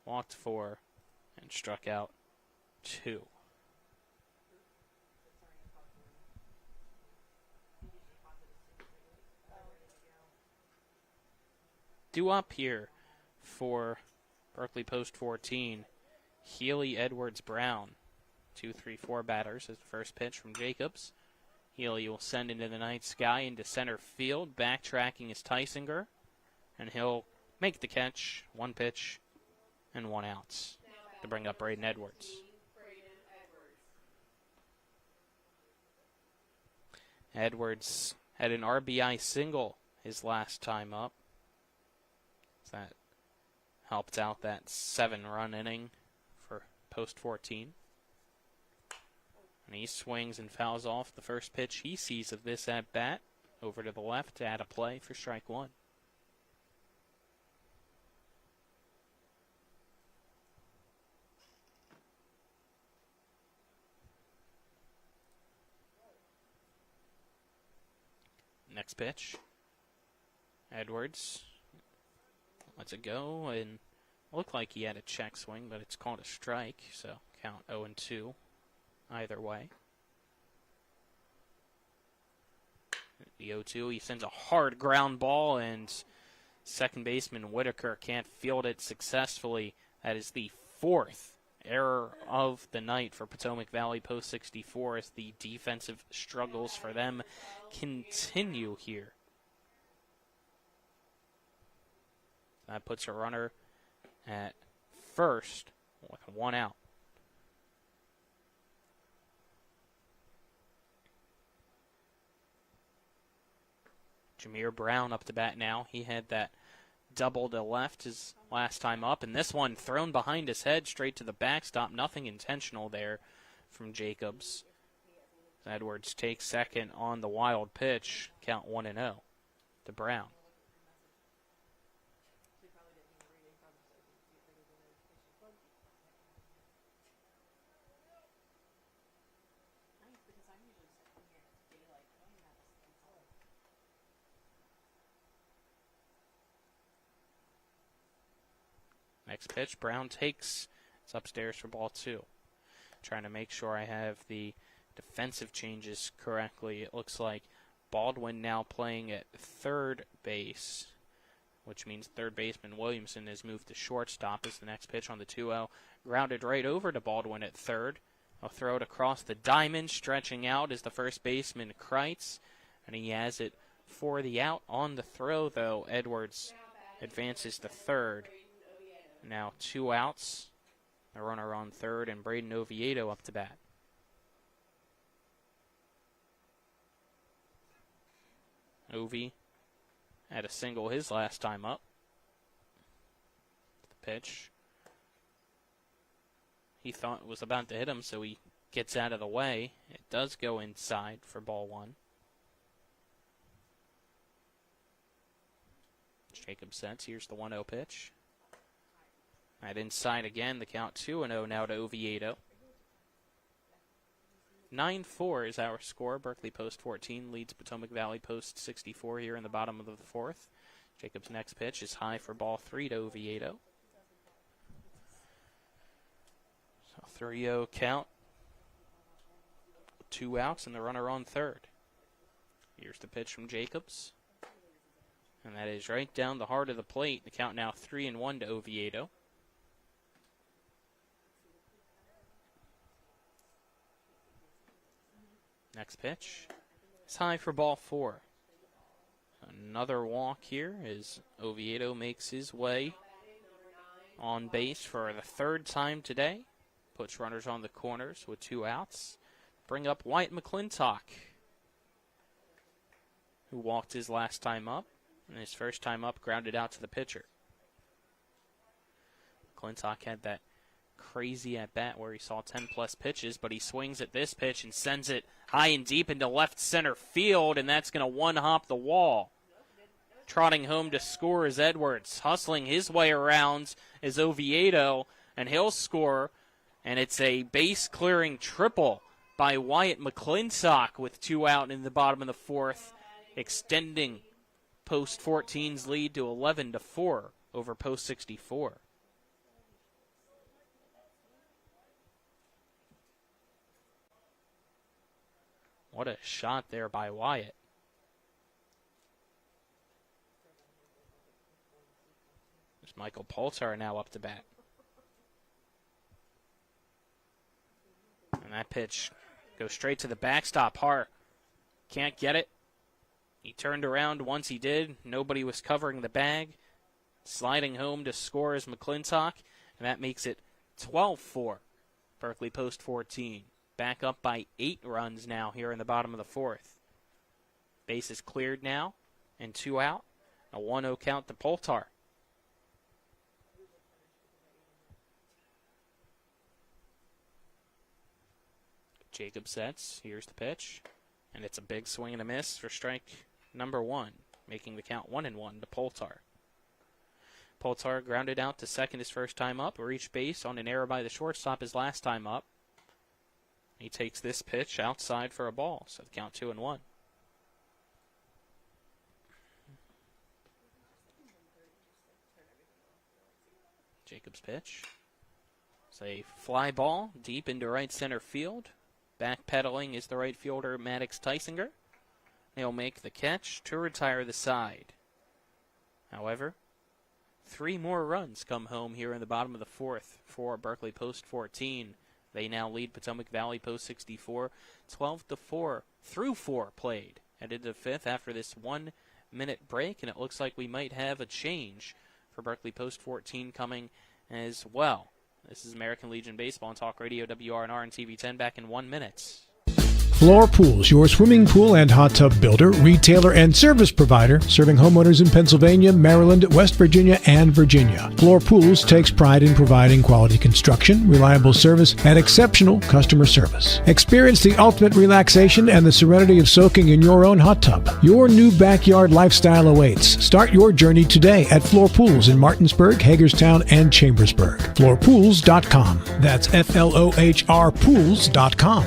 walked 4, and struck out 2. Due up here for Berkeley Post 14, Healy Edwards Brown. 2-3-4 batters as the first pitch from Jacobs. Healy will send into the night sky into center field. Backtracking is Tysinger, and he'll make the catch. 1 pitch and 1 out to bring up Braden Edwards. Edwards had an RBI single his last time up. That helped out that 7-run inning for Post 14. And he swings and fouls off the first pitch he sees of this at-bat. Over to the left to add a play for strike 1. Next pitch. Edwards lets it go, and looked like he had a check swing, but it's called a strike, so count 0-2 either way. The 0-2, he sends a hard ground ball, and second baseman Whitaker can't field it successfully. That is the 4th error of the night for Potomac Valley Post 64 as the defensive struggles for them continue here. That puts a runner at first with 1 out. Jameer Brown up to bat now. He had that double to left his last time up, and this one thrown behind his head straight to the backstop. Nothing intentional there from Jacobs. Edwards takes second on the wild pitch. Count 1-0 to Brown. Next pitch, Brown takes. It's upstairs for ball 2. Trying to make sure I have the defensive changes correctly. It looks like Baldwin now playing at third base which means third baseman Williamson has moved to shortstop as the next pitch on the 2-0. Grounded right over to Baldwin at third. He'll throw it across the diamond. Stretching out is the first baseman Kreitz, and he has it for the out. On the throw, though, Edwards advances to third. Now 2 outs. A runner on third, and Braden Oviedo up to bat. Ovi had a single his last time up. The pitch. He thought it was about to hit him, so he gets out of the way. It does go inside for ball 1. Jacob sets. Here's the 1-0 pitch. Right inside again. The count 2-0 now to Oviedo. 9-4 is our score. Berkeley Post 14 leads Potomac Valley Post 64 here in the bottom of the 4th. Jacob's next pitch is high for ball 3 to Oviedo. So 3-0 count. 2 outs and the runner on third. Here's the pitch from Jacobs. And that is right down the heart of the plate. The count now 3-1 to Oviedo. Next pitch is high for ball 4. Another walk here as Oviedo makes his way on base for the 3rd time today. Puts runners on the corners with 2 outs. Bring up Wyatt McClintock, who walked his last time up, and his first time up grounded out to the pitcher. McClintock had that crazy at bat where he saw 10+ pitches, but he swings at this pitch and sends it high and deep into left center field, and that's going to one-hop the wall. Trotting home to score is Edwards. Hustling his way around is Oviedo, and he'll score, and it's a base-clearing triple by Wyatt McClintock with 2 out in the bottom of the 4th, extending Post 14's lead to 11-4 over Post 64. What a shot there by Wyatt. There's Michael Poulter now up to bat. And that pitch goes straight to the backstop. Hart can't get it. He turned around once he did. Nobody was covering the bag. Sliding home to score is McClintock. And that makes it 12-4. Berkeley Post 14. Back up by 8 runs now here in the bottom of the 4th. Base is cleared now, and 2 out. A 1-0 count to Poulter. Jacob sets. Here's the pitch. And it's a big swing and a miss for strike number 1, making the count 1-1 to Poulter. Poulter grounded out to second his first time up, reached base on an error by the shortstop his last time up. He takes this pitch outside for a ball, so the count 2-1. Jacob's pitch. It's a fly ball deep into right center field. Backpedaling is the right fielder Maddox Tysinger. He'll make the catch to retire the side. However, 3 more runs come home here in the bottom of the 4th for Berkeley Post 14. They now lead Potomac Valley Post 64, 12-4 through 4 played. Headed to the 5th after this 1-minute break, and it looks like we might have a change for Berkeley Post 14 coming as well. This is American Legion Baseball on Talk Radio, WRNR and TV 10 back in 1 minute. Floor Pools, your swimming pool and hot tub builder, retailer, and service provider, serving homeowners in Pennsylvania, Maryland, West Virginia, and Virginia. Floor Pools takes pride in providing quality construction, reliable service, and exceptional customer service. Experience the ultimate relaxation and the serenity of soaking in your own hot tub. Your new backyard lifestyle awaits. Start your journey today at Floor Pools in Martinsburg, Hagerstown, and Chambersburg. FloorPools.com. That's FLOHR Pools.com.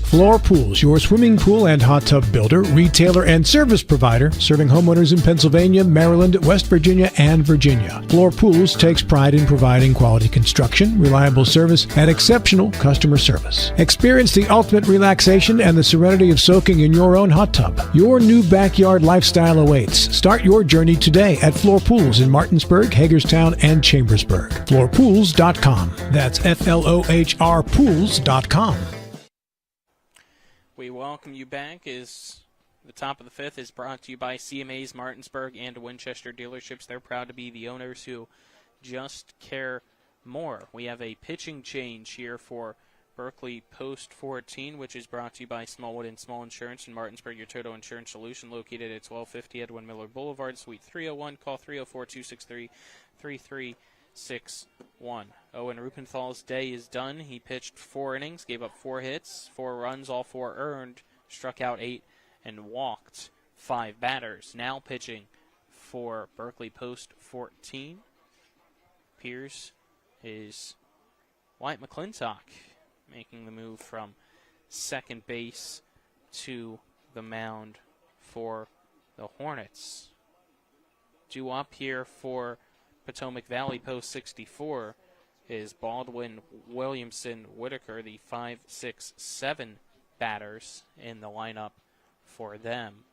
Floor Pools, your swimming pool and hot tub builder, retailer, and service provider, serving homeowners in Pennsylvania, Maryland, West Virginia, and Virginia. Floor Pools takes pride in providing quality construction, reliable service, and exceptional customer service. Experience the ultimate relaxation and the serenity of soaking in your own hot tub. Your new backyard lifestyle awaits. Start your journey today at Floor Pools in Martinsburg, Hagerstown, and Chambersburg. FloorPools.com. That's FLOHR Pools.com. We welcome you back as the top of the fifth is brought to you by CMA's Martinsburg and Winchester dealerships. They're proud to be the owners who just care more. We have a pitching change here for Berkeley Post 14, which is brought to you by Smallwood and Small Insurance in Martinsburg, your total insurance solution, located at 1250 Edwin Miller Boulevard, Suite 301. Call 304-263-3361. Owen Rupenthal's day is done. He pitched 4 innings, gave up 4 hits, 4 runs, all 4 earned, struck out 8, and walked 5 batters. Now pitching for Berkeley Post 14 appears is Wyatt McClintock, making the move from second base to the mound for the Hornets. Due up here for Potomac Valley Post 64 is Baldwin, Williamson, Whitaker, the 5, 6, 7 batters in the lineup for them.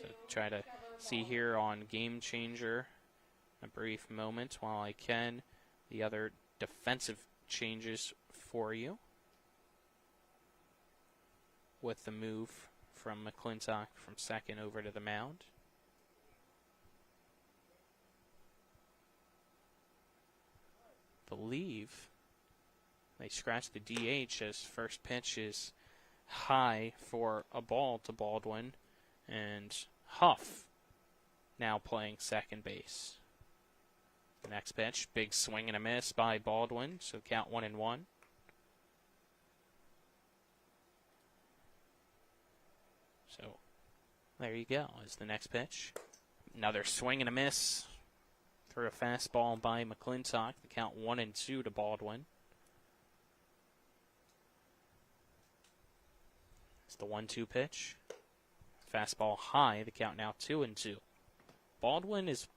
So try to see here on Game Changer a brief moment while I can the other defensive changes for you with the move from McClintock from second over to the mound. Believe they scratched the DH as first pitch is high for a ball to Baldwin, and Huff now playing second base. The next pitch, big swing and a miss by Baldwin, so count 1-1. So there you go, is the next pitch. Another swing and a miss through a fastball by McClintock. The count 1-2 to Baldwin. It's the 1-2 pitch. Fastball high. The count now 2-2. Baldwin has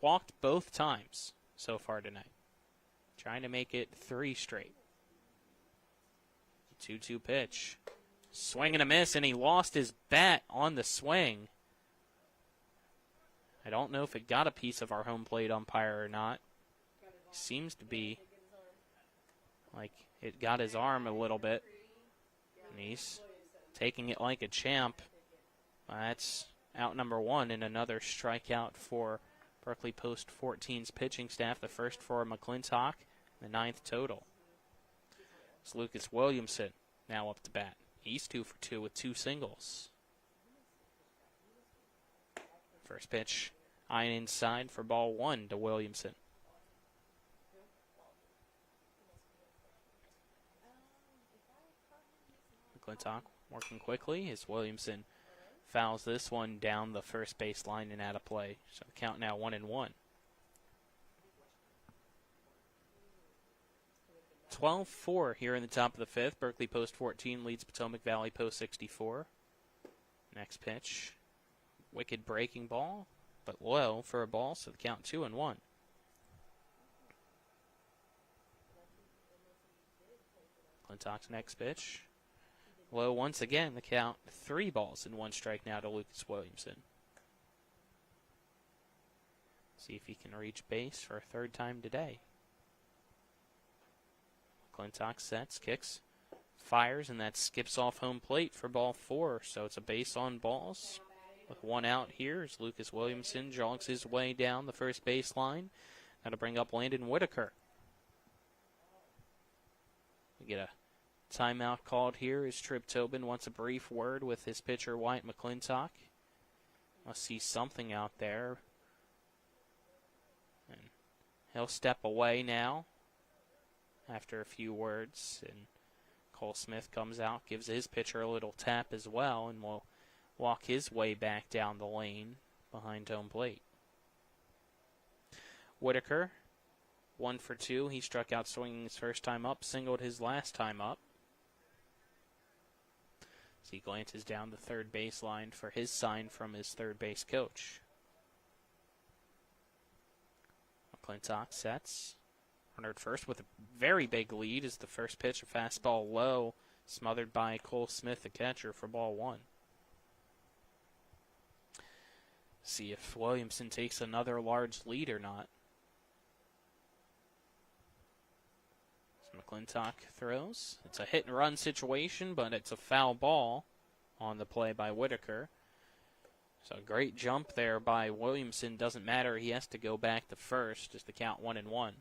walked both times so far tonight, trying to make it 3 straight. 2-2 pitch. Swing and a miss, and he lost his bat on the swing. I don't know if it got a piece of our home plate umpire or not. Seems to be like it got his arm a little bit. And he's taking it like a champ. That's out number 1 and another strikeout for Berkeley Post 14's pitching staff. The first for McClintock, the 9th total. It's Lucas Williamson now up to bat. He's 2 for 2 with 2 singles. First pitch, iron inside for ball 1 to Williamson. McClintock working quickly as Williamson fouls this one down the first base line and out of play. So the count now 1-1. 12-4 here in the top of the 5th. Berkeley Post 14 leads Potomac Valley Post 64. Next pitch. Wicked breaking ball, but low for a ball, so the count 2-1. McClintock's next pitch. Low once again, the count 3 balls and 1 strike now to Lucas Williamson. See if he can reach base for a 3rd time today. McClintock sets, kicks, fires, and that skips off home plate for ball 4, so it's a base on balls. With 1 out here as Lucas Williamson jogs his way down the first baseline. That'll bring up Landon Whitaker. We get a timeout called here as Trib Tobin wants a brief word with his pitcher Wyatt McClintock. Must see something out there. And he'll step away now after a few words. And Cole Smith comes out, gives his pitcher a little tap as well, and will walk his way back down the lane behind home plate. Whitaker, 1 for 2. He struck out swinging his first time up, singled his last time up. As he glances down the third baseline for his sign from his third base coach. McClintock sets. Runner at first with a very big lead as the first pitch, a fastball low, smothered by Cole Smith, the catcher, for ball one. See if Williamson takes another large lead or not. As McClintock throws. It's a hit and run situation, but it's a foul ball on the play by Whitaker. So a great jump there by Williamson. Doesn't matter. He has to go back to first as the count 1-1.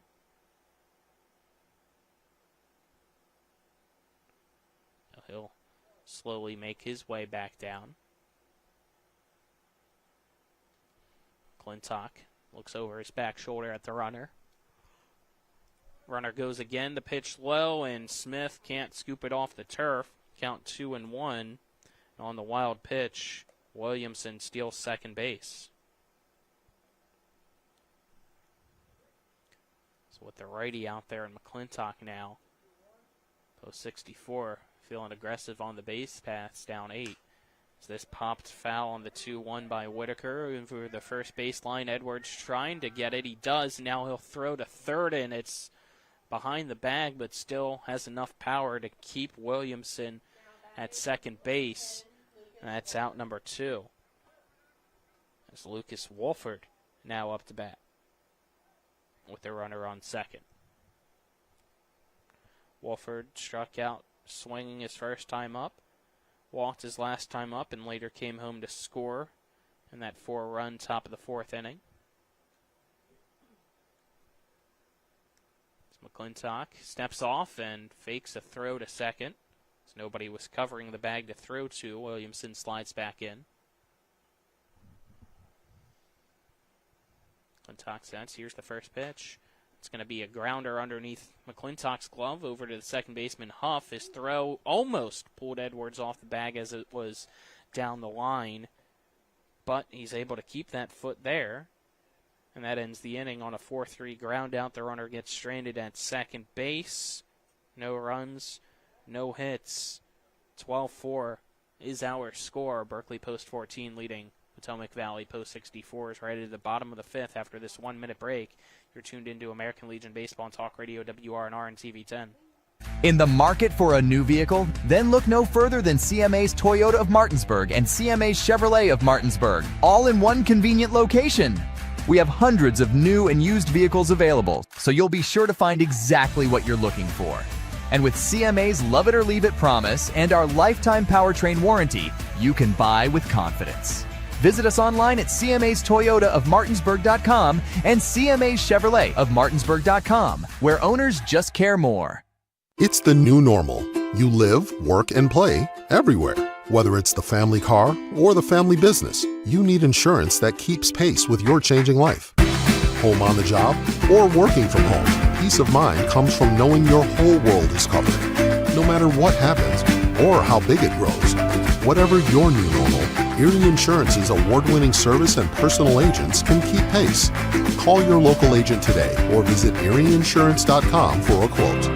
He'll slowly make his way back down. McClintock looks over his back shoulder at the runner. Runner goes again. The pitch low, and Smith can't scoop it off the turf. Count 2-1. On the wild pitch, Williamson steals second base. So with the righty out there, and McClintock now, post 64, feeling aggressive on the base paths, down 8. As this popped foul on the 2-1 by Whitaker over the first baseline. Edwards trying to get it. He does. Now he'll throw to third, and it's behind the bag, but still has enough power to keep Williamson at second base. And that's out number 2. As Lucas Wolford now up to bat with the runner on second. Wolford struck out swinging his first time up, walked his last time up, and later came home to score in that 4-run top of the 4th inning. As McClintock steps off and fakes a throw to second. As nobody was covering the bag to throw to, Williamson slides back in. McClintock sets. Here's the first pitch. It's going to be a grounder underneath McClintock's glove over to the second baseman, Huff. His throw almost pulled Edwards off the bag as it was down the line, but he's able to keep that foot there, and that ends the inning on a 4-3 ground out. The runner gets stranded at second base. No runs, no hits. 12-4 is our score. Berkeley post 14 leading Potomac Valley post 64 is right at the bottom of the 5th after this 1-minute break. You're tuned into American Legion Baseball on Talk Radio, WRNR and TV10. In the market for a new vehicle? Then look no further than CMA's Toyota of Martinsburg and CMA's Chevrolet of Martinsburg, all in one convenient location. We have hundreds of new and used vehicles available, so you'll be sure to find exactly what you're looking for. And with CMA's Love It or Leave It promise and our lifetime powertrain warranty, you can buy with confidence. Visit us online at CMA's Toyota of Martinsburg.com and CMA's Chevrolet of Martinsburg.com, where owners just care more. It's the new normal. You live, work, and play everywhere. Whether it's the family car or the family business, you need insurance that keeps pace with your changing life. Home on the job or working from home, peace of mind comes from knowing your whole world is covered. No matter what happens or how big it grows, whatever your new normal, Erie Insurance's award-winning service and personal agents can keep pace. Call your local agent today or visit erieinsurance.com for a quote.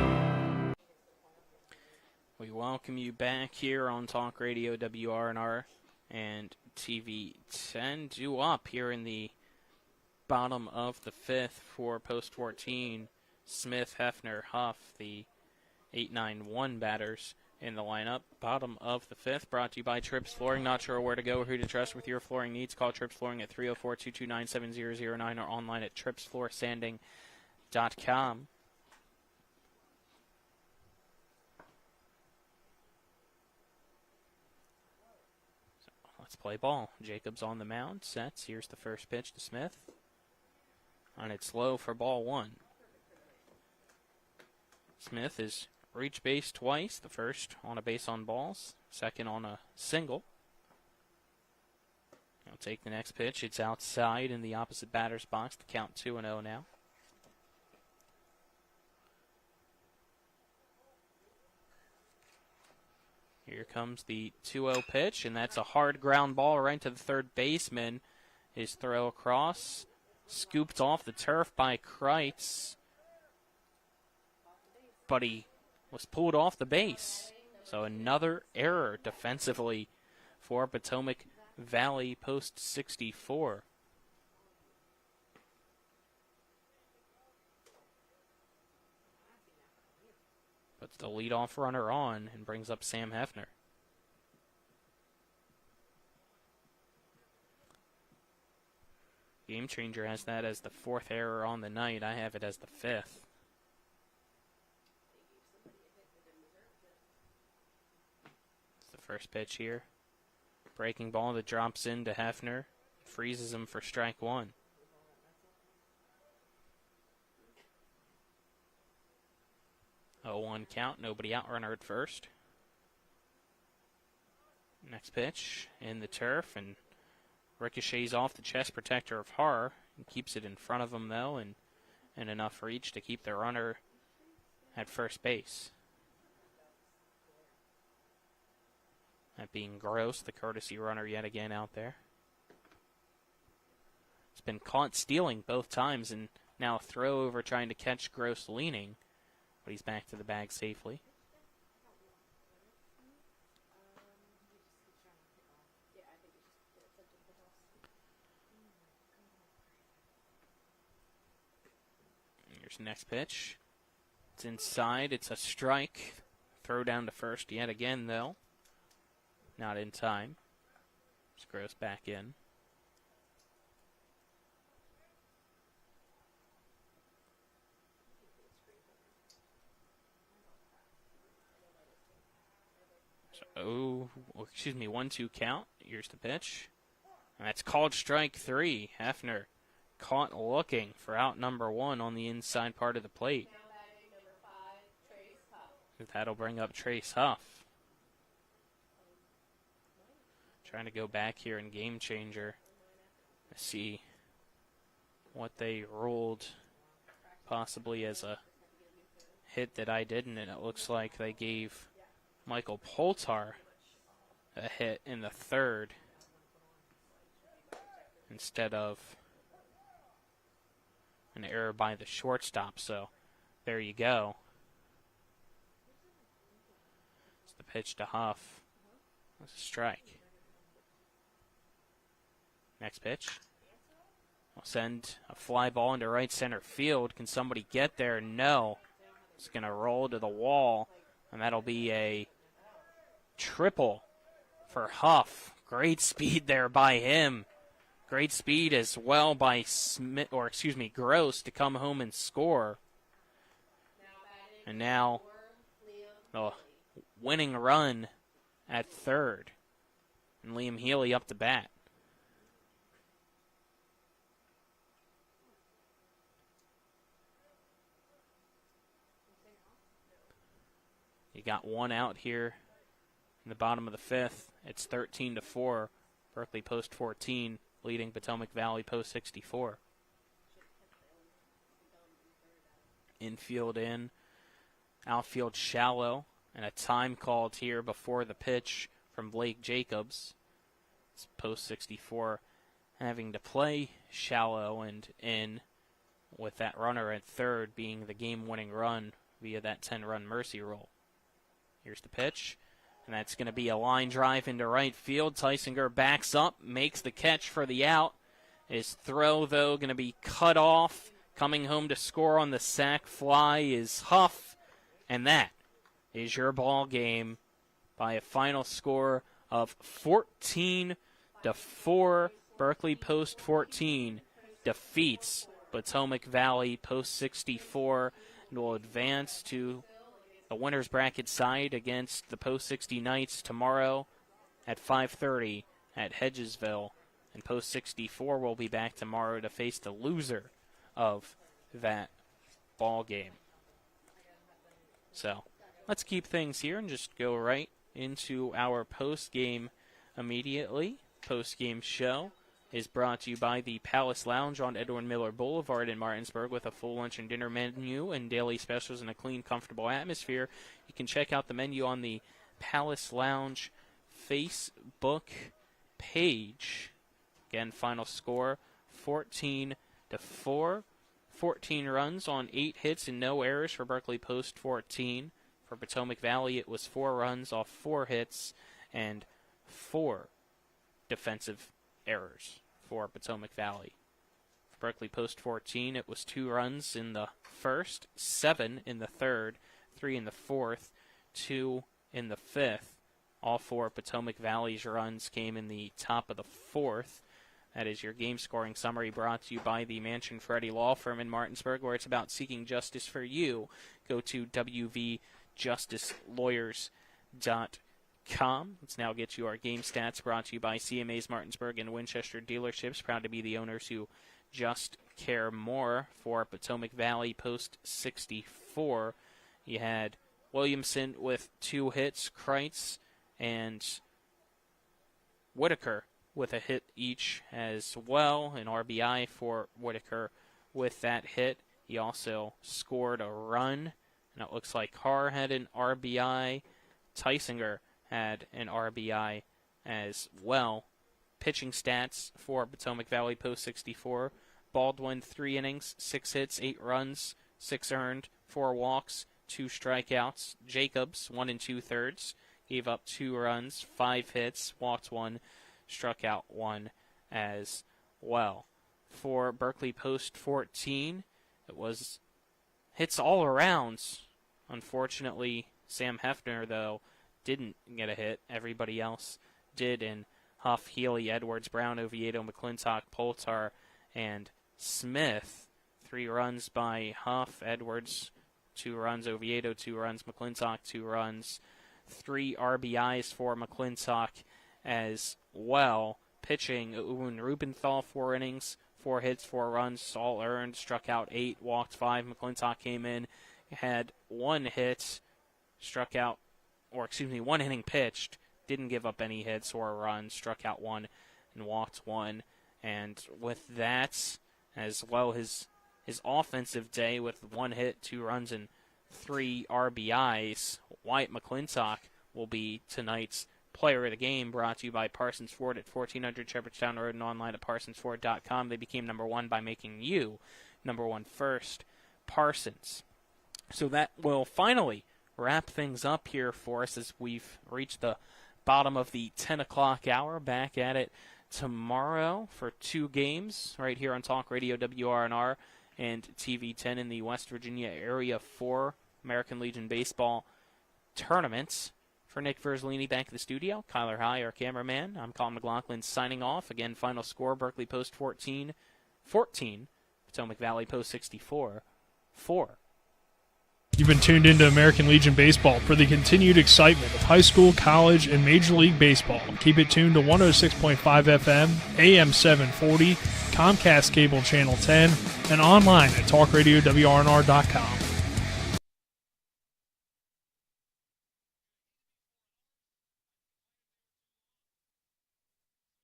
We welcome you back here on Talk Radio, WRNR and TV10. Due up here in the bottom of the 5th for post 14. Smith, Hefner, Huff, the 8-9-1 batters in the lineup. Bottom of the 5th, brought to you by Trips Flooring. Not sure where to go or who to trust with your flooring needs? Call Trips Flooring at 304-229-7009 or online at tripsfloorsanding.com. So let's play ball. Jacobs on the mound, sets. Here's the first pitch to Smith. And it's low for ball 1. Smith is reached base twice, the first on a base on balls, second on a single. He'll take the next pitch. It's outside in the opposite batter's box to count 2-0 now. Here comes the 2-0 pitch, and that's a hard ground ball right to the third baseman. His throw across, scooped off the turf by Kreitz, but he was pulled off the base. So another error defensively for Potomac Valley post 64. Puts the leadoff runner on and brings up Sam Hefner. Game Changer has that as the 4th error on the night. I have it as the 5th. It's the first pitch here. Breaking ball that drops into Hefner. Freezes him for strike 1. Oh, 1 count. Nobody out. Runner at first. Next pitch in the turf and ricochets off the chest protector of Har and keeps it in front of him, though, and enough reach to keep the runner at first base. That being Gross, the courtesy runner yet again out there. It's been caught stealing both times, and now a throw over trying to catch Gross leaning, but he's back to the bag safely. Here's the next pitch. It's inside. It's a strike. Throw down to first yet again, though. Not in time. Just Gross back in. So, 1-2 count. Here's the pitch. And that's called strike 3. Hefner caught looking for out number 1 on the inside part of the plate. That'll bring up Trace Huff. Trying to go back here in Game Changer to see what they ruled possibly as a hit that I didn't, and it looks like they gave Michael Poltar a hit in the 3rd instead of an error by the shortstop, so there you go. It's the pitch to Huff. That's a strike. Next pitch. I'll send a fly ball into right center field. Can somebody get there? No. It's going to roll to the wall, and that'll be a triple for Huff. Great speed there by him. Great speed as well by Gross to come home and score. And now the winning run at 3rd. And Liam Healy up to bat. You got 1 out here in the bottom of the 5th. It's 13-4. Berkeley post 14. Leading Potomac Valley post 64. Infield in, outfield shallow, and a time called here before the pitch from Blake Jacobs. It's post 64 having to play shallow and in with that runner at 3rd being the game-winning run via that 10-run mercy rule. Here's the pitch. And that's going to be a line drive into right field. Tysinger backs up, makes the catch for the out. His throw, though, going to be cut off. Coming home to score on the sac fly is Huff. And that is your ball game by a final score of 14-4. Berkeley post 14 defeats Potomac Valley post 64 and will advance to the winner's bracket side against the Post 60 Knights tomorrow at 5:30 at Hedgesville. And Post 64 will be back tomorrow to face the loser of that ball game. So let's keep things here and just go right into our post-game immediately. Post-game show is brought to you by the Palace Lounge on Edwin Miller Boulevard in Martinsburg with a full lunch and dinner menu and daily specials in a clean, comfortable atmosphere. You can check out the menu on the Palace Lounge Facebook page. Again, final score 14-4. 14 runs on 8 hits and no errors for Berkeley post 14 For Potomac Valley, it was 4 runs off 4 hits and 4 defensive errors for Potomac Valley. For Berkeley Post 14, it was 2 runs in the first, 7 in the third, 3 in the fourth, 2 in the fifth. All 4 Potomac Valley's runs came in the top of the fourth. That is your game scoring summary, brought to you by the Mansion Freddie Law Firm in Martinsburg, where it's about seeking justice for you. Go to wvjusticelawyers.com. Let's now get you our game stats, brought to you by CMA's Martinsburg and Winchester dealerships, proud to be the owners who just care more. For Potomac Valley Post 64, you had Williamson with 2 hits, Kreitz and Whitaker with a hit each as well. An RBI for Whitaker with that hit. He also scored a run, and it looks like Carr had an RBI. Tysinger had an RBI as well. Pitching stats for Potomac Valley Post 64. Baldwin, 3 innings, 6 hits, 8 runs, 6 earned, 4 walks, 2 strikeouts. Jacobs, 1 2/3, gave up 2 runs, 5 hits, walked 1, struck out 1 as well. For Berkeley Post 14, it was hits all around. Unfortunately, Sam Hefner, though, didn't get a hit. Everybody else did in Huff, Healy, Edwards, Brown, Oviedo, McClintock, Poltar, and Smith. 3 runs by Huff, Edwards, 2 runs, Oviedo, 2 runs, McClintock, 2 runs. 3 RBIs for McClintock as well. Pitching, Owen Rubenthal, 4 innings, 4 hits, 4 runs, all earned, struck out 8, walked 5. McClintock came in, had 1 hit, 1 inning pitched, didn't give up any hits or runs, struck out 1 and walked 1. And with that, as well, his offensive day with 1 hit, 2 runs, and 3 RBIs, Wyatt McClintock will be tonight's player of the game, brought to you by Parsons Ford at 1400 Shepherdstown Road and online at parsonsford.com. They became number 1 by making you number 1 first, Parsons. So that will finally wrap things up here for us as we've reached the bottom of the 10 o'clock hour. Back at it tomorrow for 2 games right here on Talk Radio WRNR and TV10 in the West Virginia Area 4 American Legion Baseball tournaments. For Nick Verzolini back in the studio, Kyler High, our cameraman, I'm Colin McLaughlin signing off. Again, final score, Berkeley Post 14, Potomac Valley Post 64, 4. You've been tuned into American Legion Baseball for the continued excitement of high school, college, and Major League Baseball. Keep it tuned to 106.5 FM, AM 740, Comcast Cable Channel 10, and online at talkradiowrnr.com.